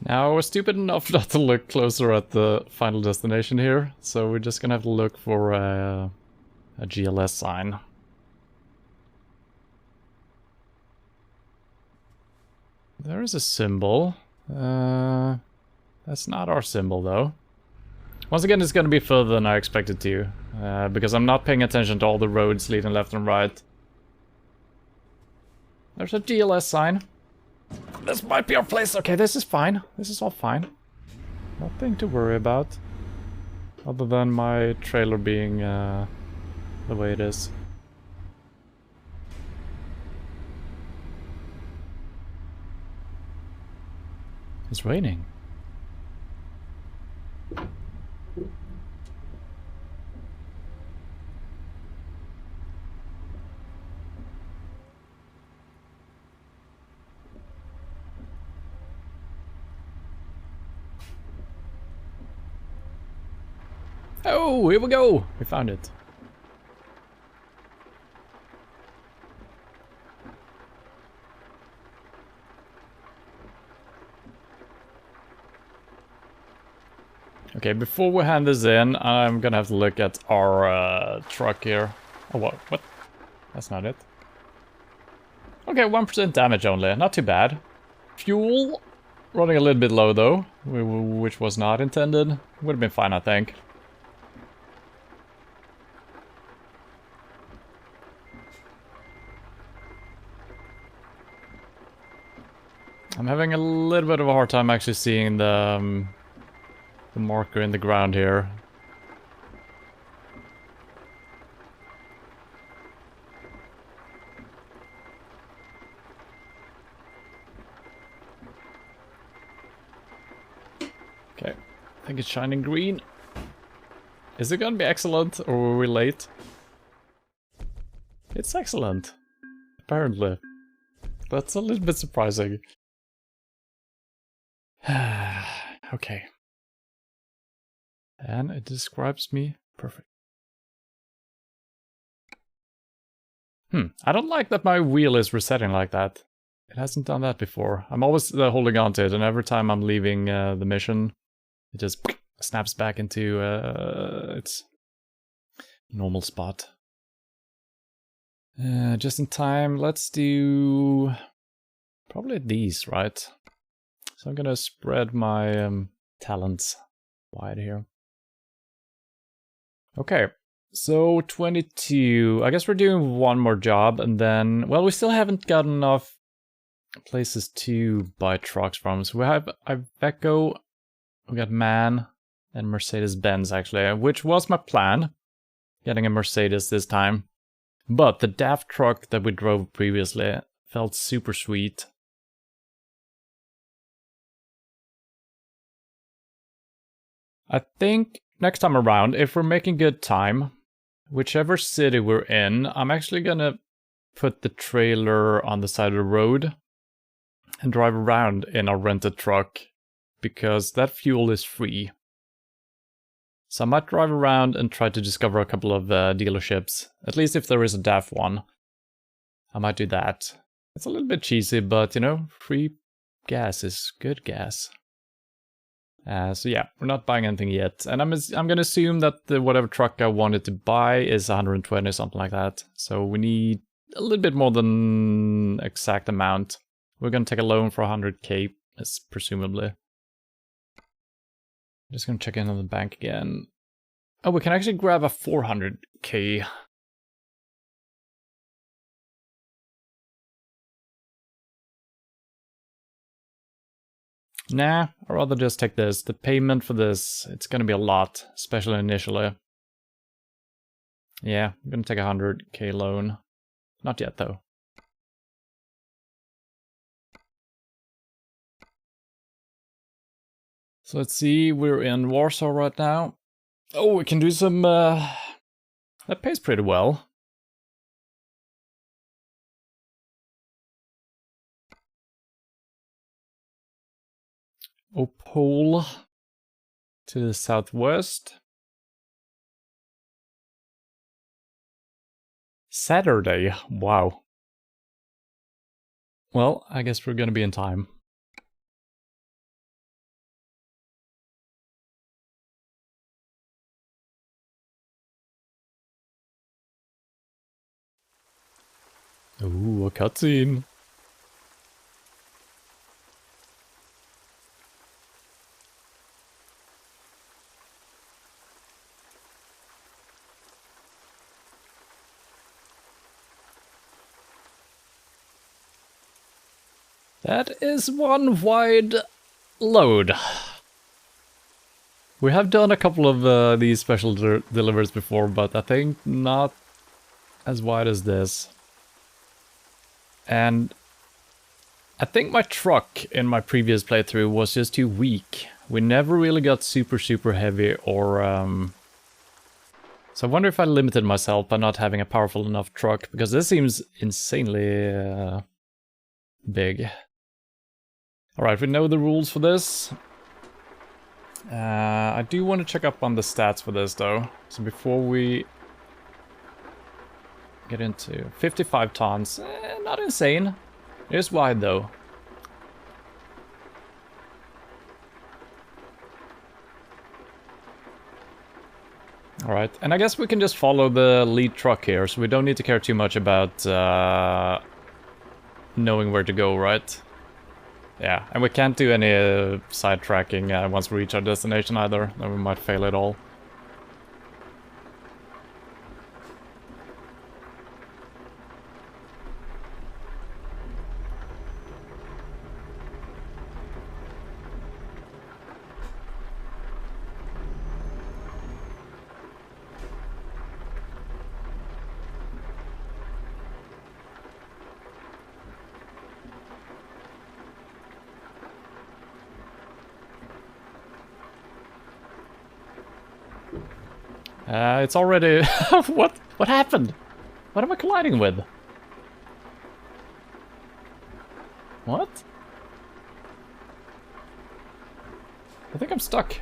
Now, I was stupid enough not to look closer at the final destination here, so we're just gonna have to look for a GLS sign. There is a symbol. That's not our symbol, though. Once again, it's gonna be further than I expected to, because I'm not paying attention to all the roads leading left and right. There's a GLS sign. This might be our place. Okay, this is fine. This is all fine. Nothing to worry about. Other than my trailer being the way it is. It's raining. Oh, here we go! We found it. Okay, before we hand this in, I'm gonna have to look at our truck here. Oh, what? That's not it. Okay, 1% damage only, not too bad. Fuel, running a little bit low though, which was not intended. Would have been fine, I think. I'm having a little bit of a hard time actually seeing the marker in the ground here. Okay, I think it's shining green. Is it gonna be excellent, or were we late? It's excellent, apparently. That's a little bit surprising. Okay. And it describes me perfect. I don't like that my wheel is resetting like that. It hasn't done that before. I'm always holding on to it, and every time I'm leaving the mission, it just snaps back into its normal spot. Just in time, let's do probably these, right? So I'm gonna spread my talents wide here. Okay, so 22. I guess we're doing one more job, and then, well, we still haven't got enough places to buy trucks from. So we have Iveco, we got MAN, and Mercedes-Benz, actually, which was my plan, getting a Mercedes this time. But the daft truck that we drove previously felt super sweet. I think next time around, if we're making good time, whichever city we're in, I'm actually gonna put the trailer on the side of the road and drive around in our rented truck, because that fuel is free. So I might drive around and try to discover a couple of dealerships, at least if there is a DAF one. I might do that. It's a little bit cheesy, but you know, free gas is good gas. So yeah, we're not buying anything yet, and I'm gonna assume that whatever truck I wanted to buy is 120, something like that. So we need a little bit more than exact amount. We're gonna take a loan for 100k, presumably. I'm just gonna check in on the bank again. Oh, we can actually grab a 400k. Nah, I'd rather just take this. The payment for this, it's gonna be a lot, especially initially. Yeah, I'm gonna take a 100k loan. Not yet, though. So let's see, we're in Warsaw right now. Oh, we can do some, that pays pretty well. Opole to the southwest. Saturday, wow. Well, I guess we're gonna be in time. Ooh, a cutscene. That is one wide load. We have done a couple of these special deliveries before, but I think not as wide as this. And I think my truck in my previous playthrough was just too weak. We never really got super heavy or... So I wonder if I limited myself by not having a powerful enough truck, because this seems insanely big. Alright, we know the rules for this. I do want to check up on the stats for this though. So before we get into 55 tons, not insane. It is wide though. Alright, and I guess we can just follow the lead truck here, so we don't need to care too much about knowing where to go, right? Yeah, and we can't do any side tracking once we reach our destination either, then we might fail it all. It's already... What happened? What am I colliding with? What? I think I'm stuck.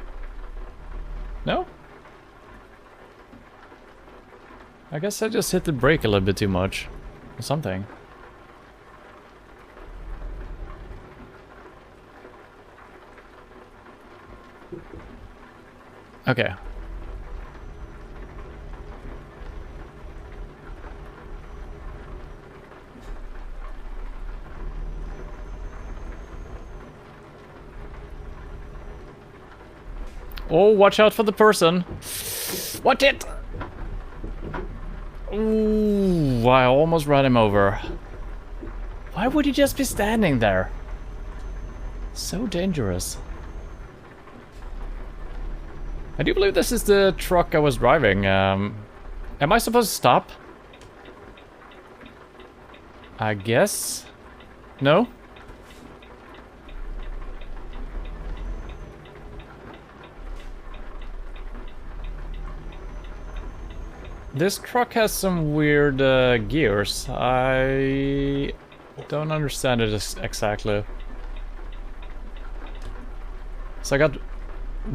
No? I guess I just hit the brake a little bit too much. Or something. Okay. Oh, watch out for the person. Watch it! Ooh, I almost ran him over. Why would he just be standing there? So dangerous. I do believe this is the truck I was driving. Am I supposed to stop? I guess. No? This truck has some weird gears. I don't understand it exactly. So I got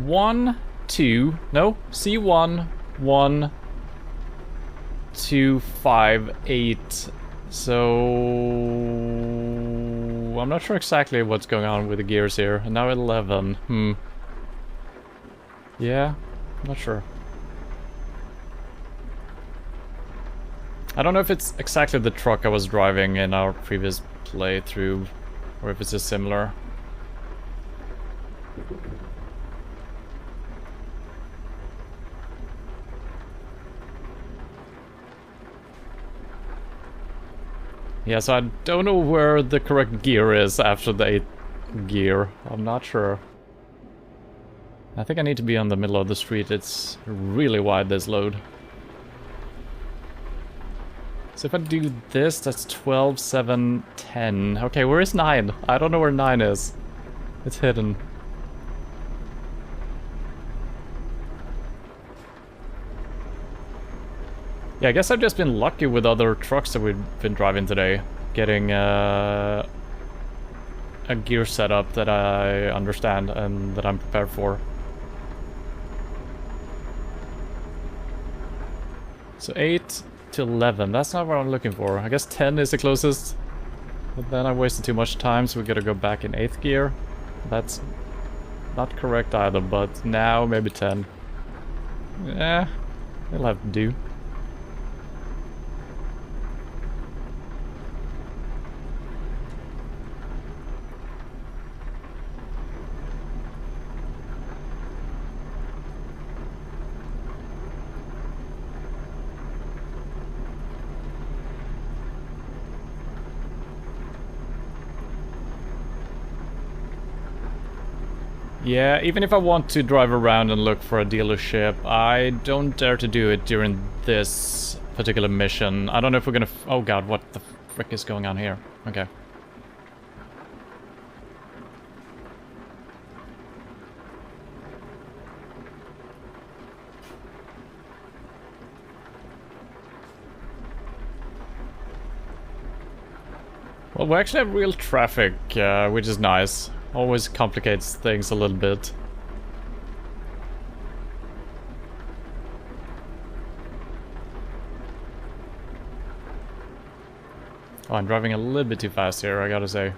1, 2, no, C1, 1, 2, 5, 8. So I'm not sure exactly what's going on with the gears here. And now 11. Yeah, I'm not sure. I don't know if it's exactly the truck I was driving in our previous playthrough, or if it's just similar. Yeah, so I don't know where the correct gear is after the 8th gear. I'm not sure. I think I need to be on the middle of the street. It's really wide, this load. So if I do this, that's 12, 7, 10. Okay, where is 9? I don't know where 9 is. It's hidden. Yeah, I guess I've just been lucky with other trucks that we've been driving today. Getting a gear setup that I understand and that I'm prepared for. So 8 to 11, that's not what I'm looking for. I guess 10 is the closest. But then I wasted too much time, so we gotta go back in 8th gear. That's not correct either, but now maybe 10. Yeah, it'll have to do. Yeah, even if I want to drive around and look for a dealership, I don't dare to do it during this particular mission. I don't know if we're gonna... oh god, what the frick is going on here? Okay. Well, we actually have real traffic, which is nice. Always complicates things a little bit. Oh, I'm driving a little bit too fast here, I gotta say.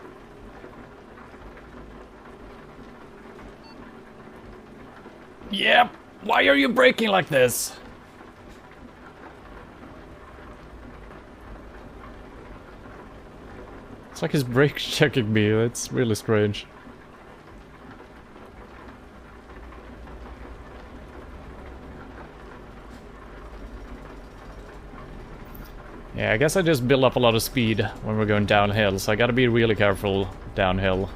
Yep! Why are you braking like this? It's like he's brake checking me, it's really strange. Yeah, I guess I just build up a lot of speed when we're going downhill, so I gotta be really careful downhill.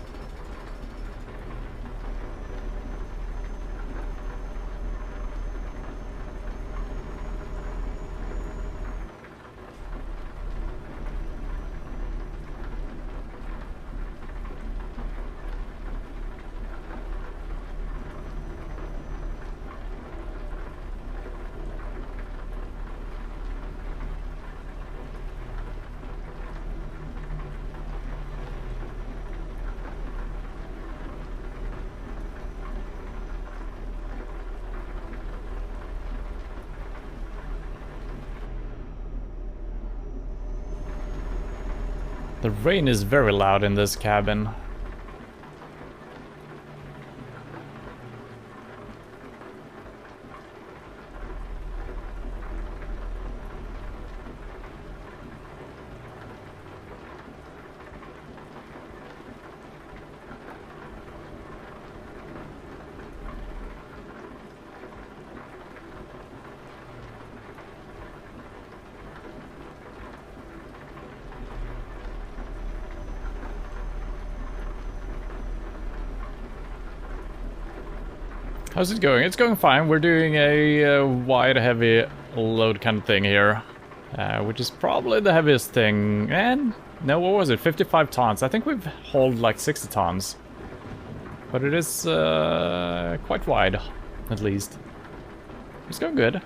The rain is very loud in this cabin. How's it going? It's going fine. We're doing a wide, heavy load kind of thing here. Which is probably the heaviest thing. And, no, what was it? 55 tons. I think we've hauled like 60 tons. But it is quite wide, at least. It's going good.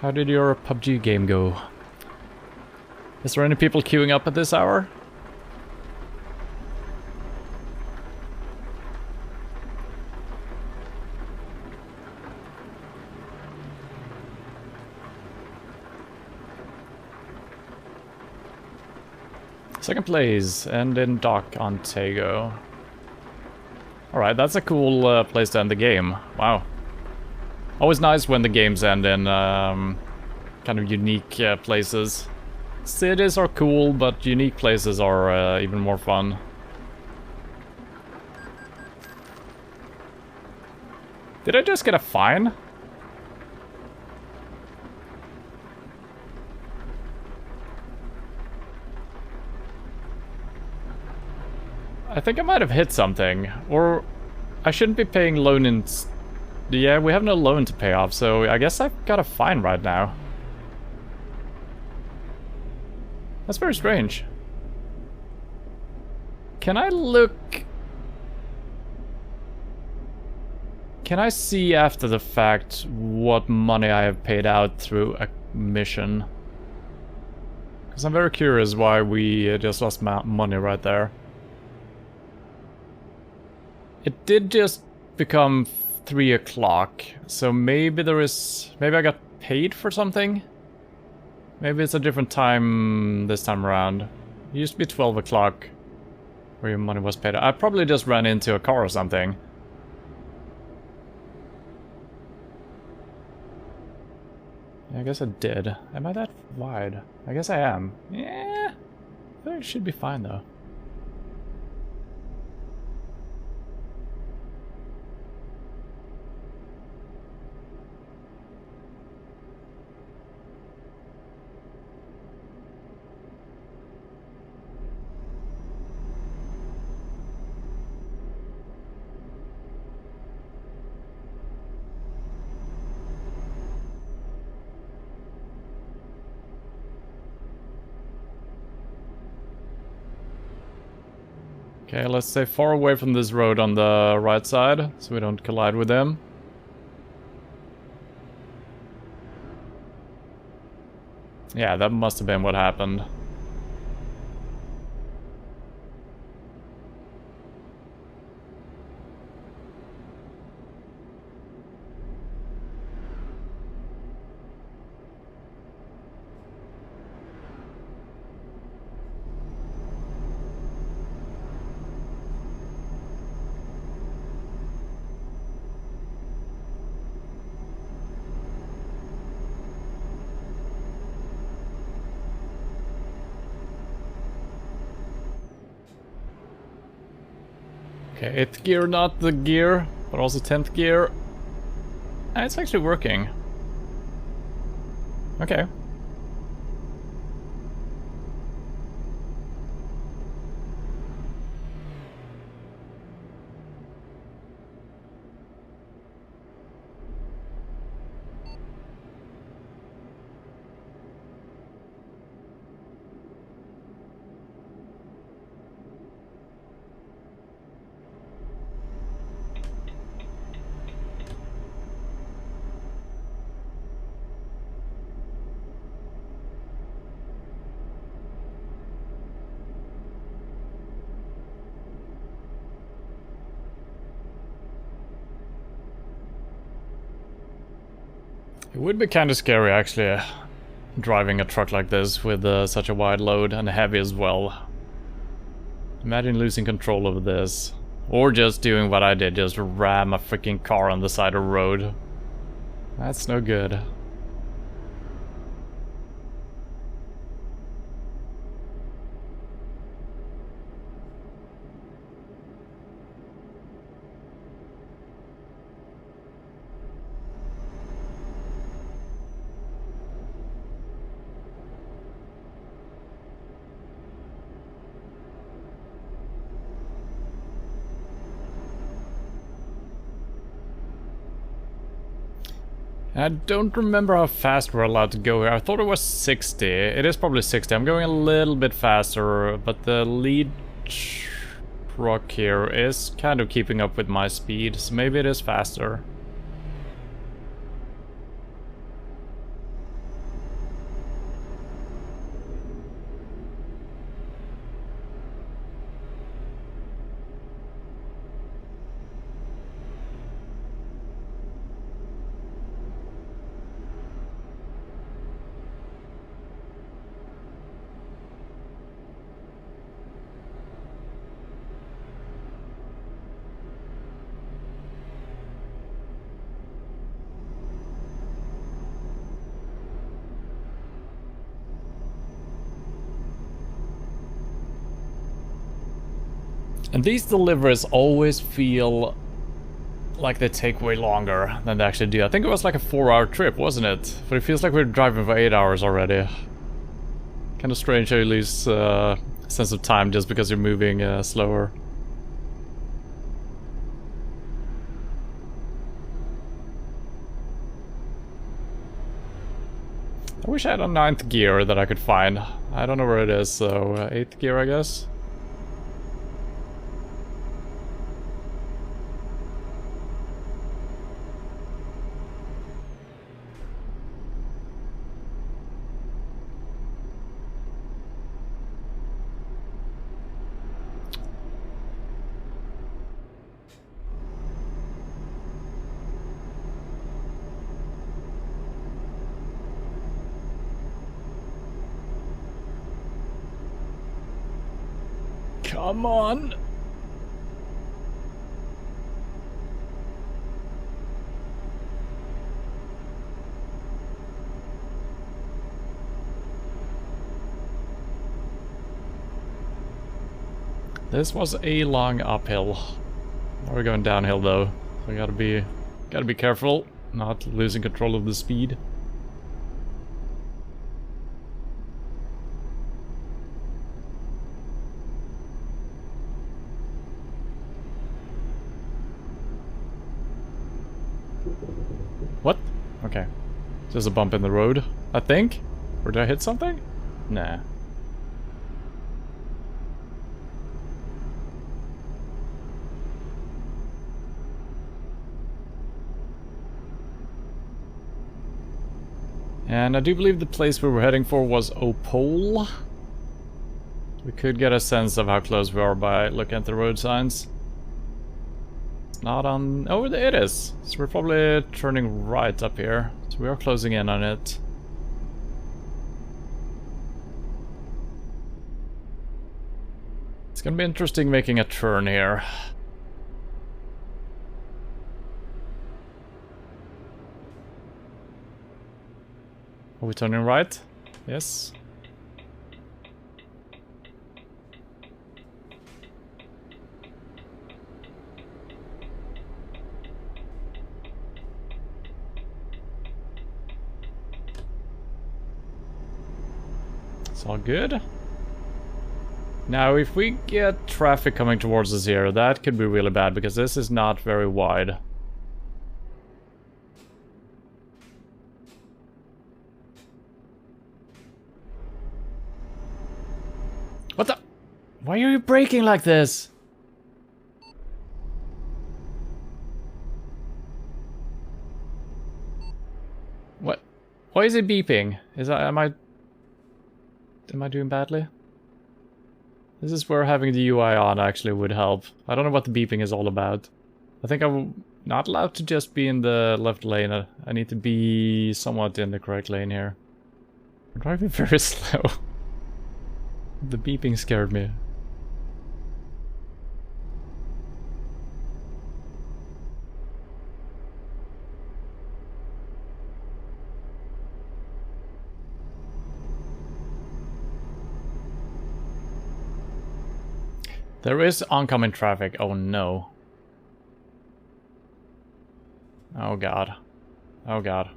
How did your PUBG game go? Is there any people queuing up at this hour? Second place, and in Dock, Ontario. Alright, that's a cool place to end the game. Wow. Always nice when the games end in kind of unique places. Cities are cool, but unique places are even more fun. Did I just get a fine? I think I might have hit something, or I shouldn't be paying loan in... Yeah, we have no loan to pay off, so I guess I've got a fine right now. That's very strange. Can I look... Can I see after the fact what money I have paid out through a mission? Because I'm very curious why we just lost money right there. It did just become 3 o'clock, so maybe there is... Maybe I got paid for something? Maybe it's a different time this time around. It used to be 12 o'clock where your money was paid. I probably just ran into a car or something. Yeah, I guess I did. Am I that wide? I guess I am. Yeah, I think it should be fine though. Okay, let's stay far away from this road on the right side, so we don't collide with them. Yeah, that must have been what happened. Okay, 8th gear, not the gear, but also 10th gear. And it's actually working. Okay. It would be kind of scary, actually, driving a truck like this with such a wide load and heavy as well. Imagine losing control of this. Or just doing what I did, just ram a freaking car on the side of the road. That's no good. I don't remember how fast we're allowed to go here. I thought it was 60. It is probably 60. I'm going a little bit faster, but the lead truck here is kind of keeping up with my speed, so maybe it is faster. And these deliveries always feel like they take way longer than they actually do. I think it was like a 4-hour trip, wasn't it? But it feels like we're driving for 8 hours already. Kind of strange how you lose sense of time just because you're moving slower. I wish I had a 9th gear that I could find. I don't know where it is, so 8th gear, I guess. Come on! This was a long uphill. Now we're going downhill though, so we gotta be careful, not losing control of the speed. What? Okay. Just a bump in the road, I think? Or did I hit something? Nah. And I do believe the place we were heading for was Opole. We could get a sense of how close we are by looking at the road signs. It's not on... Oh, it is. So we're probably turning right up here. So we are closing in on it. It's gonna be interesting making a turn here. Are we turning right? Yes. It's all good. Now, if we get traffic coming towards us here, that could be really bad, because this is not very wide. What the? Why are you braking like this? What? Why is it beeping? Am I doing badly? This is where having the UI on actually would help. I don't know what the beeping is all about. I think I'm not allowed to just be in the left lane. I need to be somewhat in the correct lane here. I'm driving very slow. The beeping scared me. There is oncoming traffic. Oh no. Oh god. Oh god.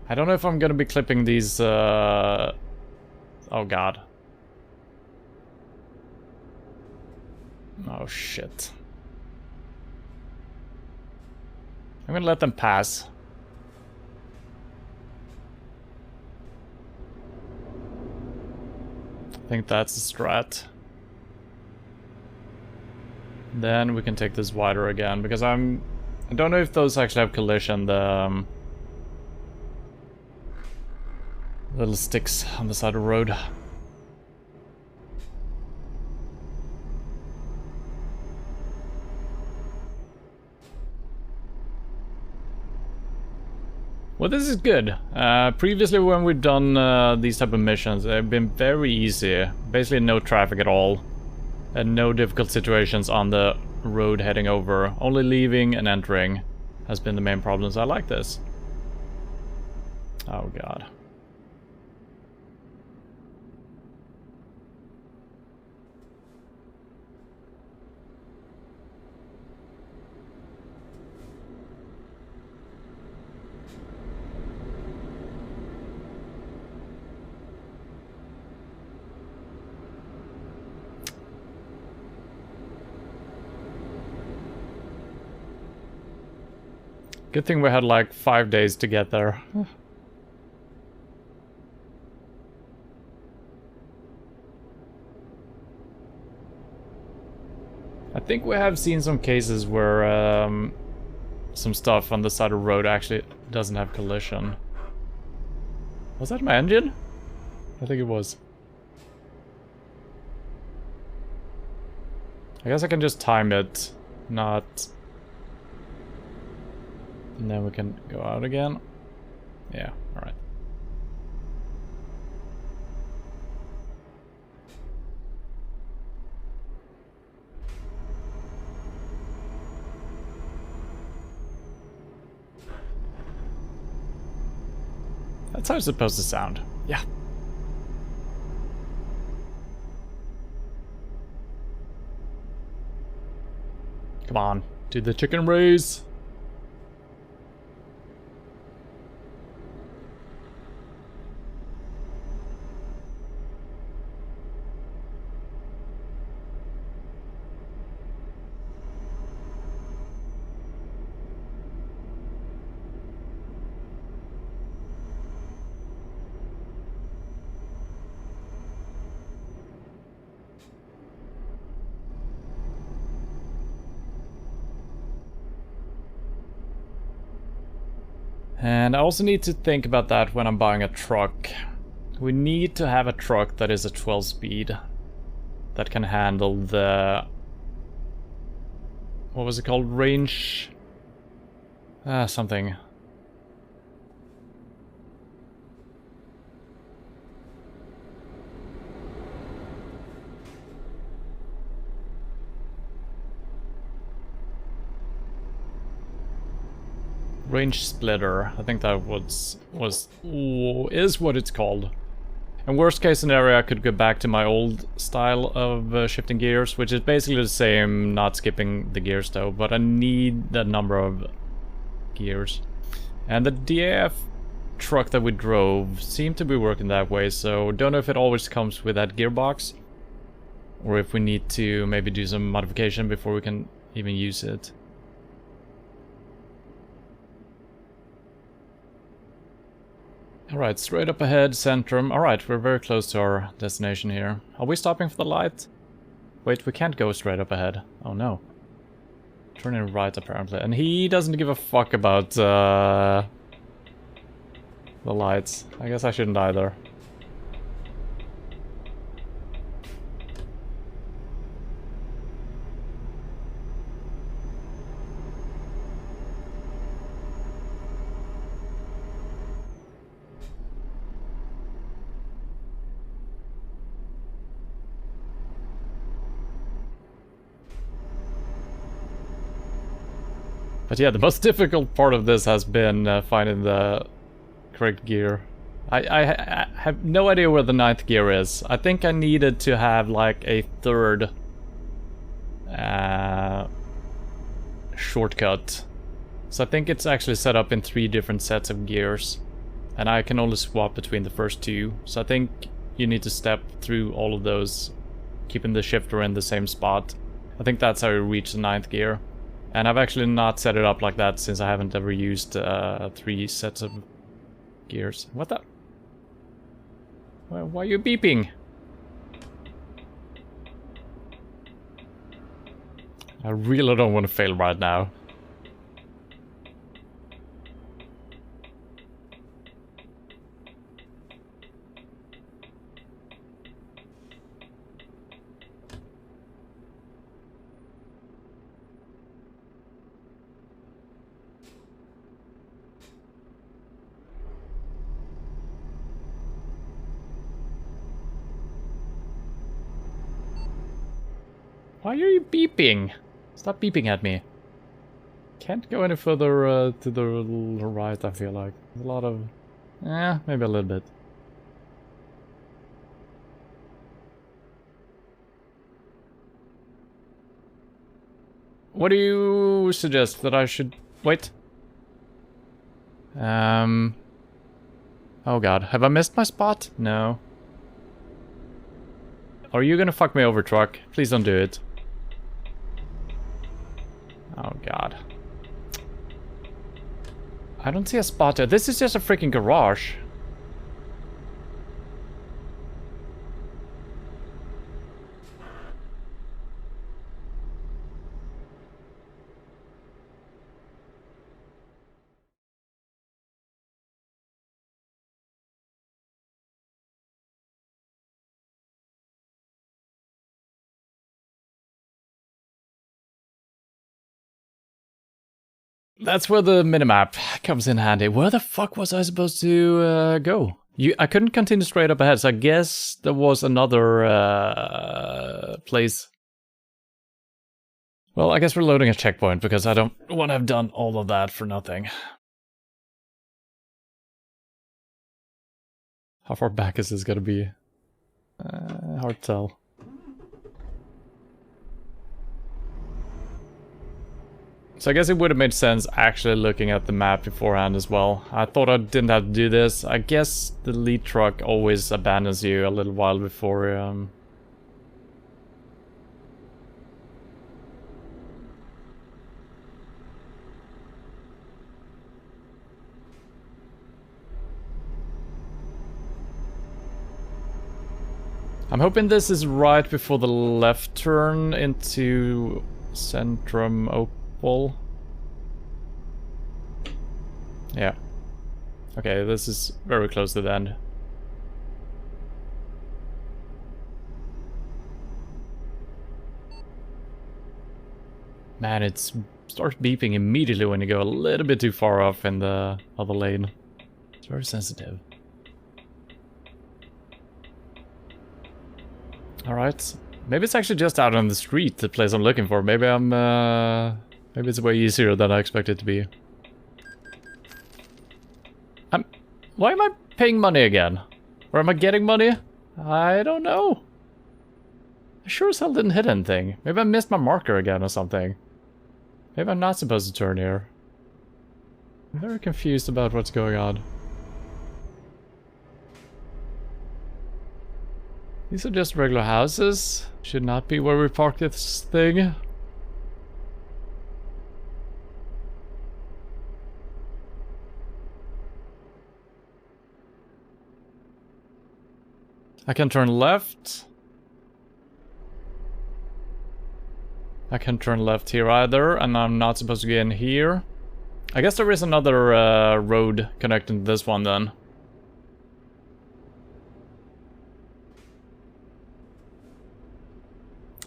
I don't know if I'm gonna be clipping these, oh god. Oh shit. I'm gonna let them pass. I think that's the strat. Then we can take this wider again, because I don't know if those actually have collision, the little sticks on the side of the road. Well, this is good. Previously when we've done these type of missions, they've been very easy. Basically no traffic at all. And no difficult situations on the road heading over. Only leaving and entering has been the main problems. I like this. Oh god. Good thing we had like 5 days to get there. I think we have seen some cases where some stuff on the side of the road actually doesn't have collision. Was that my engine? I think it was. I guess I can just time it, not... And then we can go out again. Yeah, alright. That's how it's supposed to sound. Yeah. Come on, do the chicken race. And I also need to think about that when I'm buying a truck. We need to have a truck that is a 12 speed. That can handle the... What was it called? Range... something. Range splitter. I think that is what it's called. In worst case scenario, I could go back to my old style of shifting gears, which is basically the same, not skipping the gears though, but I need that number of gears. And the DAF truck that we drove seemed to be working that way, so don't know if it always comes with that gearbox, or if we need to maybe do some modification before we can even use it. Alright, straight up ahead, Centrum. Alright, we're very close to our destination here. Are we stopping for the light? Wait, we can't go straight up ahead. Oh no. Turning right, apparently. And he doesn't give a fuck about the lights. I guess I shouldn't either. But yeah, the most difficult part of this has been finding the correct gear. I have no idea where the 9th gear is. I think I needed to have like a third shortcut. So I think it's actually set up in 3 different sets of gears. And I can only swap between the first 2. So I think you need to step through all of those, keeping the shifter in the same spot. I think that's how you reach the 9th gear. And I've actually not set it up like that since I haven't ever used 3 sets of gears. What the? Why are you beeping? I really don't want to fail right now. Why are you beeping? Stop beeping at me. Can't go any further to the right, I feel like. There's a lot of... maybe a little bit. What do you suggest that I should... Wait. Oh god, have I missed my spot? No. Are you gonna fuck me over, truck? Please don't do it. Oh god. I don't see a spot there. This is just a freaking garage. That's where the minimap comes in handy. Where the fuck was I supposed to go? I couldn't continue straight up ahead, so I guess there was another place. Well, I guess we're loading a checkpoint because I don't want to have done all of that for nothing. How far back is this gonna be? Hard to tell. So I guess it would have made sense actually looking at the map beforehand as well. I thought I didn't have to do this. I guess the lead truck always abandons you a little while before... I'm hoping this is right before the left turn into Centrum Opal. Yeah. Okay, this is very close to the end. Man, it starts beeping immediately when you go a little bit too far off in the other lane. It's very sensitive. Alright. Maybe it's actually just out on the street, the place I'm looking for. Maybe maybe it's way easier than I expect it to be. Why am I paying money again? Or am I getting money? I don't know. I sure as hell didn't hit anything. Maybe I missed my marker again or something. Maybe I'm not supposed to turn here. I'm very confused about what's going on. These are just regular houses. Should not be where we park this thing. I can turn left. I can turn left here either, and I'm not supposed to get in here. I guess there is another road connecting to this one then.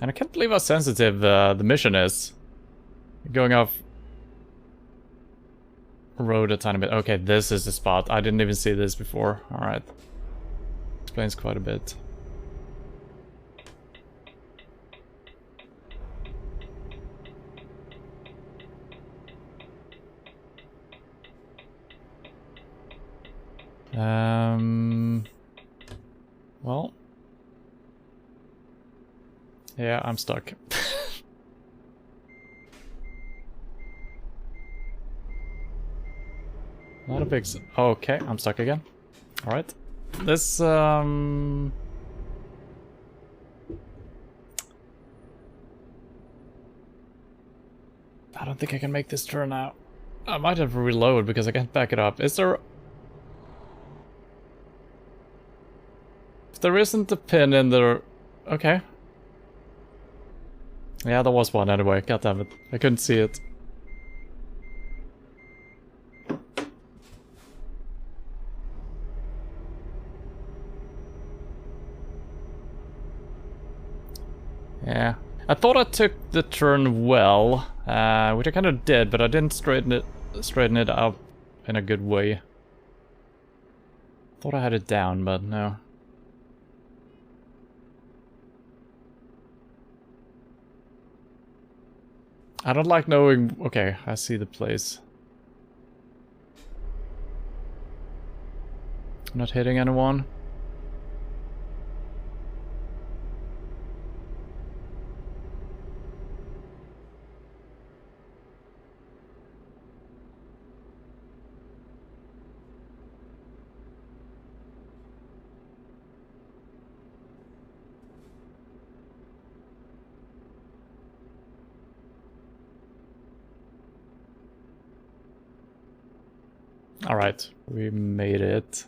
And I can't believe how sensitive the mission is. Going off road a tiny bit. Okay, this is the spot. I didn't even see this before. Alright. Explains quite a bit. Well. Yeah, I'm stuck. Not a big... Okay, I'm stuck again. Alright. This, I don't think I can make this turn out. I might have to reload because I can't back it up. Is there... If there isn't a pin in there... Okay. Yeah, there was one anyway. God damn it. I couldn't see it. Yeah. I thought I took the turn well, which I kind of did, but I didn't straighten it up in a good way. Thought I had it down, but no. I don't like knowing... Okay, I see the place. Not hitting anyone. Alright, we made it.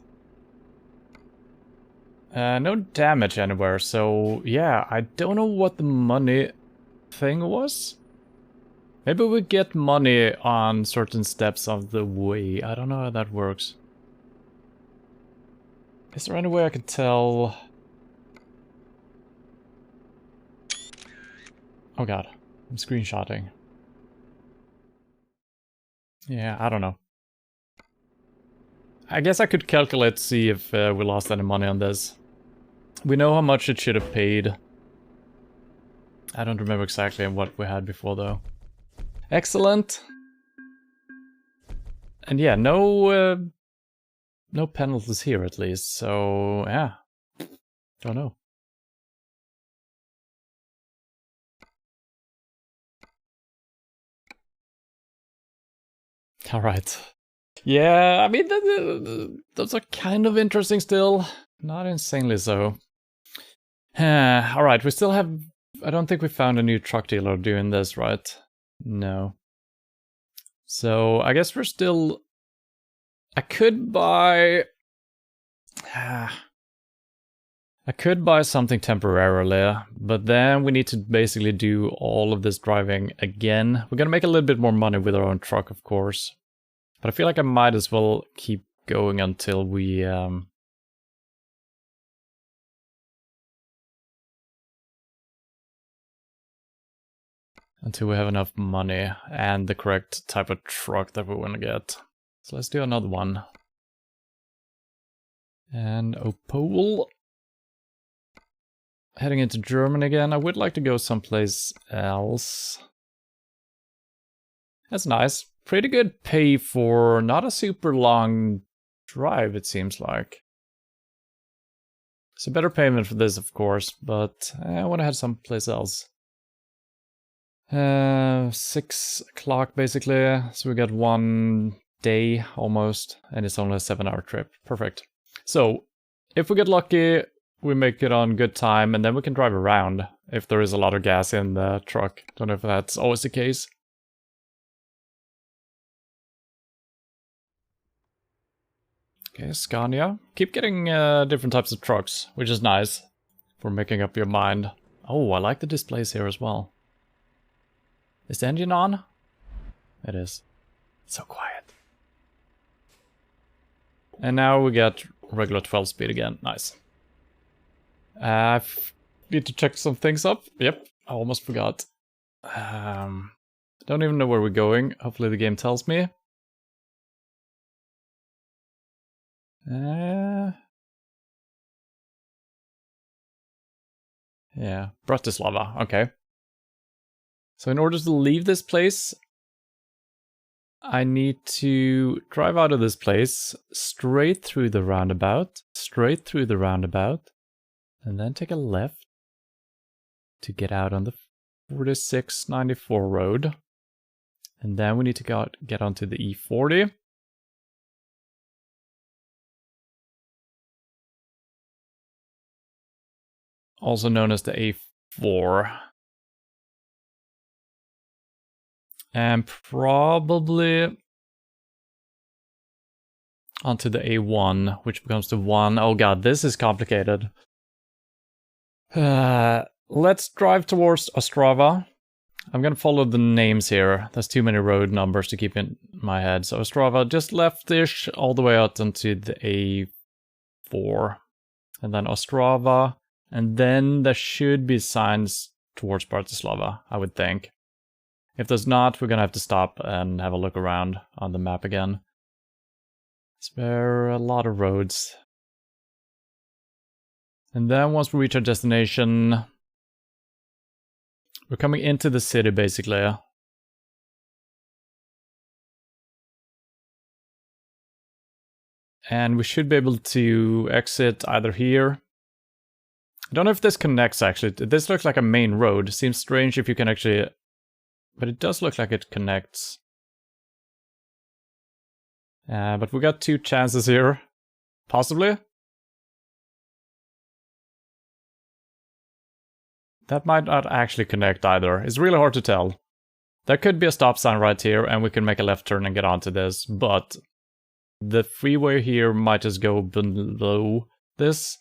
No damage anywhere, so yeah, I don't know what the money thing was. Maybe we get money on certain steps of the way. I don't know how that works. Is there any way I could tell? Oh god, I'm screenshotting. Yeah, I don't know. I guess I could calculate to see if we lost any money on this. We know how much it should have paid. I don't remember exactly what we had before though. Excellent. And yeah, no penalties here at least, so yeah. Don't know. Alright. Yeah, I mean, those are kind of interesting still. Not insanely so. Alright, we still have... I don't think we found a new truck dealer doing this, right? No. So, I guess we're still... I could buy... I could buy something temporarily, but then we need to basically do all of this driving again. We're gonna make a little bit more money with our own truck, of course. But I feel like I might as well keep going until we have enough money and the correct type of truck that we want to get. So let's do another one. And Opol. Heading into Germany again. I would like to go someplace else. That's nice. Pretty good pay for not a super long drive, it seems like. It's a better payment for this, of course, but I want to head someplace else. 6 o'clock basically, so we got 1 day almost, and it's only a 7-hour trip. Perfect. So, if we get lucky, we make it on good time, and then we can drive around if there is a lot of gas in the truck. Don't know if that's always the case. Okay, Scania. Keep getting different types of trucks, which is nice for making up your mind. Oh, I like the displays here as well. Is the engine on? It is. So quiet. And now we get regular 12 speed again. Nice. I need to check some things up. Yep, I almost forgot. Don't even know where we're going. Hopefully the game tells me. Yeah, Bratislava. Okay. So in order to leave this place, I need to drive out of this place, straight through the roundabout, and then take a left to get out on the 4694 road. And then we need to get onto the E40. Also known as the A4. And probably onto the A1, which becomes the 1. Oh god, this is complicated. Let's drive towards Ostrava. I'm gonna follow the names here. There's too many road numbers to keep in my head. So Ostrava, just left-ish, all the way out into the A4. And then Ostrava. And then there should be signs towards Bratislava, I would think. If there's not, we're gonna have to stop and have a look around on the map again. There are a lot of roads. And then once we reach our destination, we're coming into the city basically. And we should be able to exit either here. I don't know if this connects actually. This looks like a main road. Seems strange if you can actually... But it does look like it connects. But we got 2 chances here. Possibly. That might not actually connect either. It's really hard to tell. There could be a stop sign right here and we can make a left turn and get onto this. But the freeway here might just go below this.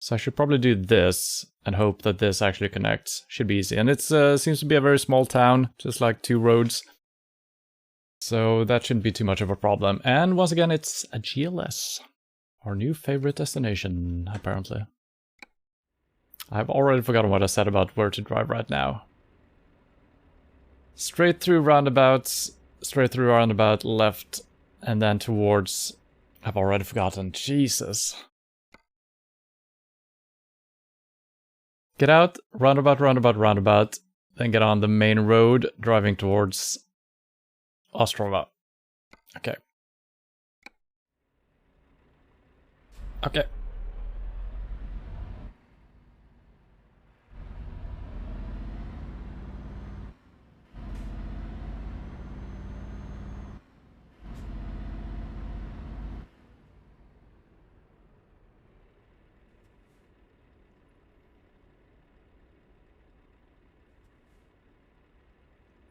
So I should probably do this and hope that this actually connects. Should be easy. And it seems to be a very small town, just like 2 roads. So that shouldn't be too much of a problem. And once again, it's a GLS. Our new favorite destination, apparently. I've already forgotten what I said about where to drive right now. Straight through roundabouts, left, and then towards... I've already forgotten. Jesus. Get out, roundabout, then get on the main road, driving towards Ostrava. Okay. Okay.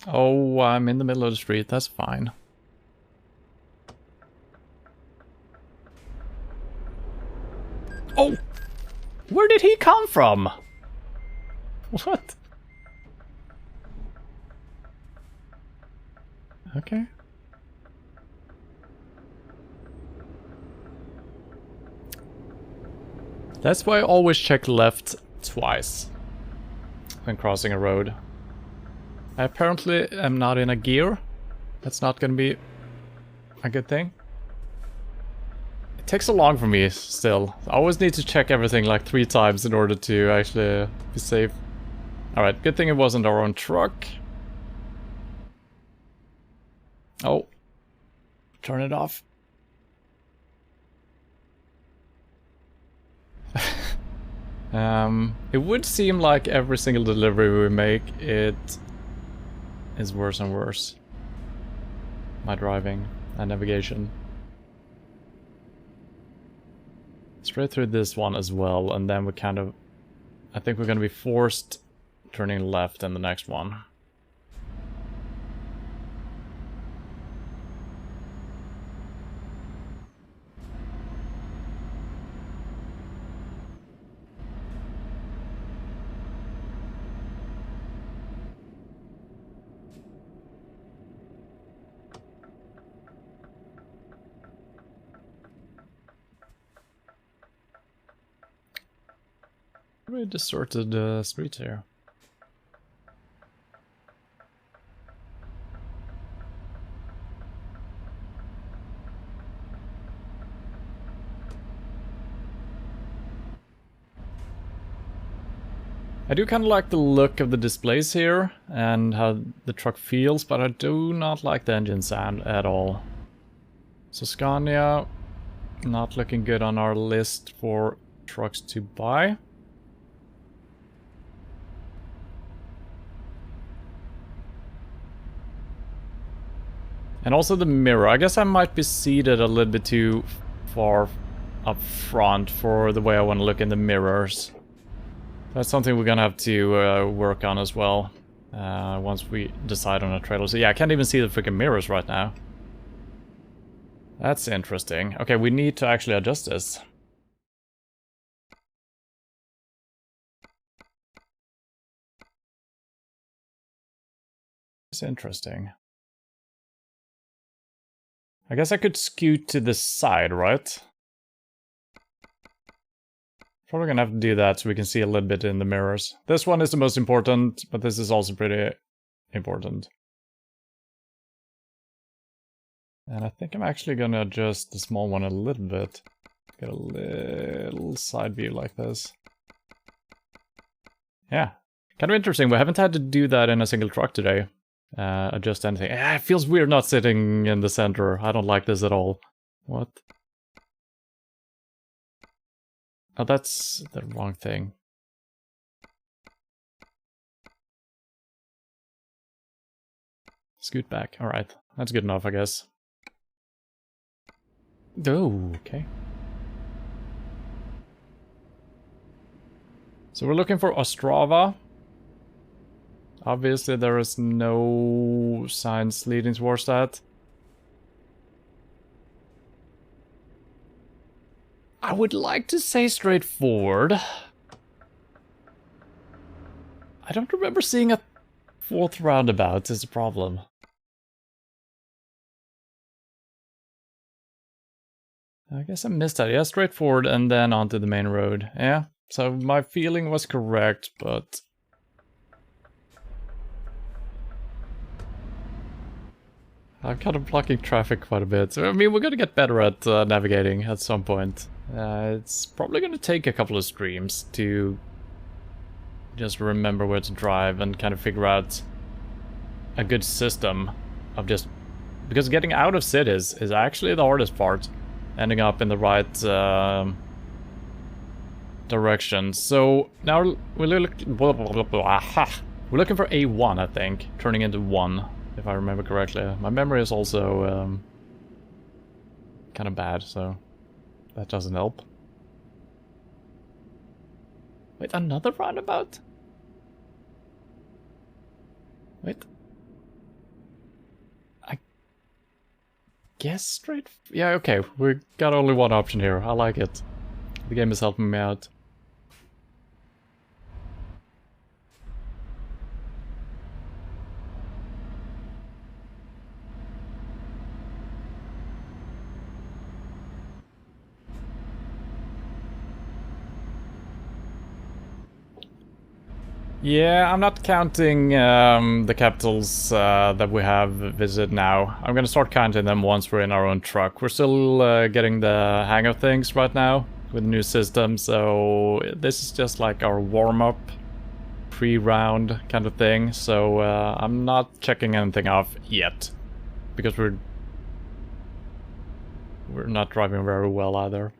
Oh, I'm in the middle of the street, that's fine. Oh! Where did he come from? What? Okay. That's why I always check left twice when crossing a road. I apparently am not in a gear. That's not gonna be a good thing. It takes so long for me still. I always need to check everything like 3 times in order to actually be safe. Alright, good thing it wasn't our own truck. Oh. Turn it off. It would seem like every single delivery we make, it is worse and worse. My driving and navigation. Straight through this one as well, and then we kind of... I think we're gonna be forced turning left in the next one. Very deserted streets here. I do kind of like the look of the displays here and how the truck feels, but I do not like the engine sound at all. So Scania, not looking good on our list for trucks to buy. And also the mirror. I guess I might be seated a little bit too far up front for the way I want to look in the mirrors. That's something we're gonna have to work on as well once we decide on a trailer. So yeah, I can't even see the freaking mirrors right now. That's interesting. Okay, we need to actually adjust this. It's interesting. I guess I could scoot to the side, right? Probably gonna have to do that so we can see a little bit in the mirrors. This one is the most important, but this is also pretty important. And I think I'm actually gonna adjust the small one a little bit. Get a little side view like this. Yeah, kind of interesting. We haven't had to do that in a single truck today. Adjust anything. It feels weird not sitting in the center. I don't like this at all. What? Oh, that's the wrong thing. Scoot back. Alright, that's good enough, I guess. Oh, okay. So we're looking for Ostrava. Obviously there is no signs leading towards that. I would like to say straightforward. I don't remember seeing a 4th roundabout is a problem. I guess I missed that. Yeah, straightforward and then onto the main road. Yeah, so my feeling was correct, but... I'm kind of blocking traffic quite a bit. So, I mean, we're gonna get better at navigating at some point. It's probably gonna take a couple of streams to just remember where to drive and kind of figure out a good system of just... Because getting out of cities is actually the hardest part. Ending up in the right direction. So now we're looking for A1, I think, turning into 1, if I remember correctly. My memory is also kind of bad, so that doesn't help. Wait, another roundabout? Wait. I guess straight... Yeah, okay, we got only one option here. I like it. The game is helping me out. Yeah, I'm not counting the capitals that we have visited now. I'm gonna start counting them once we're in our own truck. We're still getting the hang of things right now with the new system, so this is just like our warm-up, pre-round kind of thing. So I'm not checking anything off yet, because we're not driving very well either.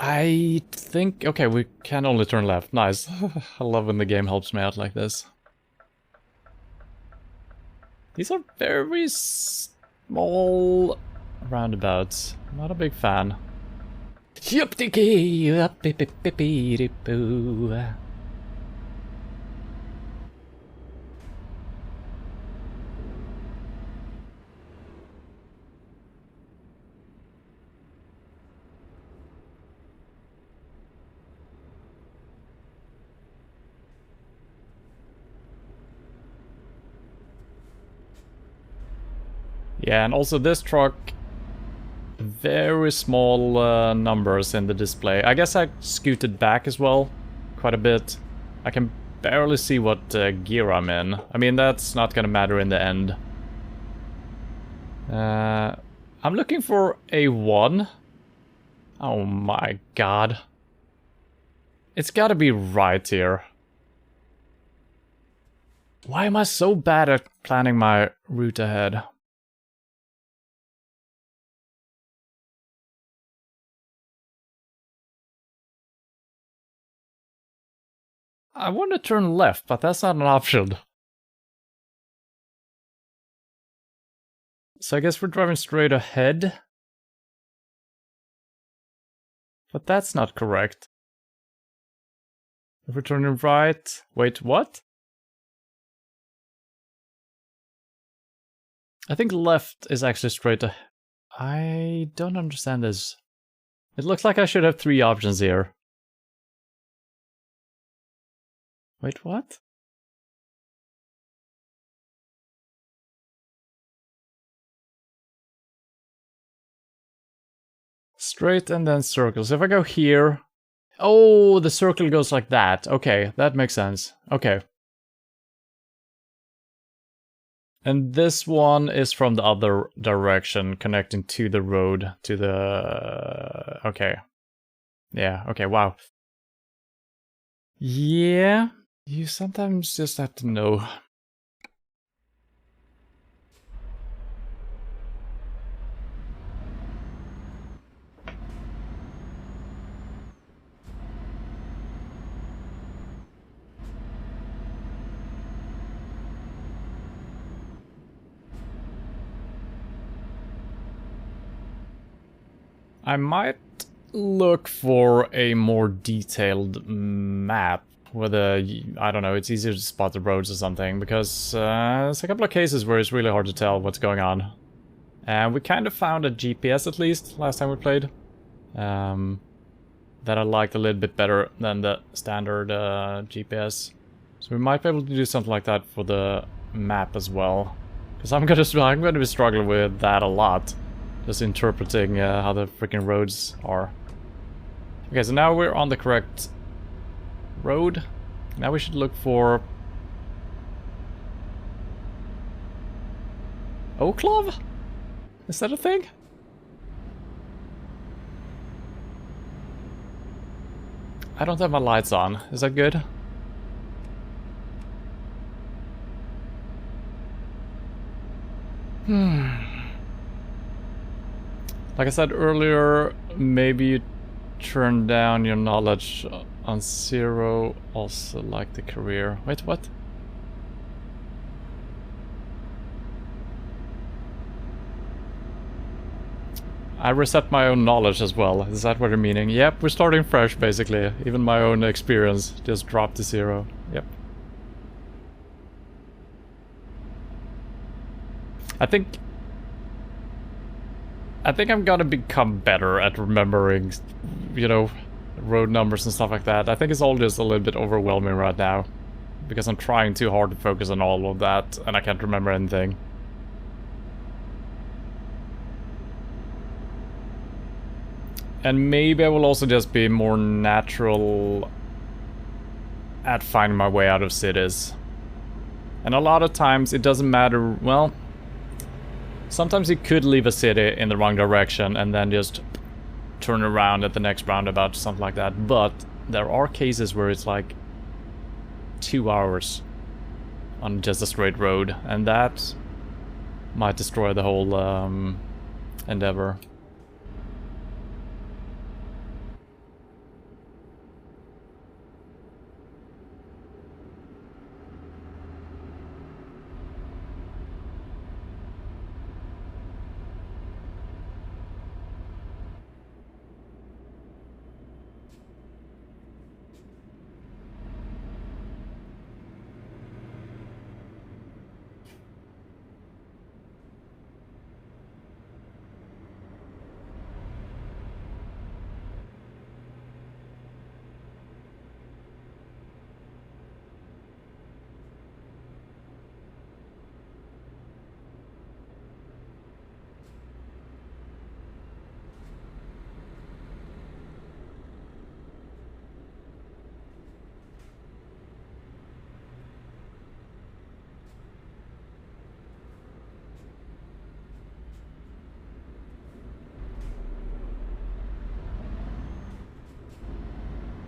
I think... okay, we can only turn left. Nice. I love when the game helps me out like this. These are very small roundabouts. Not a big fan. Yeah, and also this truck, very small numbers in the display. I guess I scooted back as well, quite a bit. I can barely see what gear I'm in. I mean, that's not gonna matter in the end. I'm looking for A1. Oh my god. It's gotta be right here. Why am I so bad at planning my route ahead? I want to turn left, but that's not an option. So I guess we're driving straight ahead. But that's not correct. If we're turning right... wait, what? I think left is actually straight ahead. I don't understand this. It looks like I should have 3 options here. Wait, what? Straight and then circles. If I go here... oh, the circle goes like that. Okay, that makes sense. Okay. And this one is from the other direction, connecting to the road, to the... okay. Yeah, okay, wow. Yeah, you sometimes just have to know. I might look for a more detailed map with a, I don't know, it's easier to spot the roads or something, because there's a couple of cases where it's really hard to tell what's going on. And we kind of found a GPS at least last time we played, that I liked a little bit better than the standard GPS. So we might be able to do something like that for the map as well, because I'm gonna be struggling with that a lot. Just interpreting how the freaking roads are. Okay, so now we're on the correct road. Now we should look for... Oaklov? Is that a thing? I don't have my lights on. Is that good? Like I said earlier, maybe you turn down your knowledge on 0, also like the career. Wait, what? I reset my own knowledge as well. Is that what you're meaning? Yep, we're starting fresh basically. Even my own experience just dropped to 0. Yep. I think I'm gonna become better at remembering, you know, road numbers and stuff like that. I think it's all just a little bit overwhelming right now, because I'm trying too hard to focus on all of that, and I can't remember anything. And maybe I will also just be more natural at finding my way out of cities. And a lot of times it doesn't matter, well, sometimes you could leave a city in the wrong direction and then just turn around at the next roundabout, something like that. But there are cases where it's like 2 hours on just a straight road, and that might destroy the whole endeavor.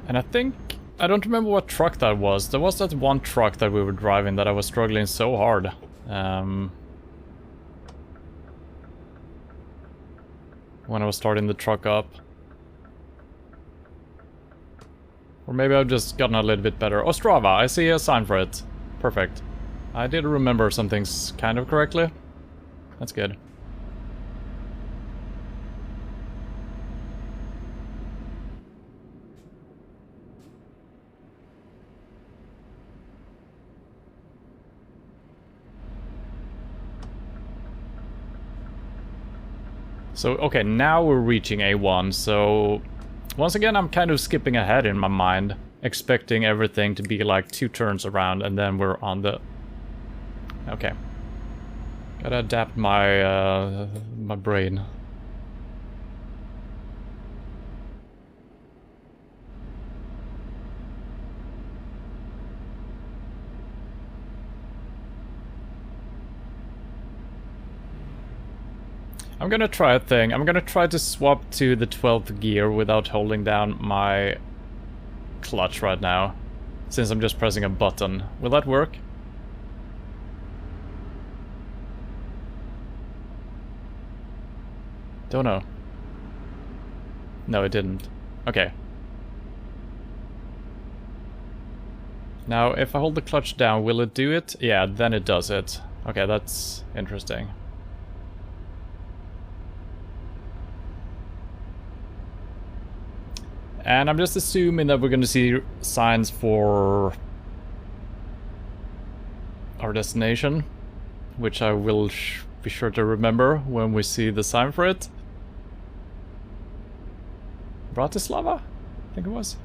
And I think, I don't remember what truck that was. There was that one truck that we were driving that I was struggling so hard. When I was starting the truck up. Or maybe I've just gotten a little bit better. Oh, Strava, I see a sign for it. Perfect. I did remember some things kind of correctly. That's good. So, okay, now we're reaching A1, so... Once again, I'm kind of skipping ahead in my mind, expecting everything to be like 2 turns around, and then we're on the... Okay. Gotta adapt my, my brain. I'm gonna try a thing. I'm gonna try to swap to the 12th gear without holding down my clutch right now, since I'm just pressing a button. Will that work? Don't know. No, it didn't. Okay. Now, if I hold the clutch down, will it do it? Yeah, then it does it. Okay, that's interesting. And I'm just assuming that we're going to see signs for our destination, which I will be sure to remember when we see the sign for it. Bratislava? I think it was.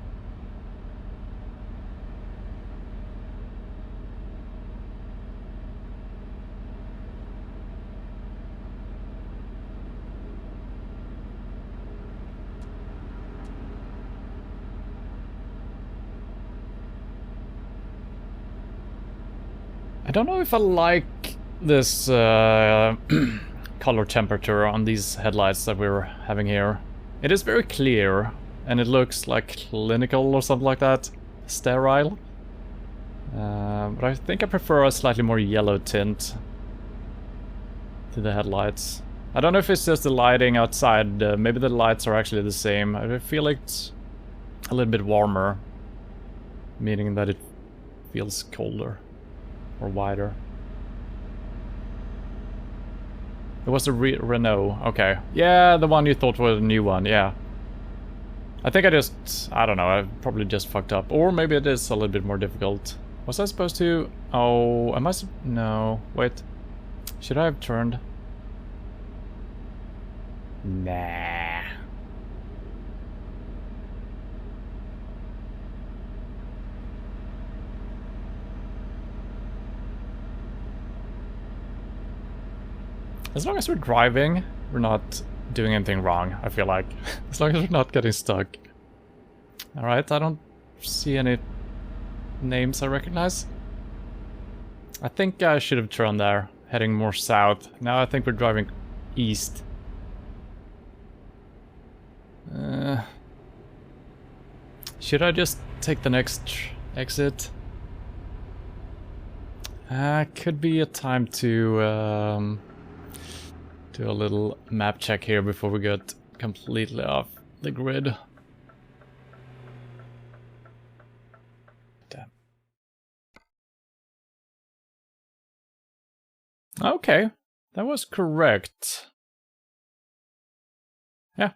I don't know if I like this color temperature on these headlights that we're having here. It is very clear, and it looks like clinical or something like that. Sterile. But I think I prefer a slightly more yellow tint to the headlights. I don't know if it's just the lighting outside. Maybe the lights are actually the same. I feel like it's a little bit warmer, meaning that it feels colder. Or wider. It was a Renault. Okay. Yeah, the one you thought was a new one. Yeah. I think I don't know. I probably just fucked up. Or maybe it is a little bit more difficult. Was I supposed to... Oh, am I... No. Wait. Should I have turned? Nah. As long as we're driving, we're not doing anything wrong, I feel like. As long as we're not getting stuck. Alright, I don't see any names I recognize. I think I should have turned there, heading more south. Now I think we're driving east. Should I just take the next exit? Could be a time to do a little map check here before we get completely off the grid. Damn. Okay, that was correct. Yeah.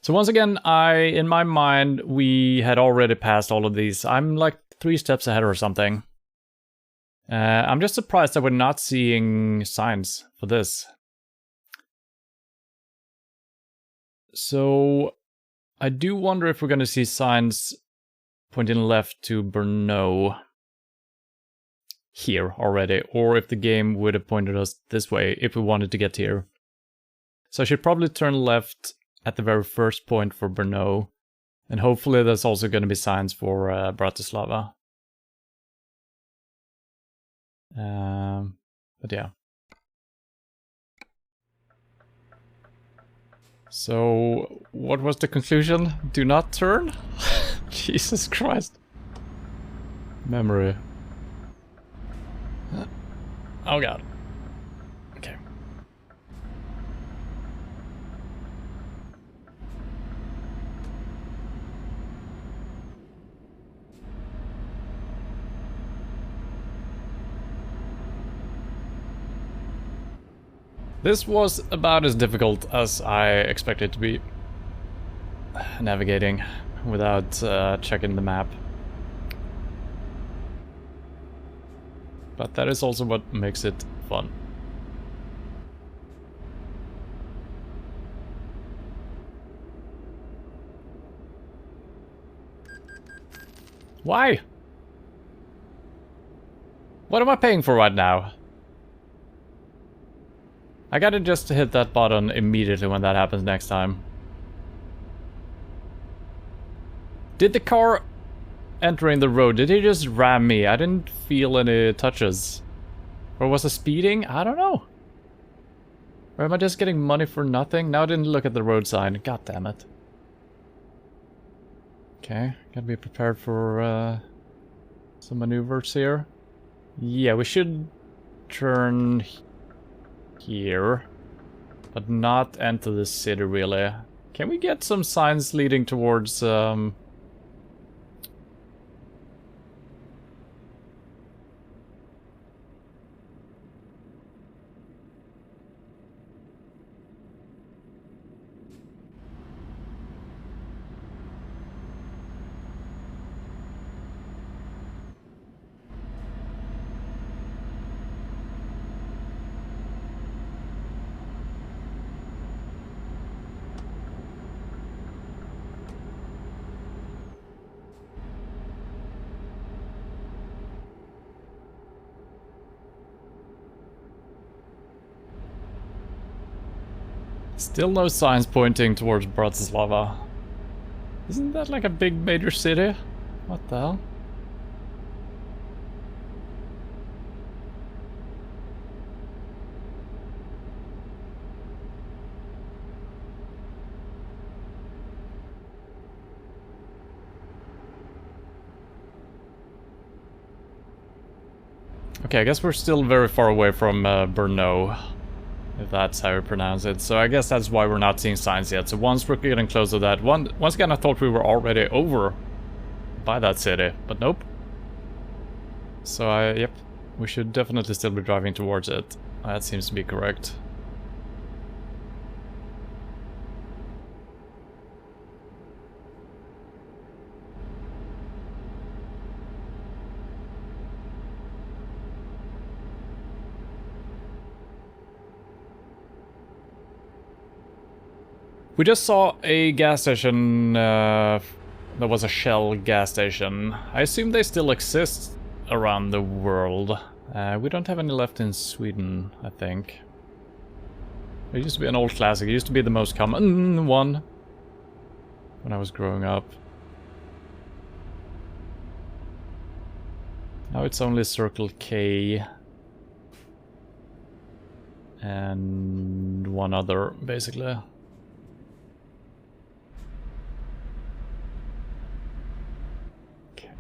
So once again, in my mind, we had already passed all of these. I'm like 3 steps ahead or something. I'm just surprised that we're not seeing signs for this. So I do wonder if we're going to see signs pointing left to Brno here already, or if the game would have pointed us this way if we wanted to get here. So I should probably turn left at the very first point for Brno, and hopefully there's also going to be signs for Bratislava. But yeah. So, what was the conclusion? Do not turn? Jesus Christ. Memory. Oh god. Okay. This was about as difficult as I expected it to be. Navigating without checking the map. But that is also what makes it fun. Why? What am I paying for right now? I gotta just hit that button immediately when that happens next time. Did the car entering the road, did he just ram me? I didn't feel any touches. Or was it speeding? I don't know. Or am I just getting money for nothing? Now I didn't look at the road sign. God damn it. Okay, gotta be prepared for some maneuvers here. Yeah, we should turn here, but not enter the city really. Can we get some signs leading towards still no signs pointing towards Bratislava. Isn't that like a big major city? What the hell? Okay, I guess we're still very far away from Brno, if that's how you pronounce it. So I guess that's why we're not seeing signs yet. So once we're getting close to that, once again I thought we were already over by that city, but nope. So yep, we should definitely still be driving towards it. That seems to be correct. We just saw a gas station, that was a Shell gas station. I assume they still exist around the world. We don't have any left in Sweden, I think. It used to be an old classic. It used to be the most common one when I was growing up. Now it's only Circle K and one other, basically. Okay.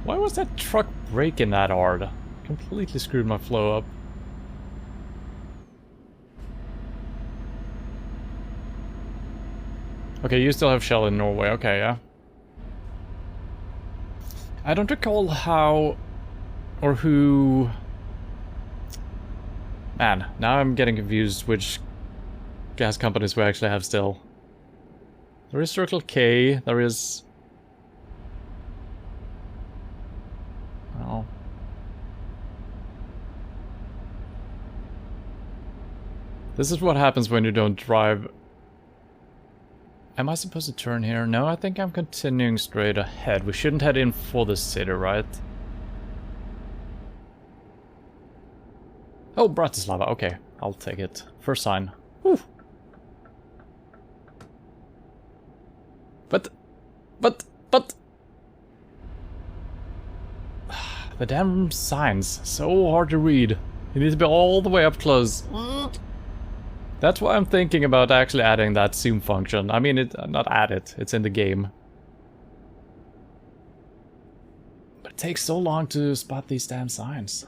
Why was that truck braking that hard? Completely screwed my flow up. Okay, you still have Shell in Norway. Okay, yeah. I don't recall how or who... Man, now I'm getting confused which gas companies we actually have still. There is Circle K, there is... Oh. This is what happens when you don't drive. Am I supposed to turn here? No, I think I'm continuing straight ahead. We shouldn't head in for the city, right? Oh, Bratislava. Okay, I'll take it. First sign. Whew. But... The damn signs. So hard to read. You need to be all the way up close. That's why I'm thinking about actually adding that zoom function. I mean, not add it, it's in the game. But it takes so long to spot these damn signs.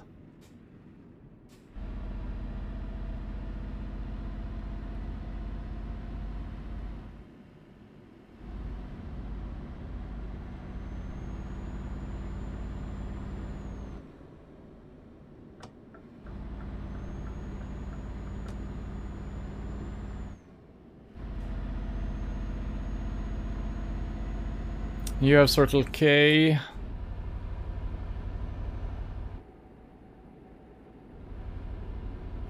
You have Circle K.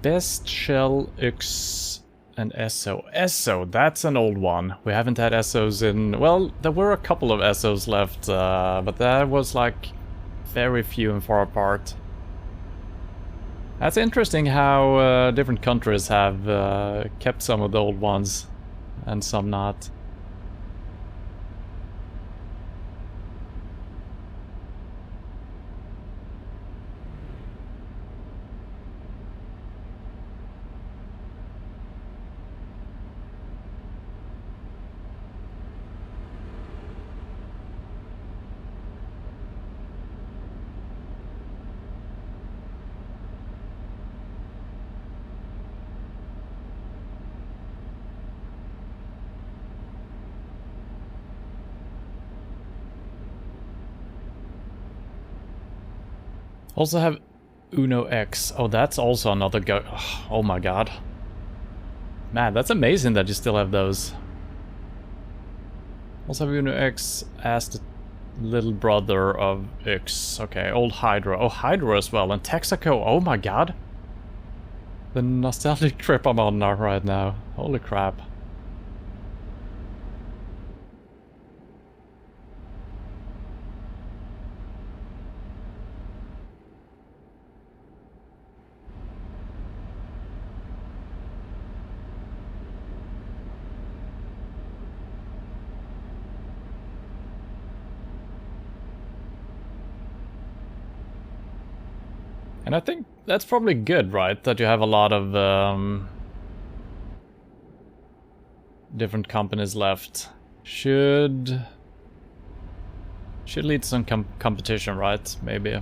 Best, Shell, X, and Esso. Esso, that's an old one. We haven't had Essos in... Well, there were a couple of Essos left, but that was like very few and far apart. That's interesting how different countries have kept some of the old ones and some not. Also have Uno X. Oh, that's also another go. Oh my god. Man, that's amazing that you still have those. Also have Uno X as the little brother of X. Okay, old Hydra. Oh, Hydra as well. And Texaco. Oh my god. The nostalgic trip I'm on now right now. Holy crap. And I think that's probably good, right? That you have a lot of different companies left. Should lead to some competition, right? Maybe.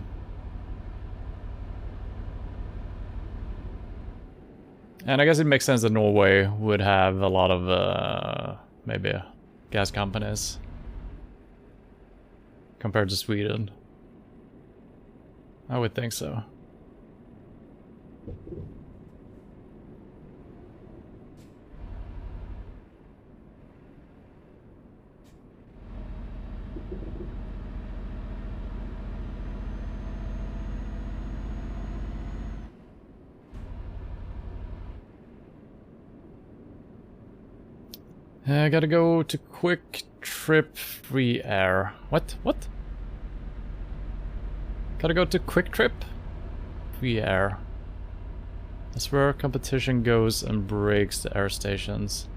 And I guess it makes sense that Norway would have a lot of maybe gas companies compared to Sweden. I would think so. I gotta go to Quick Trip Free Air. What? What? Gotta go to Quick Trip Free Air. That's where competition goes and breaks the air stations.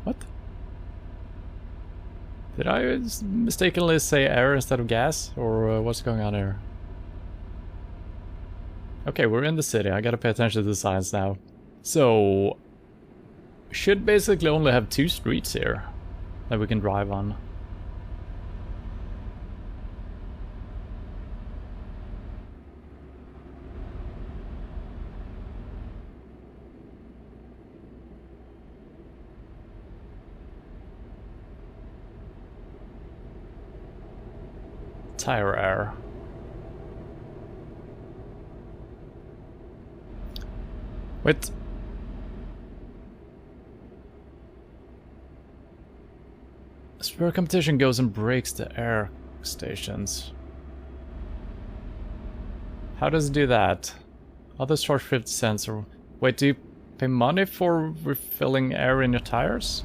What? Did I mistakenly say air instead of gas? Or what's going on here? Okay, we're in the city. I gotta pay attention to the signs now. So, should basically only have 2 streets here that we can drive on. Tire air. Wait. That's where competition goes and breaks the air stations. How does it do that? Others charge 50 cents or... Wait, do you pay money for refilling air in your tires?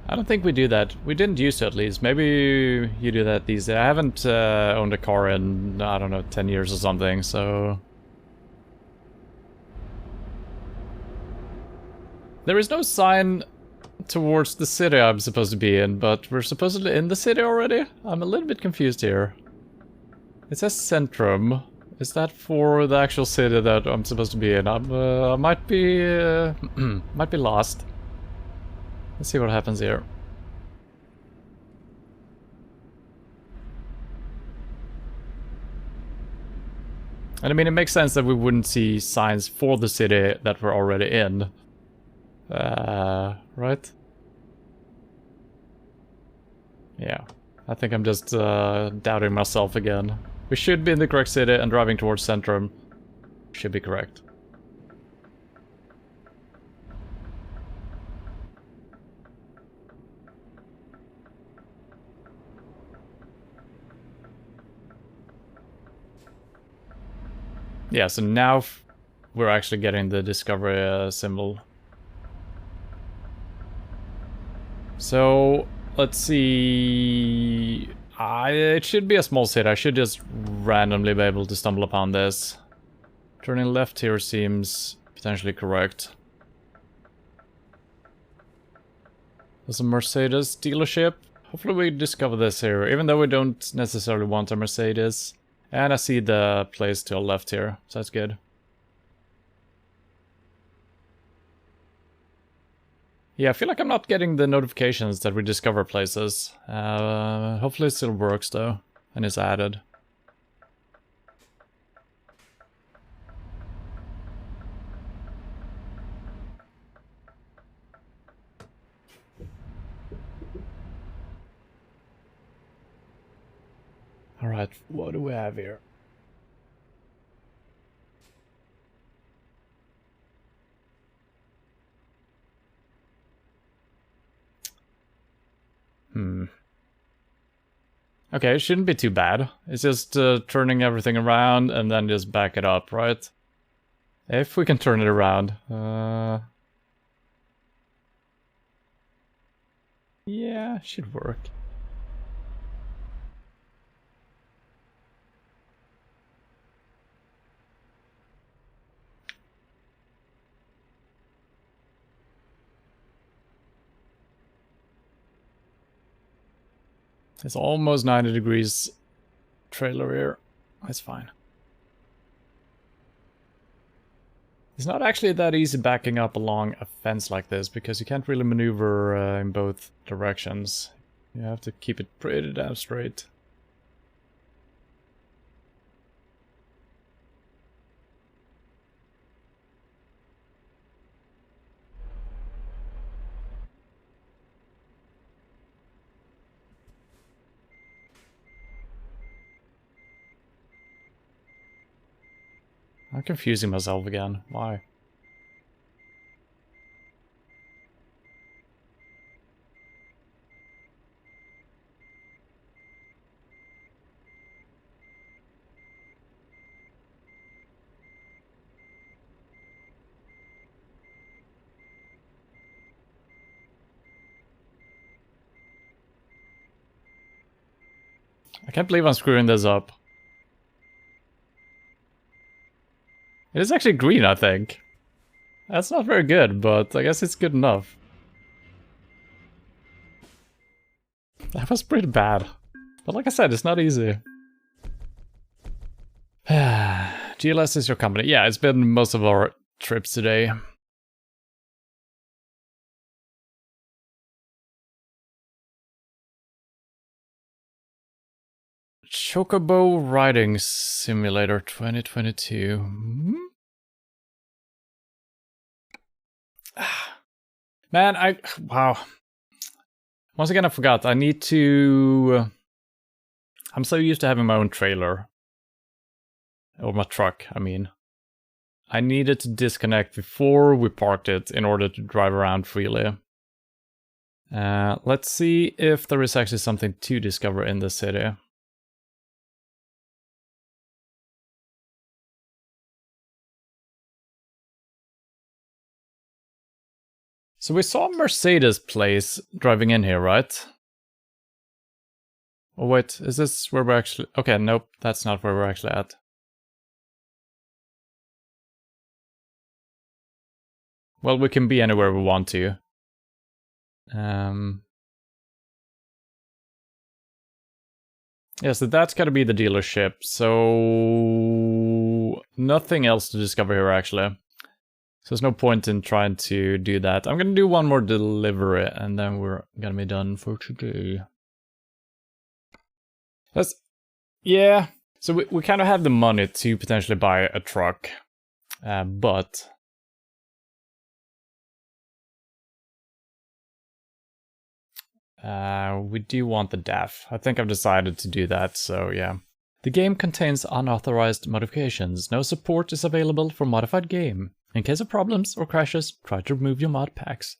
I don't think we do that. We didn't use to, at least. Maybe you do that these days. I haven't owned a car in, I don't know, 10 years or something, so... There is no sign towards the city I'm supposed to be in, but we're supposedly in the city already? I'm a little bit confused here. It says Centrum. Is that for the actual city that I'm supposed to be in? I might be... might be lost. Let's see what happens here. And I mean, it makes sense that we wouldn't see signs for the city that we're already in. Right? Yeah. I think I'm just doubting myself again. We should be in the correct city and driving towards Centrum should be correct. Yeah, so now we're actually getting the discovery symbol. So, let's see... it should be a small city. I should just randomly be able to stumble upon this. Turning left here seems potentially correct. There's a Mercedes dealership. Hopefully we discover this here, even though we don't necessarily want a Mercedes. And I see the place to our left here, so that's good. Yeah, I feel like I'm not getting the notifications that we discover places. Hopefully it still works though, and is added. Alright, what do we have here? Okay, it shouldn't be too bad. It's just turning everything around and then just back it up, right? If we can turn it around. Yeah, should work. It's almost 90 degrees trailer here. That's fine. It's not actually that easy backing up along a fence like this because you can't really maneuver in both directions. You have to keep it pretty damn straight. I'm confusing myself again. Why? I can't believe I'm screwing this up. It is actually green, I think. That's not very good, but I guess it's good enough. That was pretty bad. But like I said, it's not easy. GLS is your company. Yeah, it's been most of our trips today. Chocobo Riding Simulator 2022. Man, wow. Once again, I forgot. I need to... I'm so used to having my own trailer. Or my truck, I mean. I needed to disconnect before we parked it in order to drive around freely. Let's see if there is actually something to discover in the city. So we saw Mercedes place driving in here, right? Oh wait, is this where we're actually... Okay, nope, that's not where we're actually at. Well, we can be anywhere we want to. Yeah, so that's gotta be the dealership. So... nothing else to discover here, actually. So there's no point in trying to do that. I'm gonna do one more delivery, and then we're gonna be done for today. That's... yeah. So we kind of have the money to potentially buy a truck. But... we do want the DAF. I think I've decided to do that, so yeah. The game contains unauthorized modifications. No support is available for modified game. In case of problems or crashes, try to remove your mod packs.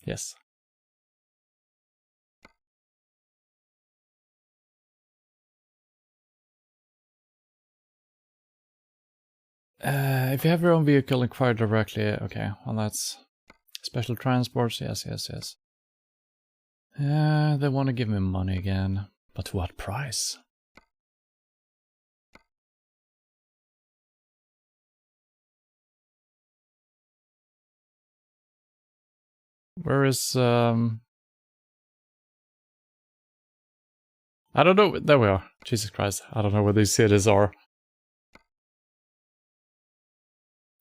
Yes. If you have your own vehicle, inquire directly. Okay, well that's... special transports, yes. They want to give me money again. But what price? Where is, I don't know, there we are. Jesus Christ, I don't know where these cities are.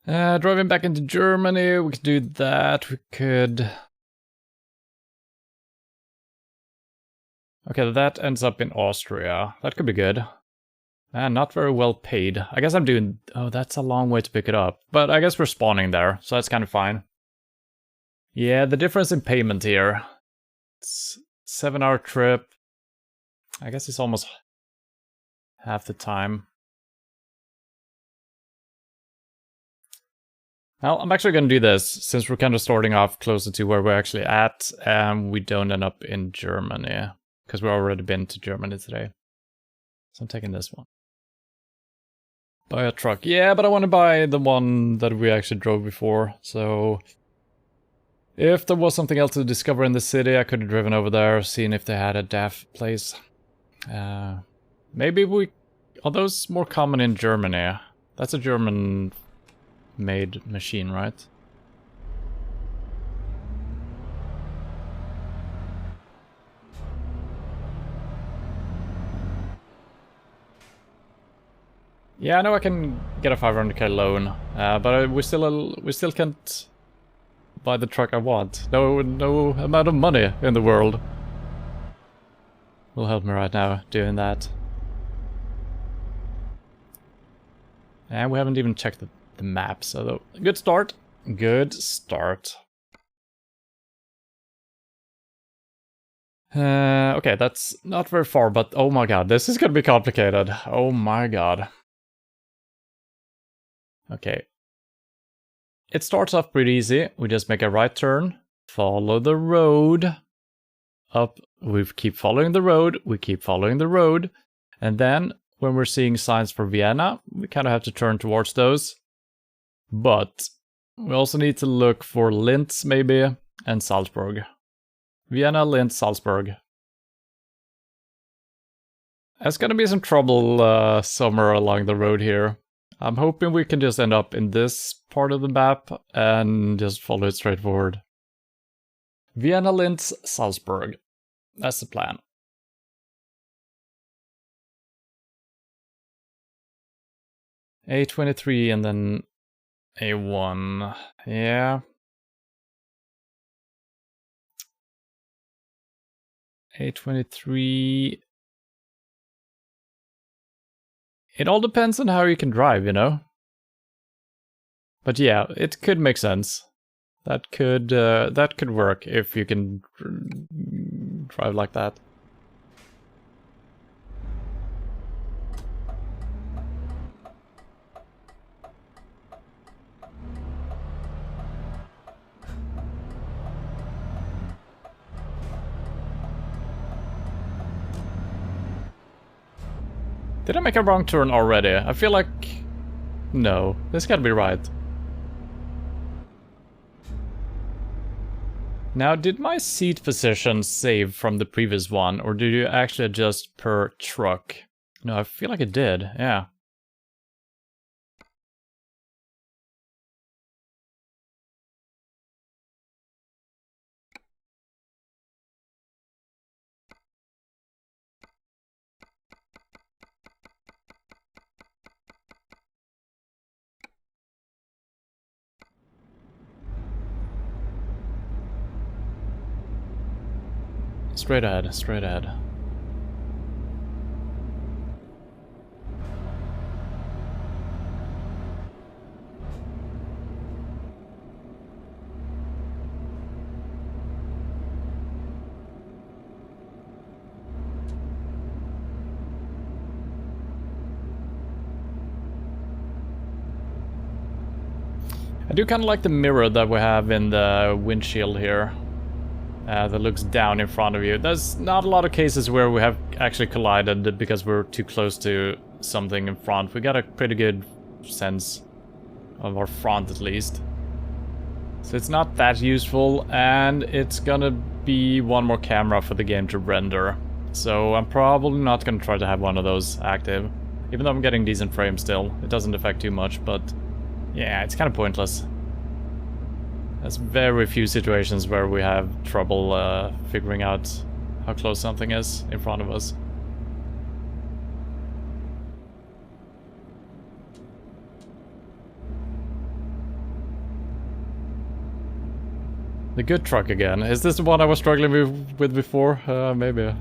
Driving back into Germany, we could do that, we could... Okay, that ends up in Austria. That could be good. And not very well paid. I guess I'm doing... oh, that's a long way to pick it up. But I guess we're spawning there, so that's kind of fine. Yeah, the difference in payment here. It's 7-hour trip. I guess it's almost half the time. Well, I'm actually going to do this, since we're kind of starting off closer to where we're actually at, and we don't end up in Germany. Because we've already been to Germany today. So I'm taking this one. Buy a truck. Yeah, but I want to buy the one that we actually drove before, so... if there was something else to discover in the city, I could have driven over there, seen if they had a DAF place. Maybe we... are those more common in Germany? That's a German-made machine, right? Yeah, I know I can get a 500k loan, but we still can't buy the truck I want. No amount of money in the world will help me right now doing that. And we haven't even checked the map, so good start. Good start. Okay, that's not very far, but oh my god, this is gonna be complicated. Oh my god. Okay. It starts off pretty easy. We just make a right turn, follow the road, up, we keep following the road, we keep following the road, and then when we're seeing signs for Vienna, we kind of have to turn towards those. But we also need to look for Linz maybe, and Salzburg. Vienna, Linz, Salzburg. There's gonna be some trouble somewhere along the road here. I'm hoping we can just end up in this part of the map and just follow it straight forward. Vienna, Linz, Salzburg. That's the plan. A23 and then A1. Yeah. A23. It all depends on how you can drive, you know? But yeah, it could make sense. That could work if you can drive like that. Did I make a wrong turn already? I feel like... No, this gotta be right. Now, did my seat position save from the previous one, or did you actually adjust per truck? No, I feel like it did, yeah. Straight ahead, straight ahead. I do kind of like the mirror that we have in the windshield here. That looks down in front of you. There's not a lot of cases where we have actually collided because we're too close to something in front. We got a pretty good sense of our front at least. So it's not that useful, and it's gonna be one more camera for the game to render. So I'm probably not gonna try to have one of those active. Even though I'm getting decent frames still. It doesn't affect too much, but yeah, it's kind of pointless. There's very few situations where we have trouble figuring out how close something is in front of us. The good truck again. Is this the one I was struggling with before? Maybe.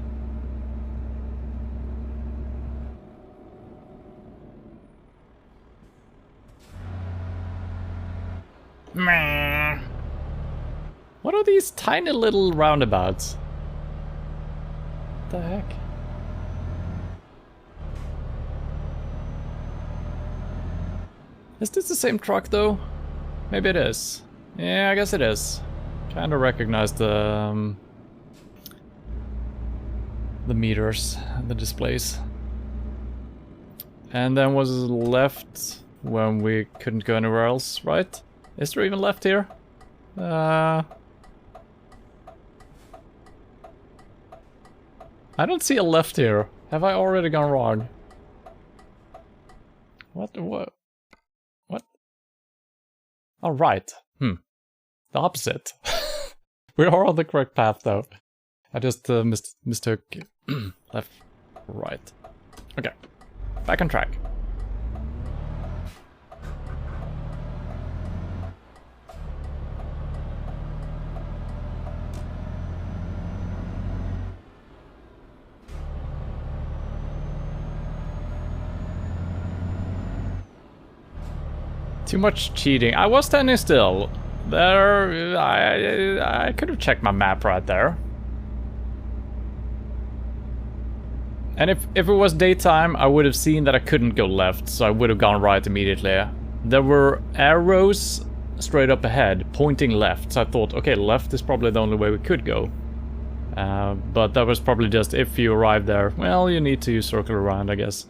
Meh. What are these tiny little roundabouts? What the heck? Is this the same truck though? Maybe it is. Yeah, I guess it is. Kinda recognize the meters, the displays. And then was left when we couldn't go anywhere else, right? Is there even left here? I don't see a left here. Have I already gone wrong? What? Oh, right. The opposite. We are on the correct path, though. I just mistook left, right. Okay. Back on track. Too much cheating. I was standing still. There, I could have checked my map right there. And if it was daytime, I would have seen that I couldn't go left, so I would have gone right immediately. There were arrows straight up ahead, pointing left, so I thought, okay, left is probably the only way we could go. But that was probably just, if you arrive there, well, you need to circle around, I guess.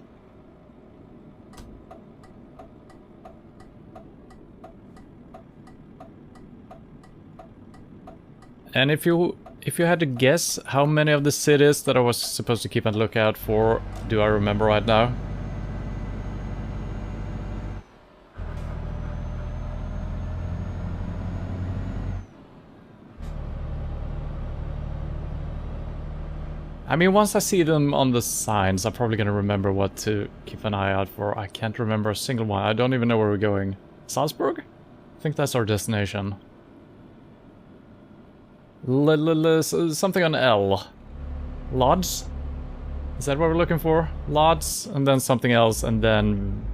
And if you If you had to guess, how many of the cities that I was supposed to keep a lookout for do I remember right now? I mean, once I see them on the signs, I'm probably gonna remember what to keep an eye out for. I can't remember a single one. I don't even know where we're going. Salzburg? I think that's our destination. Something on L. Lodz? Is that what we're looking for? Lodz, and then something else, and then...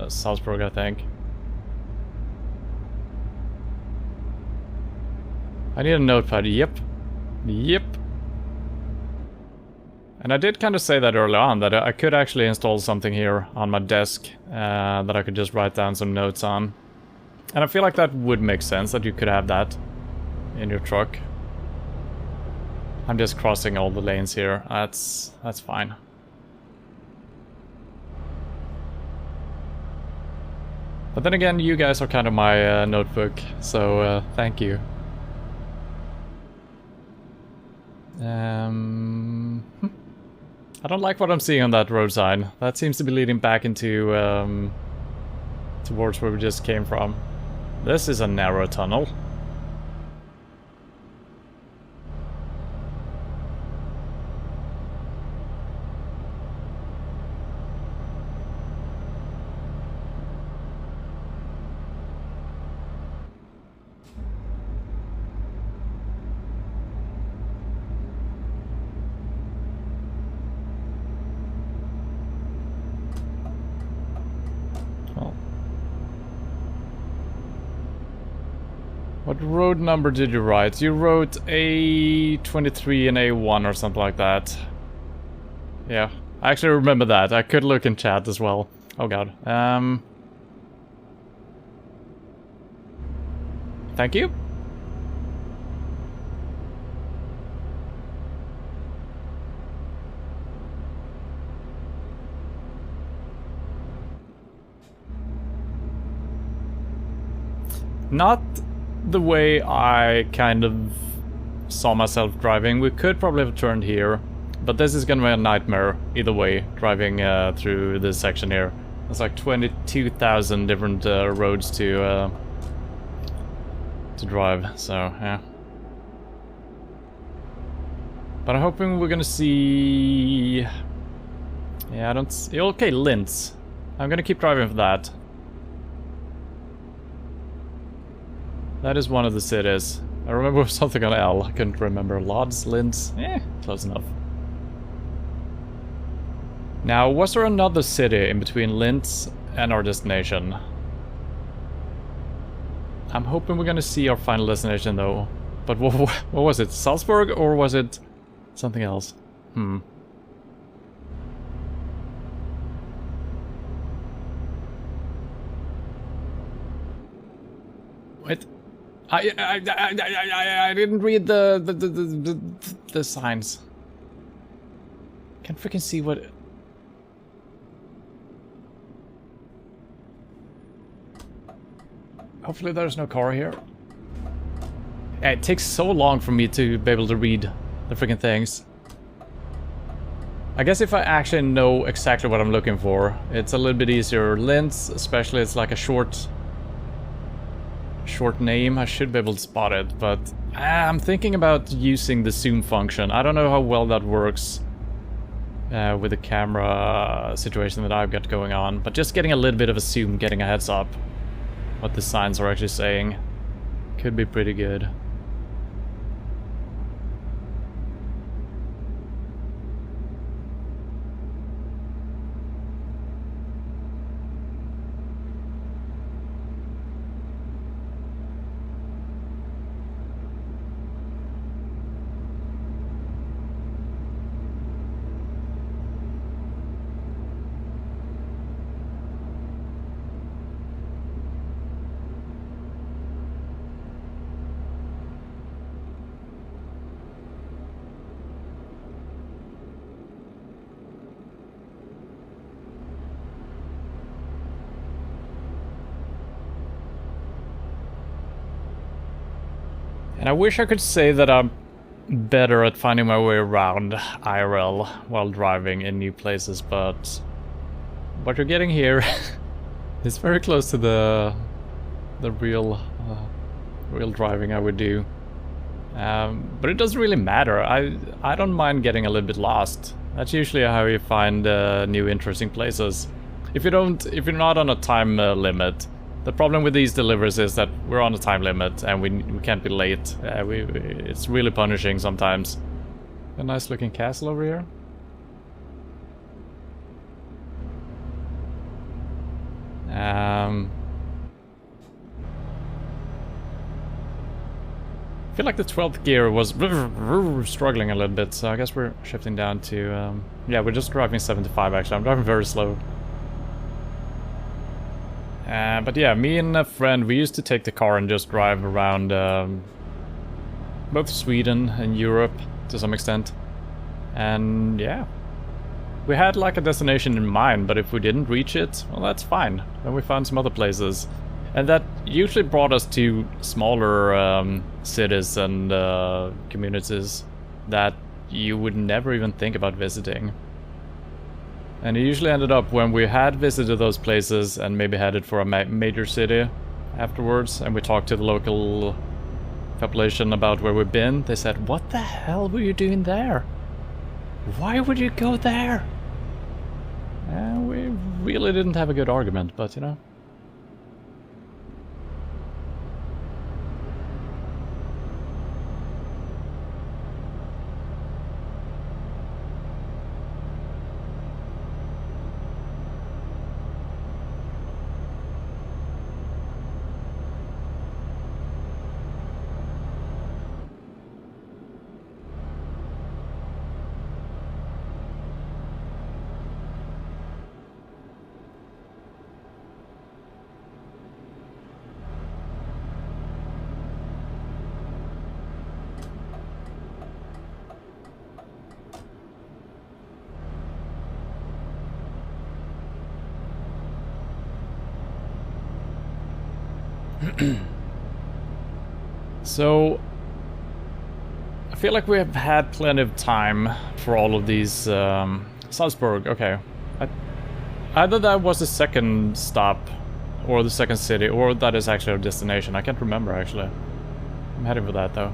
Salzburg, I think. I need a notepad. Yep. Yep. And I did kind of say that early on, that I could actually install something here on my desk that I could just write down some notes on. And I feel like that would make sense, that you could have that in your truck. I'm just crossing all the lanes here. That's fine. But then again, you guys are kind of my notebook, so thank you. I don't like what I'm seeing on that road sign. That seems to be leading back into towards where we just came from. This is a narrow tunnel. What road number did you write? You wrote A23 and A1 or something like that. Yeah, I actually remember that. I could look in chat as well. Oh god. Thank you. Not the way I kind of saw myself driving. We could probably have turned here, but this is gonna be a nightmare either way, driving through this section here. There's like 22,000 different roads to drive, so yeah. But I'm hoping we're gonna see... Yeah, I don't see... Okay, Linz. I'm gonna keep driving for that. That is one of the cities. I remember something on L. I couldn't remember. Lodz, Linz. Close enough. Now, was there another city in between Linz and our destination? I'm hoping we're gonna see our final destination though. But what was it? Salzburg or was it something else? Wait. I didn't read the signs. Can't freaking see what. Hopefully there's no car here. Yeah, it takes so long for me to be able to read the freaking things. I guess if I actually know exactly what I'm looking for, it's a little bit easier. Linz, especially, it's like a short name. I should be able to spot it, but I'm thinking about using the zoom function. I don't know how well that works with the camera situation that I've got going on, but just getting a little bit of a zoom, getting a heads up what the signs are actually saying, could be pretty good. And I wish I could say that I'm better at finding my way around IRL while driving in new places, but what you're getting here is very close to the real driving I would do. But it doesn't really matter. I don't mind getting a little bit lost. That's usually how you find new interesting places. If you're not on a time limit. The problem with these deliveries is that we're on a time limit and we can't be late. It's really punishing sometimes. A nice looking castle over here. I feel like the 12th gear was struggling a little bit, so I guess we're shifting down to... yeah, we're just driving 75 actually. I'm driving very slow. But yeah, me and a friend, we used to take the car and just drive around both Sweden and Europe to some extent. And yeah, we had like a destination in mind, but if we didn't reach it, well, that's fine. Then we found some other places. And that usually brought us to smaller cities and communities that you would never even think about visiting. And it usually ended up when we had visited those places and maybe headed for a major city afterwards, and we talked to the local population about where we've been. They said, "What the hell were you doing there? Why would you go there?" And we really didn't have a good argument, but you know. So, I feel like we have had plenty of time for all of these. Salzburg, okay. Either that was the second stop, or the second city, or that is actually our destination. I can't remember actually. I'm heading for that though.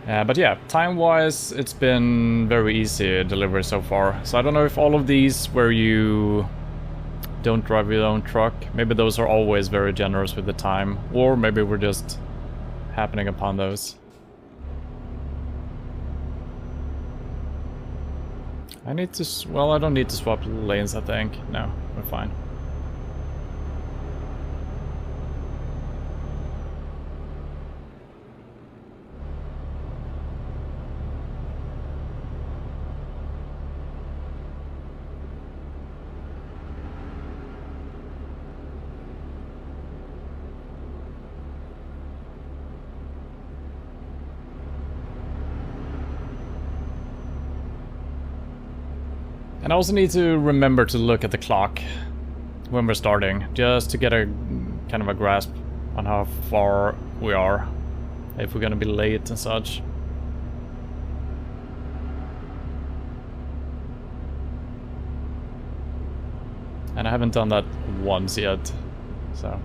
But yeah, time-wise, it's been very easy delivery so far. So I don't know if all of these where you don't drive your own truck, maybe those are always very generous with the time, or maybe we're just happening upon those. I need to, well, I don't need to swap lanes, I think. No, we're fine. And I also need to remember to look at the clock when we're starting, just to get a kind of a grasp on how far we are, if we're gonna be late and such. And I haven't done that once yet, so...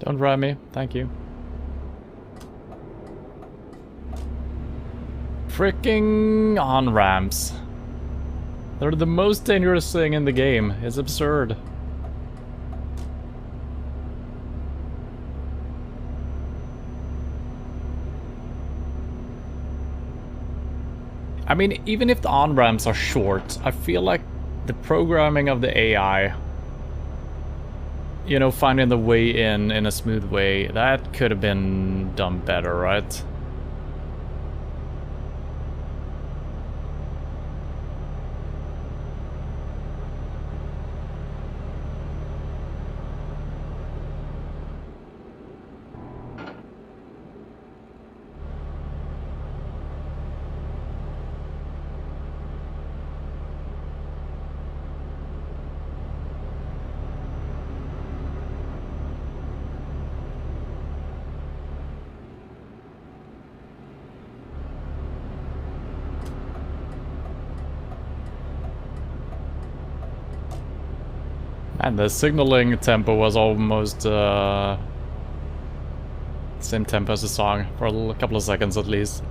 Don't drive me, thank you. Freaking on-ramps. They're the most dangerous thing in the game. It's absurd. I mean, even if the on-ramps are short, I feel like the programming of the AI, you know, finding the way in a smooth way, that could have been done better, right? And the signaling tempo was almost same tempo as the song for a couple of seconds at least.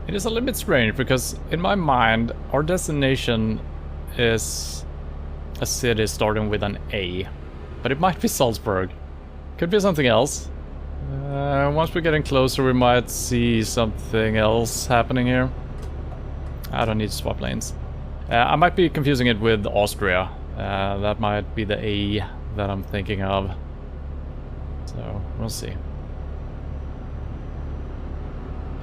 It is a little bit strange because in my mind our destination is a city starting with an A. But it might be Salzburg. Could be something else. Once we're getting closer, we might see something else happening here. I don't need to swap lanes. I might be confusing it with Austria. That might be the A that I'm thinking of. So, we'll see.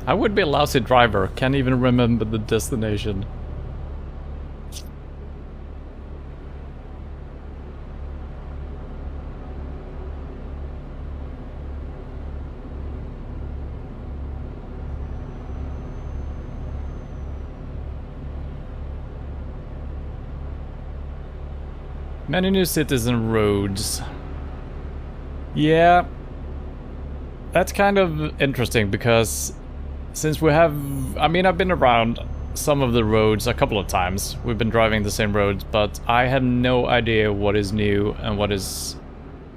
I would be a lousy driver. Can't even remember the destination. Many new cities and roads. Yeah. That's kind of interesting because since we have... I mean, I've been around some of the roads a couple of times. We've been driving the same roads, but I have no idea what is new and what is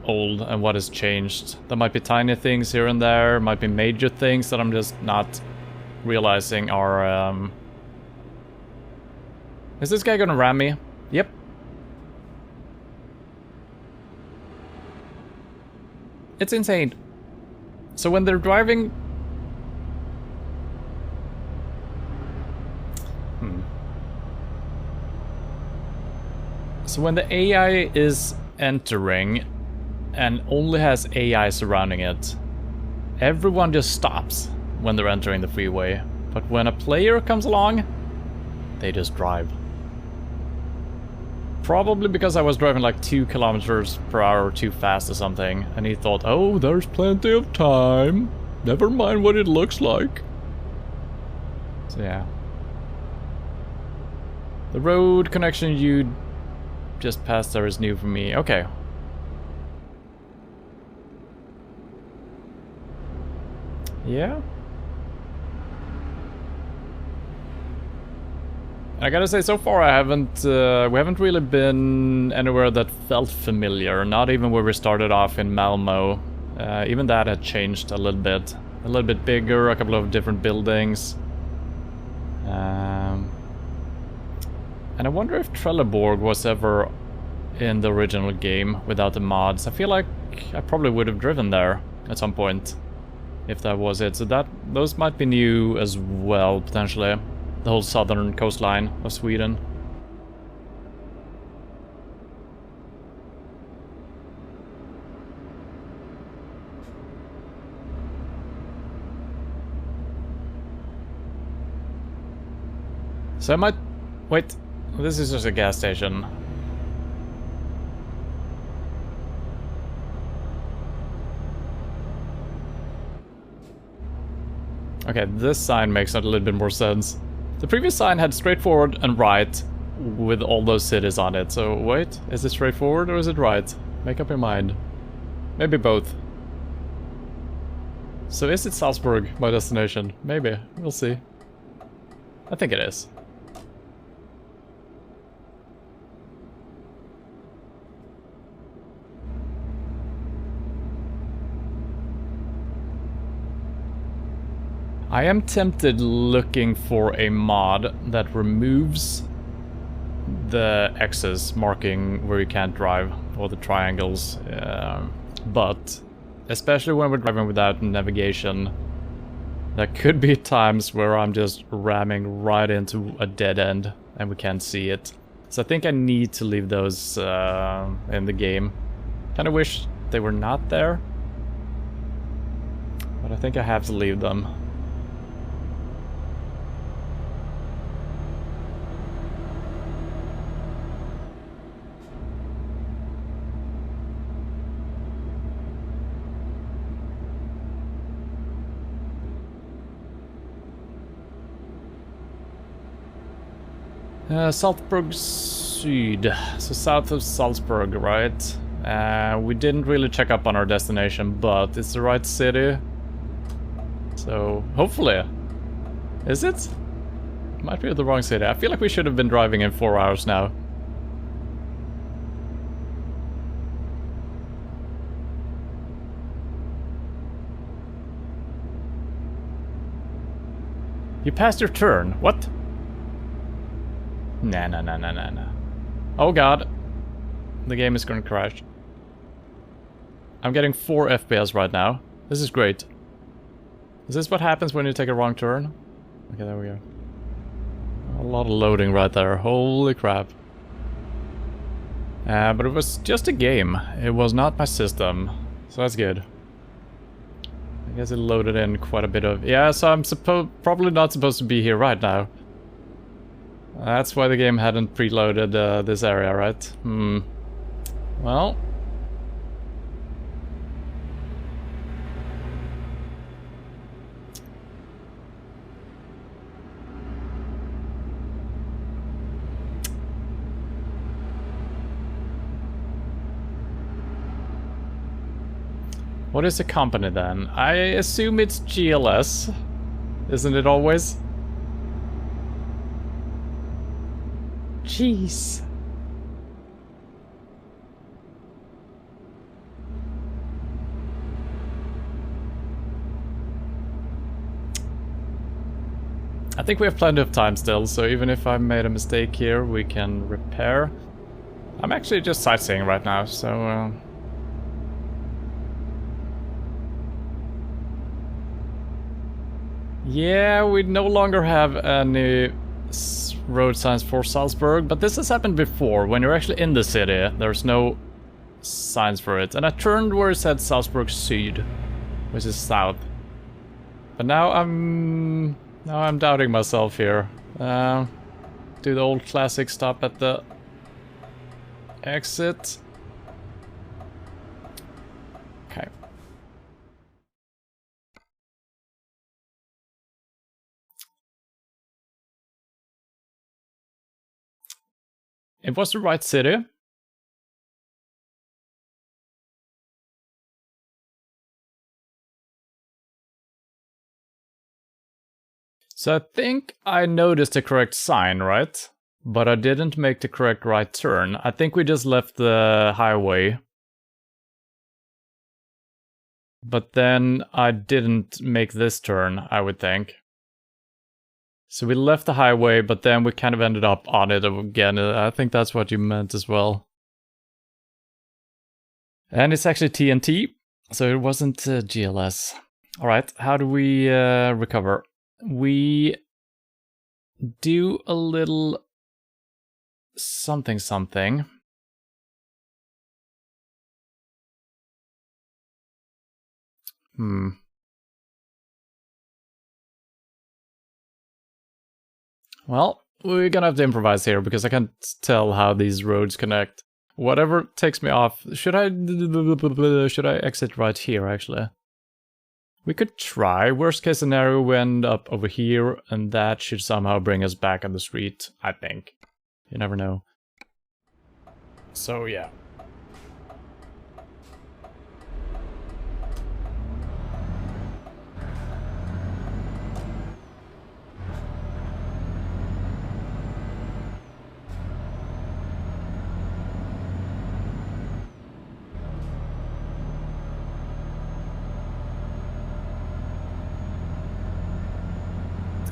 old and what has changed. There might be tiny things here and there, might be major things that I'm just not realizing are... Is this guy gonna ram me? Yep. It's insane. So when they're driving... So when the AI is entering and only has AI surrounding it, everyone just stops when they're entering the freeway. But when a player comes along, they just drive. Probably because I was driving like 2 kilometers per hour too fast or something, and he thought, oh, there's plenty of time. Never mind what it looks like. So yeah. The road connection you just passed there is new for me. Okay. Yeah. I gotta say, so far I haven't, we haven't really been anywhere that felt familiar. Not even where we started off in Malmo. Even that had changed a little bit. A little bit bigger, a couple of different buildings. And I wonder if Trelleborg was ever in the original game without the mods. I feel like I probably would have driven there at some point if that was it. So those might be new as well, potentially. The whole southern coastline of Sweden. So I might... Wait, this is just a gas station. Okay, this sign makes a little bit more sense. The previous sign had straightforward and right with all those cities on it. So wait, is it straightforward or is it right? Make up your mind. Maybe both. So is it Salzburg, my destination? Maybe. We'll see. I think it is. I am tempted looking for a mod that removes the X's marking where you can't drive, or the triangles, but especially when we're driving without navigation, there could be times where I'm just ramming right into a dead end and we can't see it. So I think I need to leave those in the game. Kinda wish they were not there, but I think I have to leave them. Salzburg Süd, so south of Salzburg, right? We didn't really check up on our destination, but it's the right city. So, hopefully. Is it? Might be the wrong city. I feel like we should have been driving in 4 hours now. You passed your turn. What? Nah. Oh god. The game is gonna crash. I'm getting 4 FPS right now. This is great. Is this what happens when you take a wrong turn? Okay, there we go. A lot of loading right there. Holy crap. But it was just a game. It was not my system. So that's good. I guess it loaded in quite a bit of... Yeah, so I'm probably not supposed to be here right now. That's why the game hadn't preloaded this area, right? Well... What is the company then? I assume it's GLS. Isn't it always? Jeez. I think we have plenty of time still, so even if I made a mistake here, we can repair. I'm actually just sightseeing right now, so... Yeah, we no longer have any road signs for Salzburg, but this has happened before. When you're actually in the city, there's no signs for it. And I turned where it said Salzburg Süd, which is south. But now I'm doubting myself here. Do the old classic stop at the exit. Okay. It was the right city. So I think I noticed the correct sign, right? But I didn't make the correct right turn. I think we just left the highway. But then I didn't make this turn, I would think. So we left the highway, but then we kind of ended up on it again. I think that's what you meant as well. And it's actually TNT, so it wasn't GLS. Alright, how do we recover? We do a little something. Well, we're gonna have to improvise here because I can't tell how these roads connect. Whatever takes me off. Should I exit right here, actually? We could try. Worst case scenario, we end up over here, and that should somehow bring us back on the street, I think. You never know. So, yeah.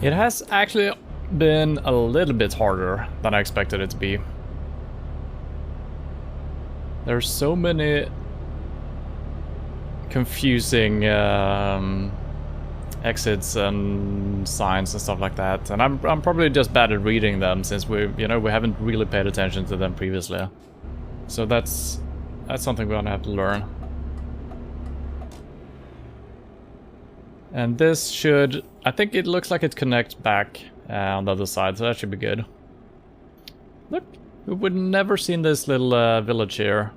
It has actually been a little bit harder than I expected it to be. There's so many confusing exits and signs and stuff like that, and I'm probably just bad at reading them since we haven't really paid attention to them previously. So that's something we're gonna have to learn. And this should... I think it looks like it connects back on the other side, so that should be good. Look, we would never seen this little village here.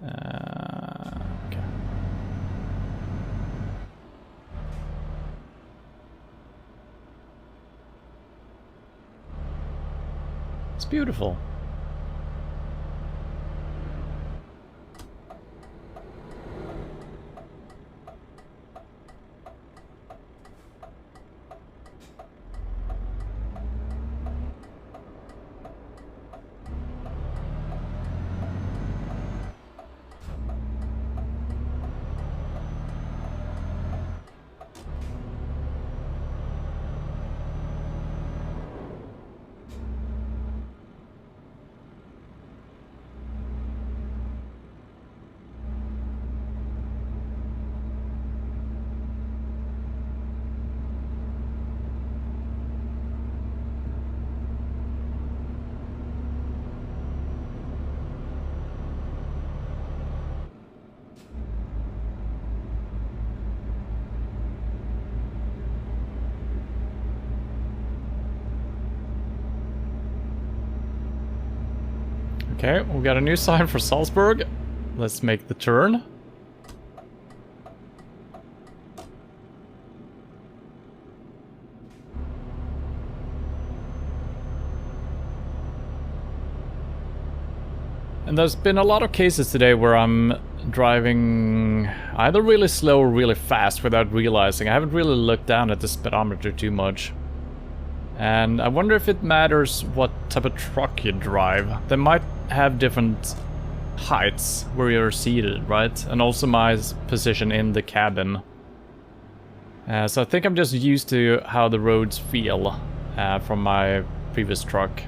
Okay. beautiful. Okay, we got a new sign for Salzburg. Let's make the turn. And there's been a lot of cases today where I'm driving either really slow or really fast without realizing. I haven't really looked down at the speedometer too much. And I wonder if it matters what type of truck you drive. They might have different heights where you're seated, right? And also my position in the cabin. So I think I'm just used to how the roads feel from my previous truck.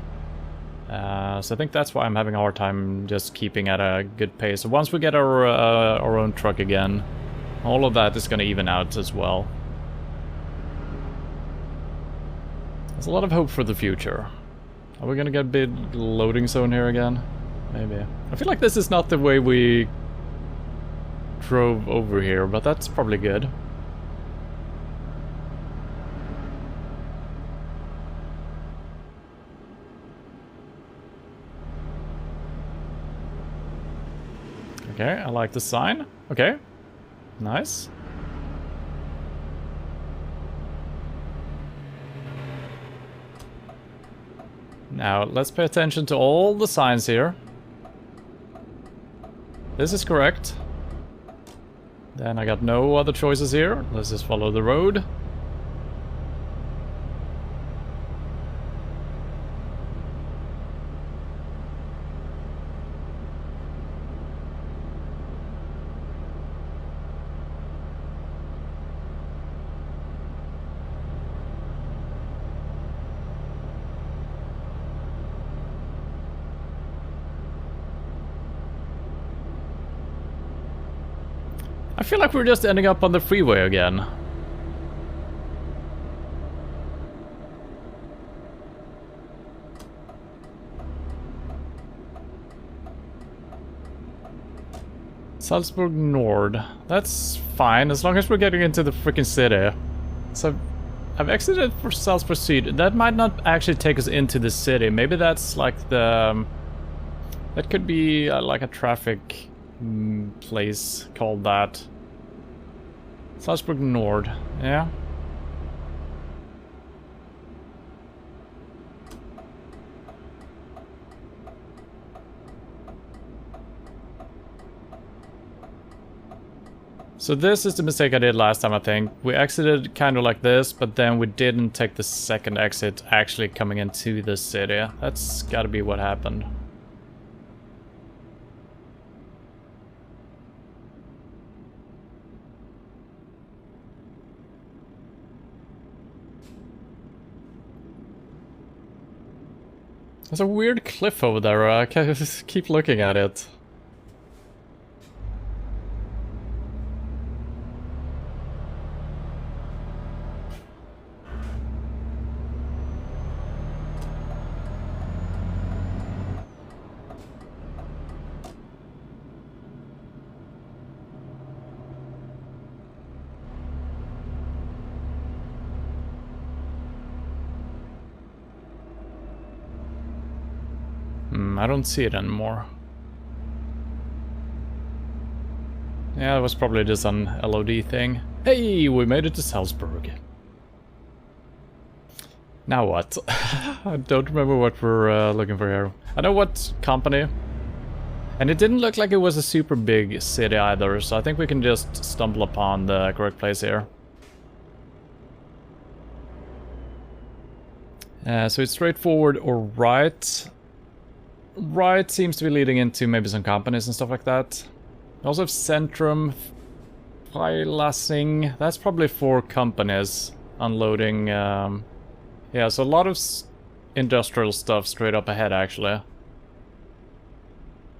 So I think that's why I'm having a hard time just keeping at a good pace. So once we get our own truck again, all of that is going to even out as well. There's a lot of hope for the future. Are we gonna get a big loading zone here again? Maybe. I feel like this is not the way we drove over here, but that's probably good. Okay, I like the sign. Okay, nice. Now, let's pay attention to all the signs here. This is correct. Then I got no other choices here. Let's just follow the road. I feel like we're just ending up on the freeway again. Salzburg Nord. That's fine, as long as we're getting into the freaking city. So, I've exited for Salzburg Süd. That might not actually take us into the city. Maybe that's like the... that could be like a traffic... place called that. Salzburg Nord, yeah. So this is the mistake I did last time, I think. We exited kind of like this, but then we didn't take the second exit actually coming into the city. That's gotta be what happened. There's a weird cliff over there, I can't just keep looking at it. I don't see it anymore. Yeah, it was probably just an LOD thing. Hey, we made it to Salzburg. Now what? I don't remember what we're looking for here. I know what company. And it didn't look like it was a super big city either, so I think we can just stumble upon the correct place here. So it's straightforward or right. Right seems to be leading into maybe some companies and stuff like that. We also have Centrum, Freilassing. That's probably for companies unloading. Yeah, so a lot of industrial stuff straight up ahead, actually.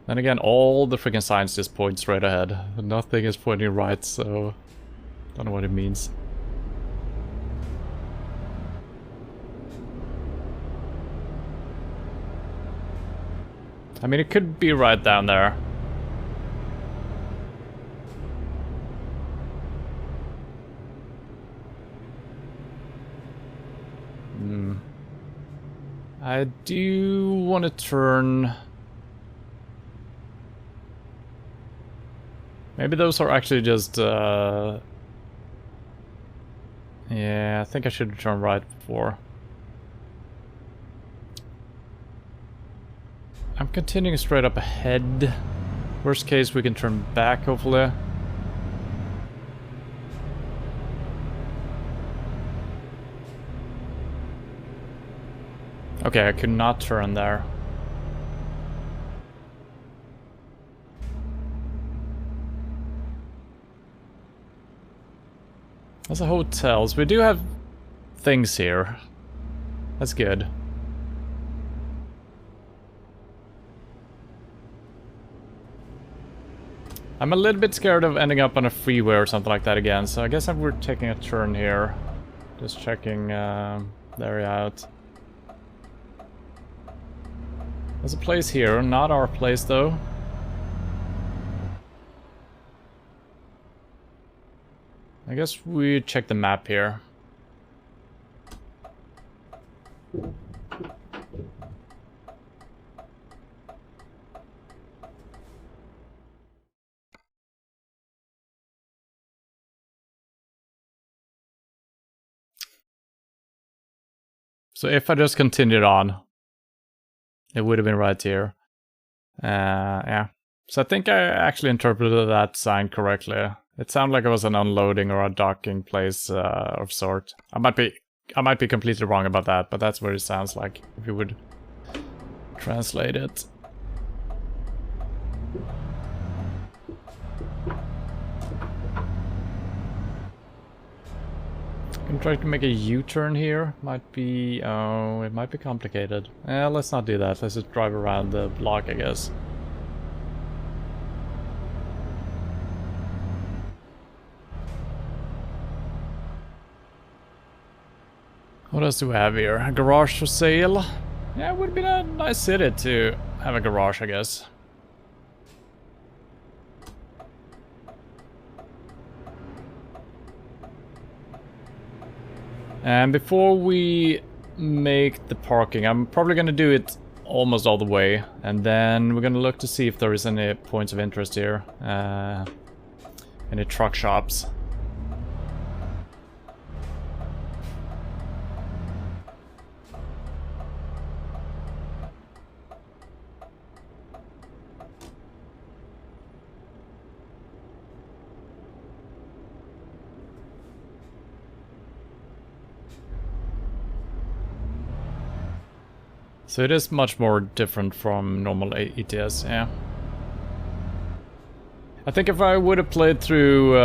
Then again, all the freaking signs just point straight ahead. Nothing is pointing right, so don't know what it means. I mean, it could be right down there. I do want to turn... Maybe those are actually just... Yeah, I think I should turn right before. I'm continuing straight up ahead. Worst case, we can turn back, hopefully. Okay, I could not turn there. There's a hotels. We do have things here. That's good. I'm a little bit scared of ending up on a freeway or something like that again, so I guess we're taking a turn here. Just checking the area out. There's a place here, not our place though. I guess we check the map here. So if I just continued on, it would have been right here. Yeah. So I think I actually interpreted that sign correctly. It sounded like it was an unloading or a docking place of sort. I might be completely wrong about that, but that's what it sounds like if you would translate it. I'm gonna try to make a U-turn here. Might be... oh, it might be complicated. Let's not do that. Let's just drive around the block, I guess. What else do we have here? A garage for sale? Yeah, it would be a nice city to have a garage, I guess. And before we make the parking, I'm probably going to do it almost all the way. And then we're going to look to see if there is any points of interest here. Any truck shops. So it is much more different from normal ETS, yeah. I think if I would have played through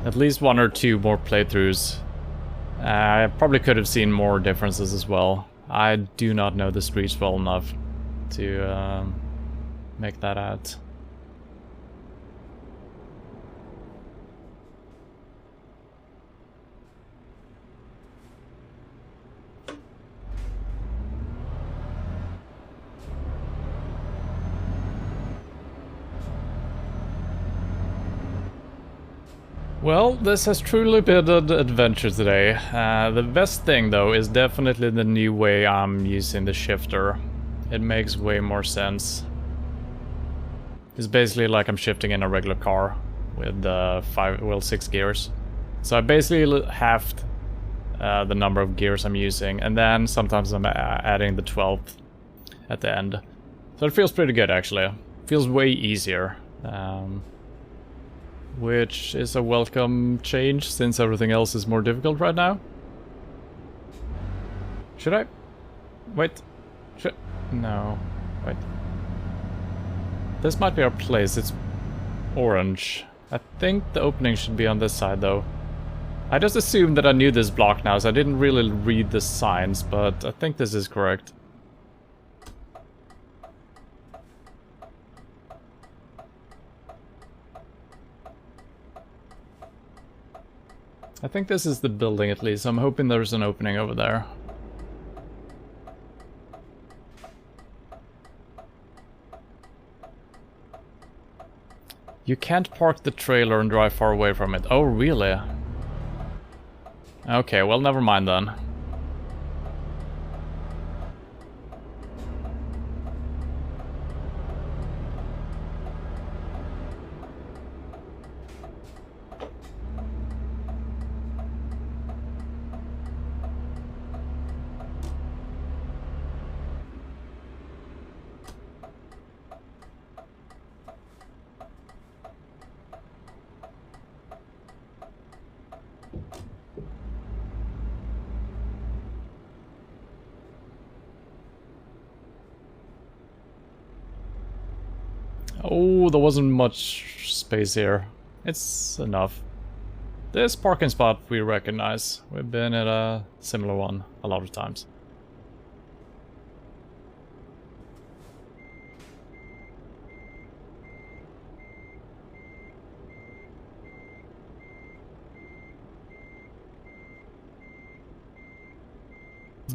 at least one or two more playthroughs, I probably could have seen more differences as well. I do not know the streets well enough to make that out. Well, this has truly been an adventure today. The best thing though is definitely the new way I'm using the shifter. It makes way more sense. It's basically like I'm shifting in a regular car with 6 gears. So I basically have the number of gears I'm using, and then sometimes I'm adding the 12th at the end. So it feels pretty good, actually. Feels way easier. Which is a welcome change, since everything else is more difficult right now. Should I? Wait. No. Wait. This might be our place. It's orange. I think the opening should be on this side, though. I just assumed that I knew this block now, so I didn't really read the signs, but I think this is correct. I think this is the building, at least. I'm hoping there's an opening over there. You can't park the trailer and drive far away from it. Oh, really? Okay, well, never mind then. Oh, there wasn't much space here. It's enough. This parking spot we recognize. We've been at a similar one a lot of times.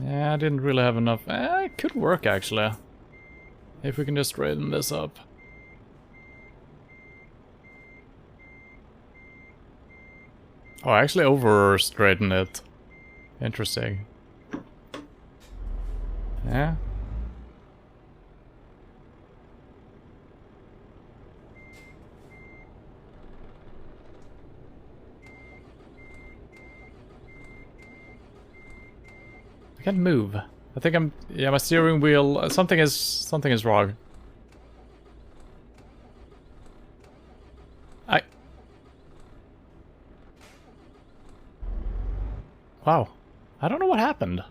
Yeah, I didn't really have enough. It could work, actually. If we can just straighten this up. Oh, I actually over-straightened it. Interesting. Yeah. I can't move. I think I'm... Yeah, my steering wheel... Something is wrong. Wow. I don't know what happened.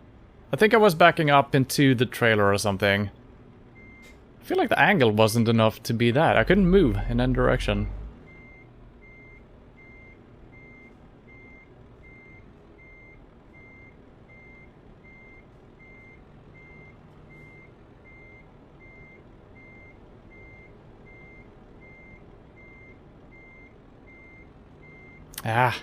I think I was backing up into the trailer or something. I feel like the angle wasn't enough to be that. I couldn't move in any direction. Ah.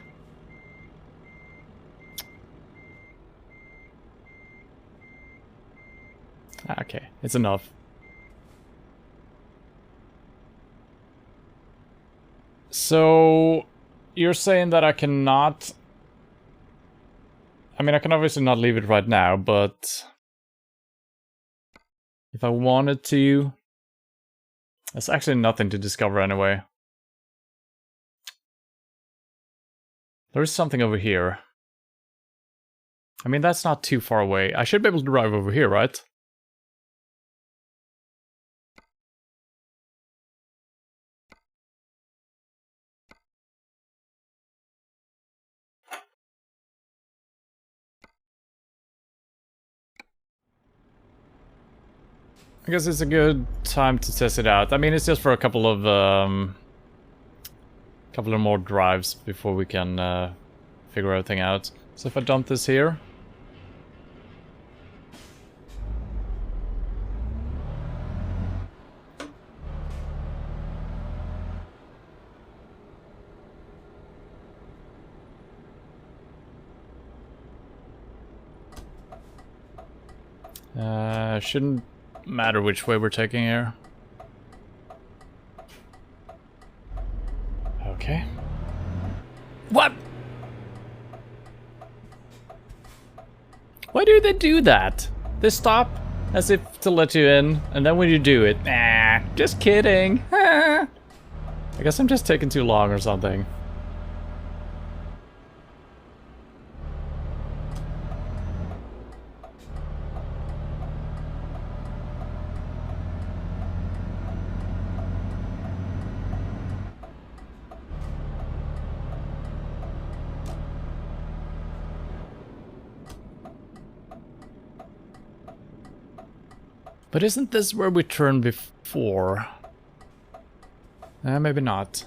Okay, it's enough. So, you're saying that I cannot... I mean, I can obviously not leave it right now, but... if I wanted to... There's actually nothing to discover anyway. There is something over here. I mean, that's not too far away. I should be able to drive over here, right? I guess it's a good time to test it out. I mean, it's just for a couple of more drives before we can figure everything out. So if I dump this here. Shouldn't matter which way we're taking here. Okay. What? Why do they do that? They stop as if to let you in, and then when you do it, nah, just kidding. I guess I'm just taking too long or something. But isn't this where we turned before? Maybe not.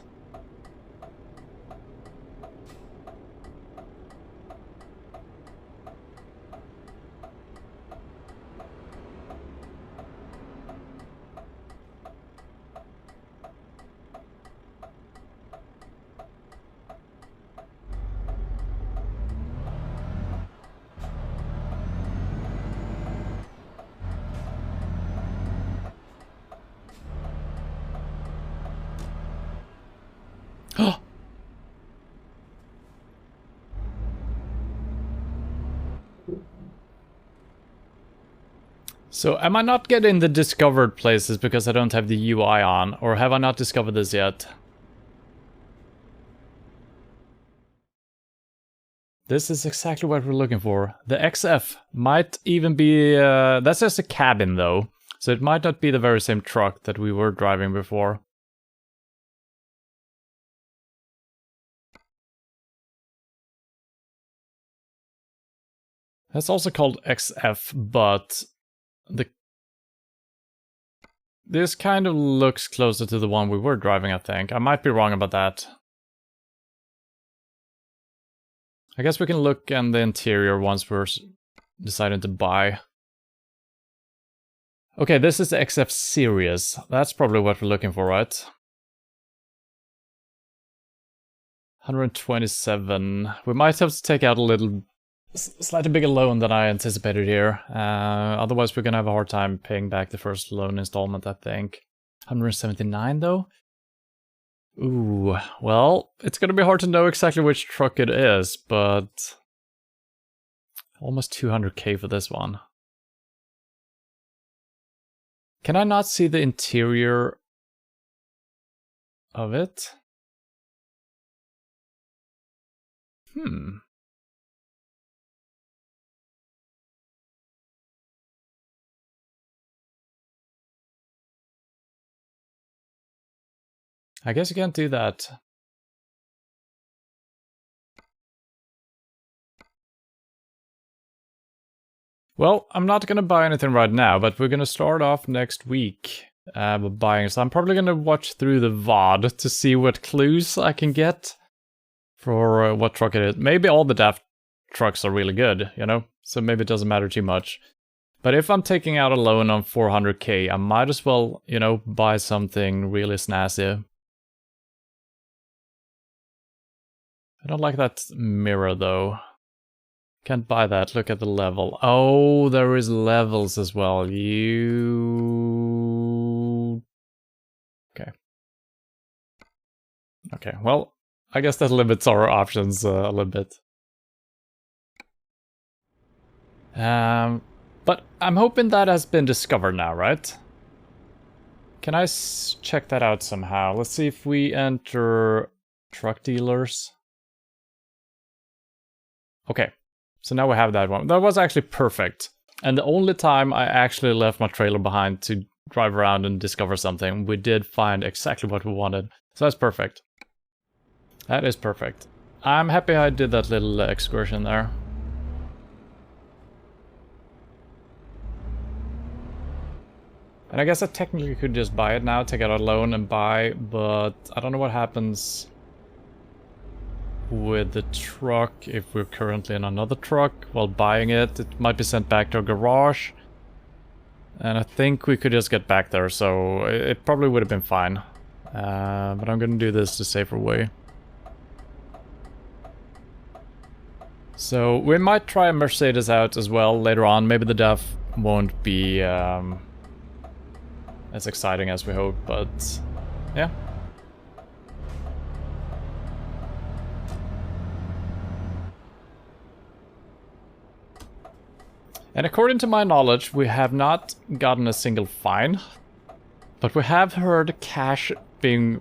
So am I not getting the discovered places because I don't have the UI on? Or have I not discovered this yet? This is exactly what we're looking for. The XF might even be... that's just a cabin though. So it might not be the very same truck that we were driving before. That's also called XF, but... This kind of looks closer to the one we were driving, I think. I might be wrong about that. I guess we can look in the interior once we're deciding to buy. Okay, this is the XF series. That's probably what we're looking for, right? 127. We might have to take out a little... slightly bigger loan than I anticipated here. Otherwise we're gonna have a hard time paying back the first loan installment, I think. 179 though? Ooh, well, it's gonna be hard to know exactly which truck it is, but... almost 200k for this one. Can I not see the interior of it? I guess you can't do that. Well, I'm not gonna buy anything right now, but we're gonna start off next week buying. So I'm probably gonna watch through the VOD to see what clues I can get for what truck it is. Maybe all the DAF trucks are really good, you know? So maybe it doesn't matter too much. But if I'm taking out a loan on 400k, I might as well, you know, buy something really snazzy. I don't like that mirror though. Can't buy that. Look at the level. Oh, there is levels as well. Okay. Okay, well, I guess that limits our options a little bit. But I'm hoping that has been discovered now, right? Can I check that out somehow? Let's see if we enter truck dealers. Okay, so now we have that one. That was actually perfect. And the only time I actually left my trailer behind to drive around and discover something, we did find exactly what we wanted. So that's perfect. That is perfect. I'm happy I did that little excursion there. And I guess I technically could just buy it now, take out a loan and buy, but I don't know what happens with the truck if we're currently in another truck while buying it. It might be sent back to a garage. And I think we could just get back there, so it probably would have been fine. But I'm gonna do this the safer way. So we might try a Mercedes out as well later on. Maybe the DAF won't be as exciting as we hope, but yeah. And according to my knowledge, we have not gotten a single fine, but we have heard cash being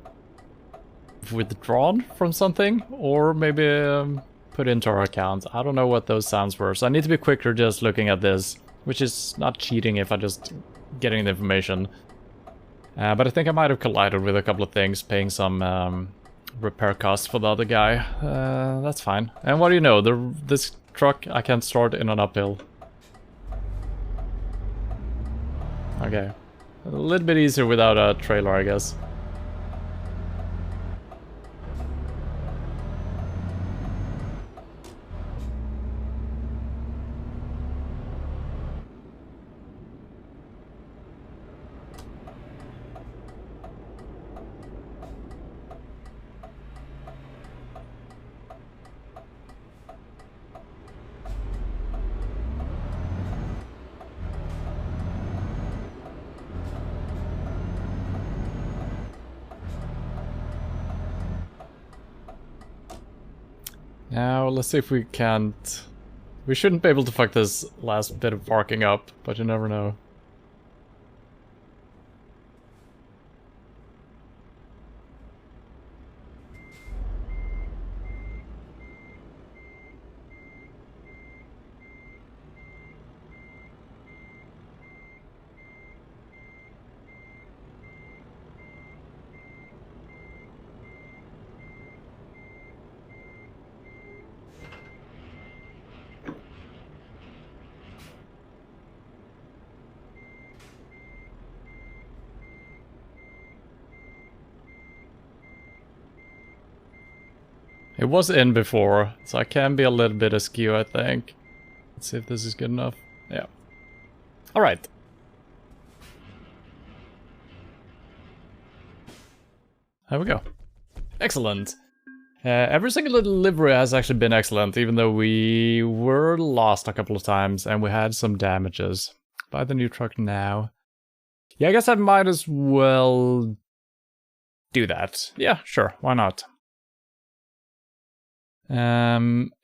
withdrawn from something, or maybe put into our account. I don't know what those sounds were, so I need to be quicker just looking at this, which is not cheating if I just getting the information. But I think I might have collided with a couple of things, paying some repair costs for the other guy. That's fine. And what do you know, this truck I can't start in an uphill. Okay. A little bit easier without a trailer, I guess. Now, let's see if we can't... We shouldn't be able to fuck this last bit of parking up, but you never know. It was in before, so I can be a little bit askew, I think. Let's see if this is good enough. Yeah. Alright. There we go. Excellent. Every single delivery has actually been excellent, even though we were lost a couple of times and we had some damages. Buy the new truck now. Yeah, I guess I might as well do that. Yeah, sure, why not?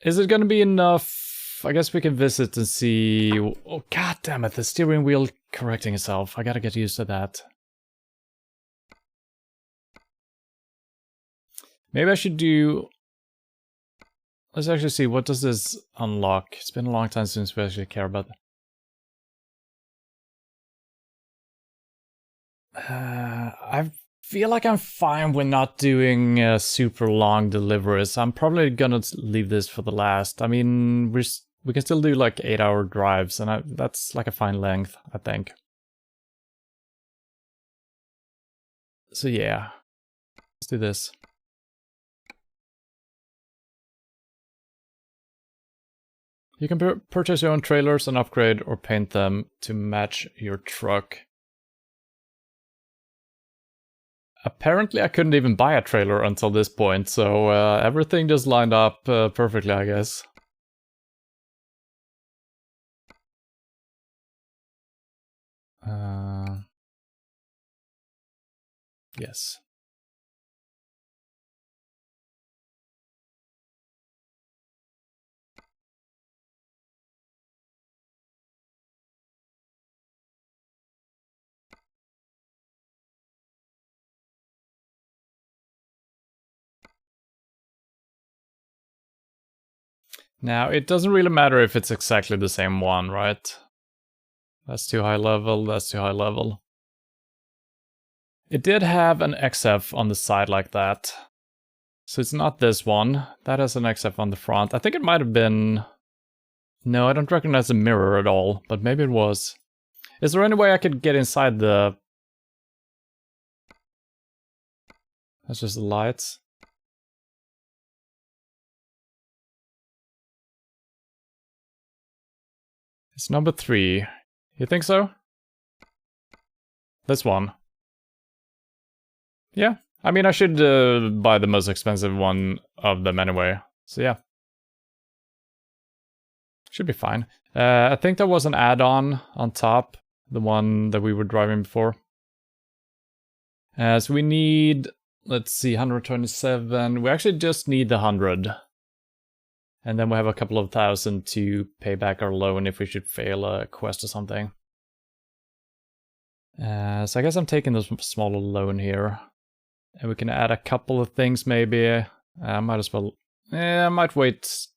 Is it gonna be enough? I guess we can visit and see... Oh, god damn it, the steering wheel correcting itself. I gotta get used to that. Maybe I should do... Let's actually see, what does this unlock? It's been a long time since we actually care about that. I feel like I'm fine with not doing super long deliveries. I'm probably gonna leave this for the last. I mean, we can still do like 8-hour drives, and that's like a fine length, I think. So yeah, let's do this. You can purchase your own trailers and upgrade or paint them to match your truck. Apparently I couldn't even buy a trailer until this point, so everything just lined up perfectly, I guess. Yes. Now, it doesn't really matter if it's exactly the same one, right? That's too high level, that's too high level. It did have an XF on the side like that. So it's not this one. That has an XF on the front. I think it might have been... No, I don't recognize the mirror at all, but maybe it was. Is there any way I could get inside the... That's just the lights. It's number 3. You think so? This one. Yeah. I mean, I should buy the most expensive one of them anyway. So yeah. Should be fine. I think there was an add-on on top. The one that we were driving before. So we need... Let's see, 127. We actually just need the 100. And then we have a couple of thousand to pay back our loan if we should fail a quest or something. So I guess I'm taking this smaller loan here. And we can add a couple of things maybe. I might as well... I might wait.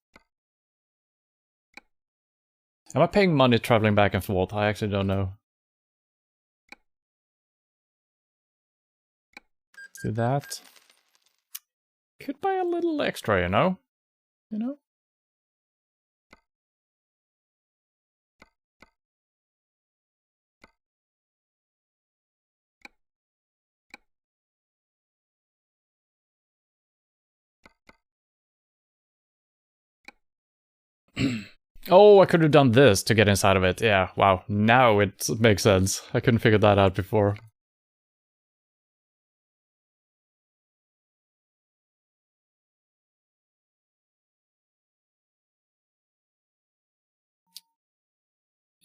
Am I paying money traveling back and forth? I actually don't know. Let's do that. Could buy a little extra, you know? You know? Oh, I could have done this to get inside of it. Yeah, wow. Now it makes sense. I couldn't figure that out before.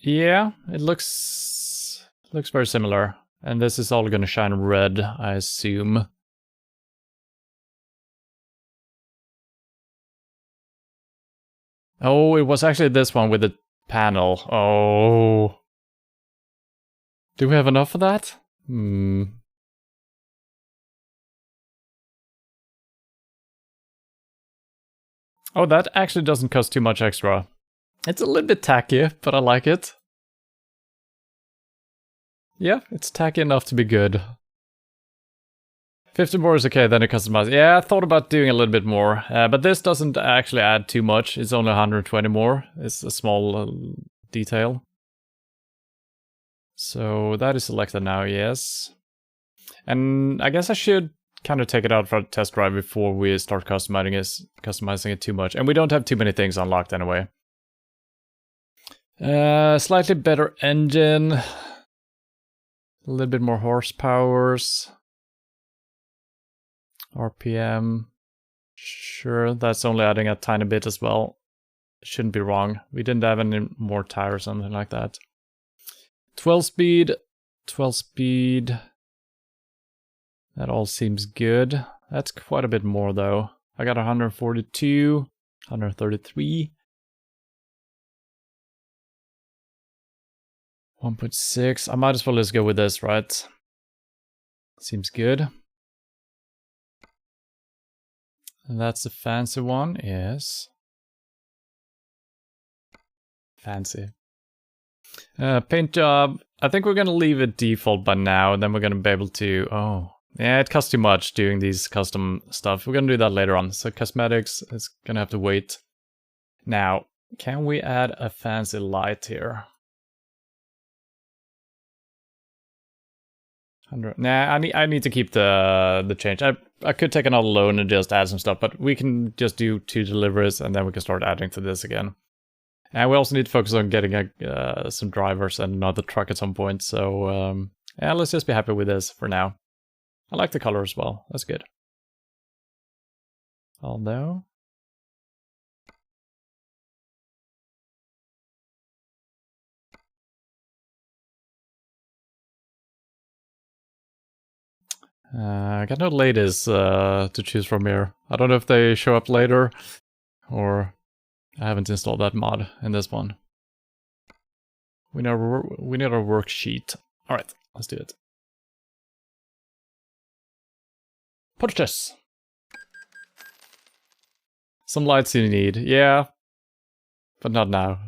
Yeah, it looks very similar. And this is all gonna shine red, I assume. Oh, it was actually this one with the panel. Oh. Do we have enough of that? Hmm. Oh, that actually doesn't cost too much extra. It's a little bit tacky, but I like it. Yeah, it's tacky enough to be good. 50 more is okay, then it customizes. Yeah, I thought about doing a little bit more, but this doesn't actually add too much. It's only 120 more. It's a small detail. So that is selected now, yes. And I guess I should kind of take it out for a test drive before we start customizing it too much. And we don't have too many things unlocked anyway. Slightly better engine. A little bit more horsepowers. RPM. Sure, that's only adding a tiny bit as well. Shouldn't be wrong. We didn't have any more tire or something like that. 12 speed. 12 speed. That all seems good. That's quite a bit more though. I got 142, 133. 1.6. I might as well just go with this, right? Seems good. And that's the fancy one, yes. Fancy. Paint job. I think we're gonna leave it default by now, and then we're gonna be able to... Oh, yeah, it costs too much doing these custom stuff. We're gonna do that later on. So cosmetics is gonna have to wait. Now, can we add a fancy light here? 100. Nah, I need to keep the change. I could take another loan and just add some stuff, but we can just do 2 deliveries and then we can start adding to this again. And we also need to focus on getting some drivers and another truck at some point. So yeah, let's just be happy with this for now. I like the color as well. That's good. Although... I got no ladies to choose from here. I don't know if they show up later, or I haven't installed that mod in this one. We need our worksheet. All right, let's do it. Purchase. Some lights you need, yeah, but not now.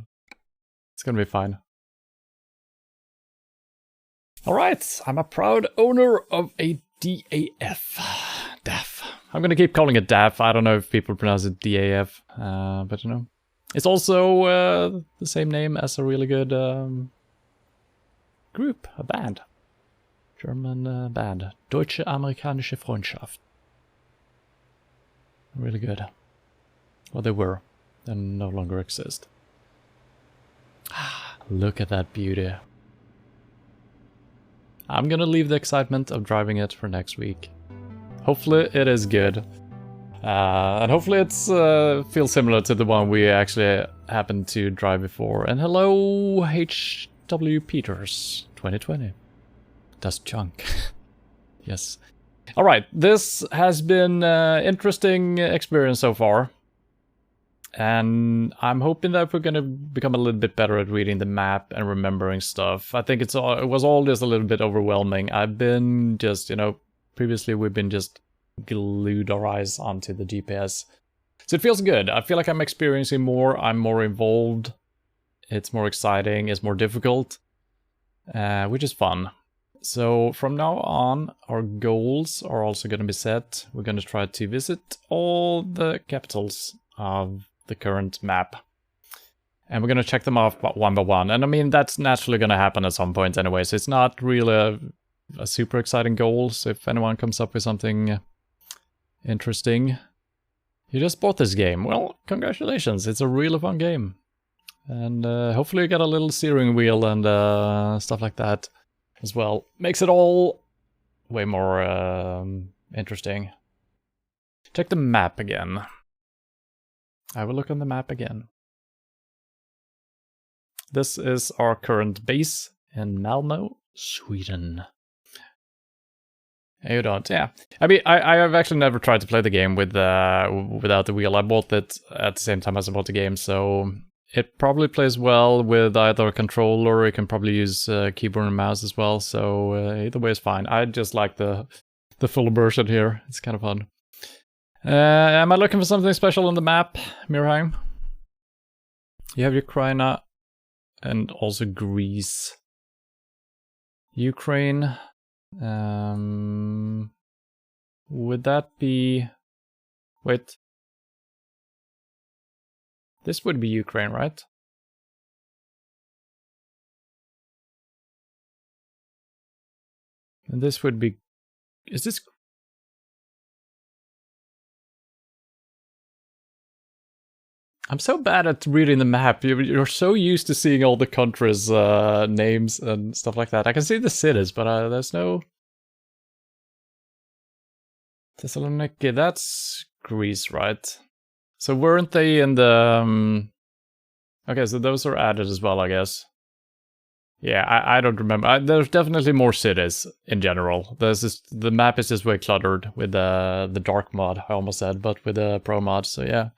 It's gonna be fine. All right, I'm a proud owner of a DAF. DAF. I'm gonna keep calling it DAF. I don't know if people pronounce it DAF, but you know. It's also the same name as a really good group, a band. German band. Deutsche Amerikanische Freundschaft. Really good. Well, they were. They no longer exist. Look at that beauty. I'm gonna leave the excitement of driving it for next week. Hopefully it is good. And hopefully it's feels similar to the one we actually happened to drive before. And hello, H.W. Peters, 2020. Das junk. Yes. Alright, this has been an interesting experience so far. And I'm hoping that we're gonna become a little bit better at reading the map and remembering stuff. I think it was all just a little bit overwhelming. I've been just, you know, previously we've been just glued our eyes onto the GPS. So it feels good. I feel like I'm experiencing more, I'm more involved. It's more exciting, it's more difficult, which is fun. So from now on, our goals are also going to be set. We're going to try to visit all the capitals of the current map. And we're going to check them off one by one. And I mean, that's naturally going to happen at some point anyway. So it's not really a super exciting goal. So if anyone comes up with something interesting, you just bought this game. Well, congratulations. It's a really fun game. And hopefully you get a little steering wheel and stuff like that as well. Makes it all way more interesting. Check the map again. I will look on the map again. This is our current base in Malmo, Sweden. You don't, yeah. I mean, I have actually never tried to play the game with without the wheel. I bought it at the same time as I bought the game, so it probably plays well with either a controller, or you can probably use keyboard and mouse as well, so either way is fine. I just like the full version here. It's kind of fun. Am I looking for something special on the map, Mirheim? You have Ukraine and also Greece. Ukraine. Would that be... Wait. This would be Ukraine, right? And this would be... Is this... I'm so bad at reading the map. You're so used to seeing all the countries' names and stuff like that. I can see the cities, but there's no... Thessaloniki, that's Greece, right? So weren't they in the... Okay, so those are added as well, I guess. Yeah, I don't remember. There's definitely more cities in general. The map is just way cluttered with the dark mod, I almost said, but with the pro mod, so yeah.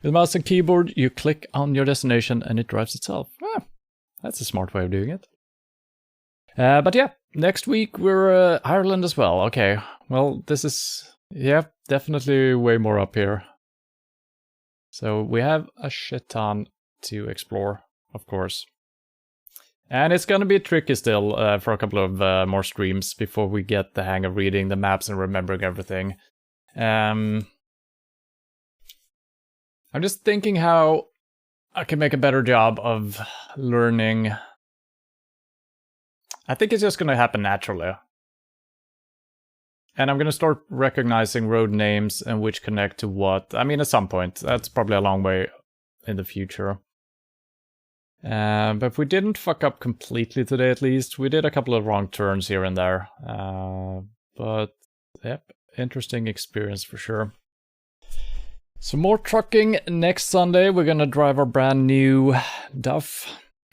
With mouse and keyboard, you click on your destination and it drives itself. That's a smart way of doing it. But yeah, next week we're Ireland as well. Okay, well, this is, yeah, definitely way more up here. So we have a shit ton to explore, of course. And it's gonna be tricky still for a couple of more streams before we get the hang of reading the maps and remembering everything. I'm just thinking how I can make a better job of learning. I think it's just gonna happen naturally. And I'm gonna start recognizing road names and which connect to what. I mean, at some point. That's probably a long way in the future. But if we didn't fuck up completely today, at least, we did a couple of wrong turns here and there. But, yep, interesting experience for sure. So more trucking next Sunday. We're gonna drive our brand new Duff.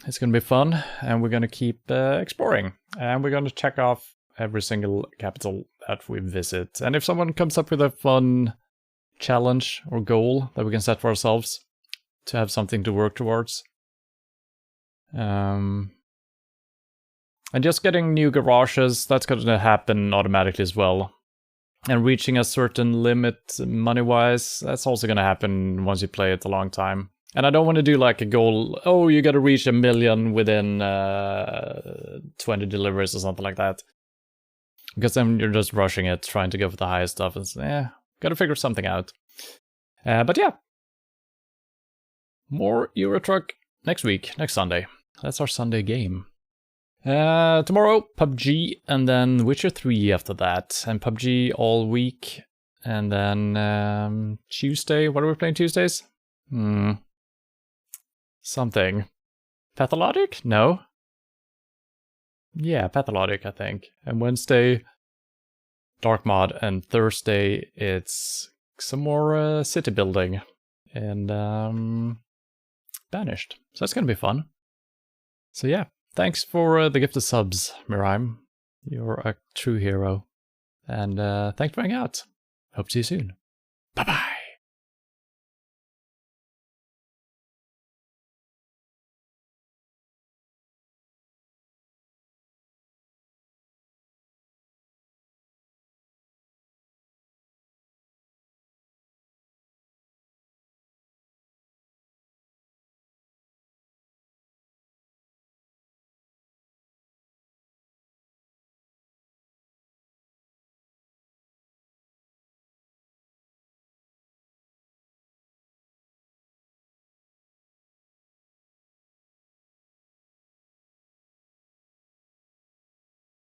It's gonna be fun, and we're gonna keep exploring. And we're gonna check off every single capital that we visit. And if someone comes up with a fun challenge or goal that we can set for ourselves to have something to work towards. And just getting new garages, that's gonna happen automatically as well. And reaching a certain limit money-wise, that's also gonna happen once you play it a long time. And I don't want to do like a goal, oh, you gotta reach 1 million within 20 deliveries or something like that. Because then you're just rushing it, trying to go for the highest stuff. It's, gotta figure something out. But yeah. More Euro Truck next week, next Sunday. That's our Sunday game. Tomorrow, PUBG, and then Witcher 3 after that. And PUBG all week. And then Tuesday, what are we playing Tuesdays? Something. Pathologic? No. Yeah, Pathologic, I think. And Wednesday, Dark Mod. And Thursday, it's some more city building. And Banished. So that's gonna be fun. So yeah, thanks for the gift of subs, Mirheim. You're a true hero. And thanks for hanging out. Hope to see you soon. Bye-bye.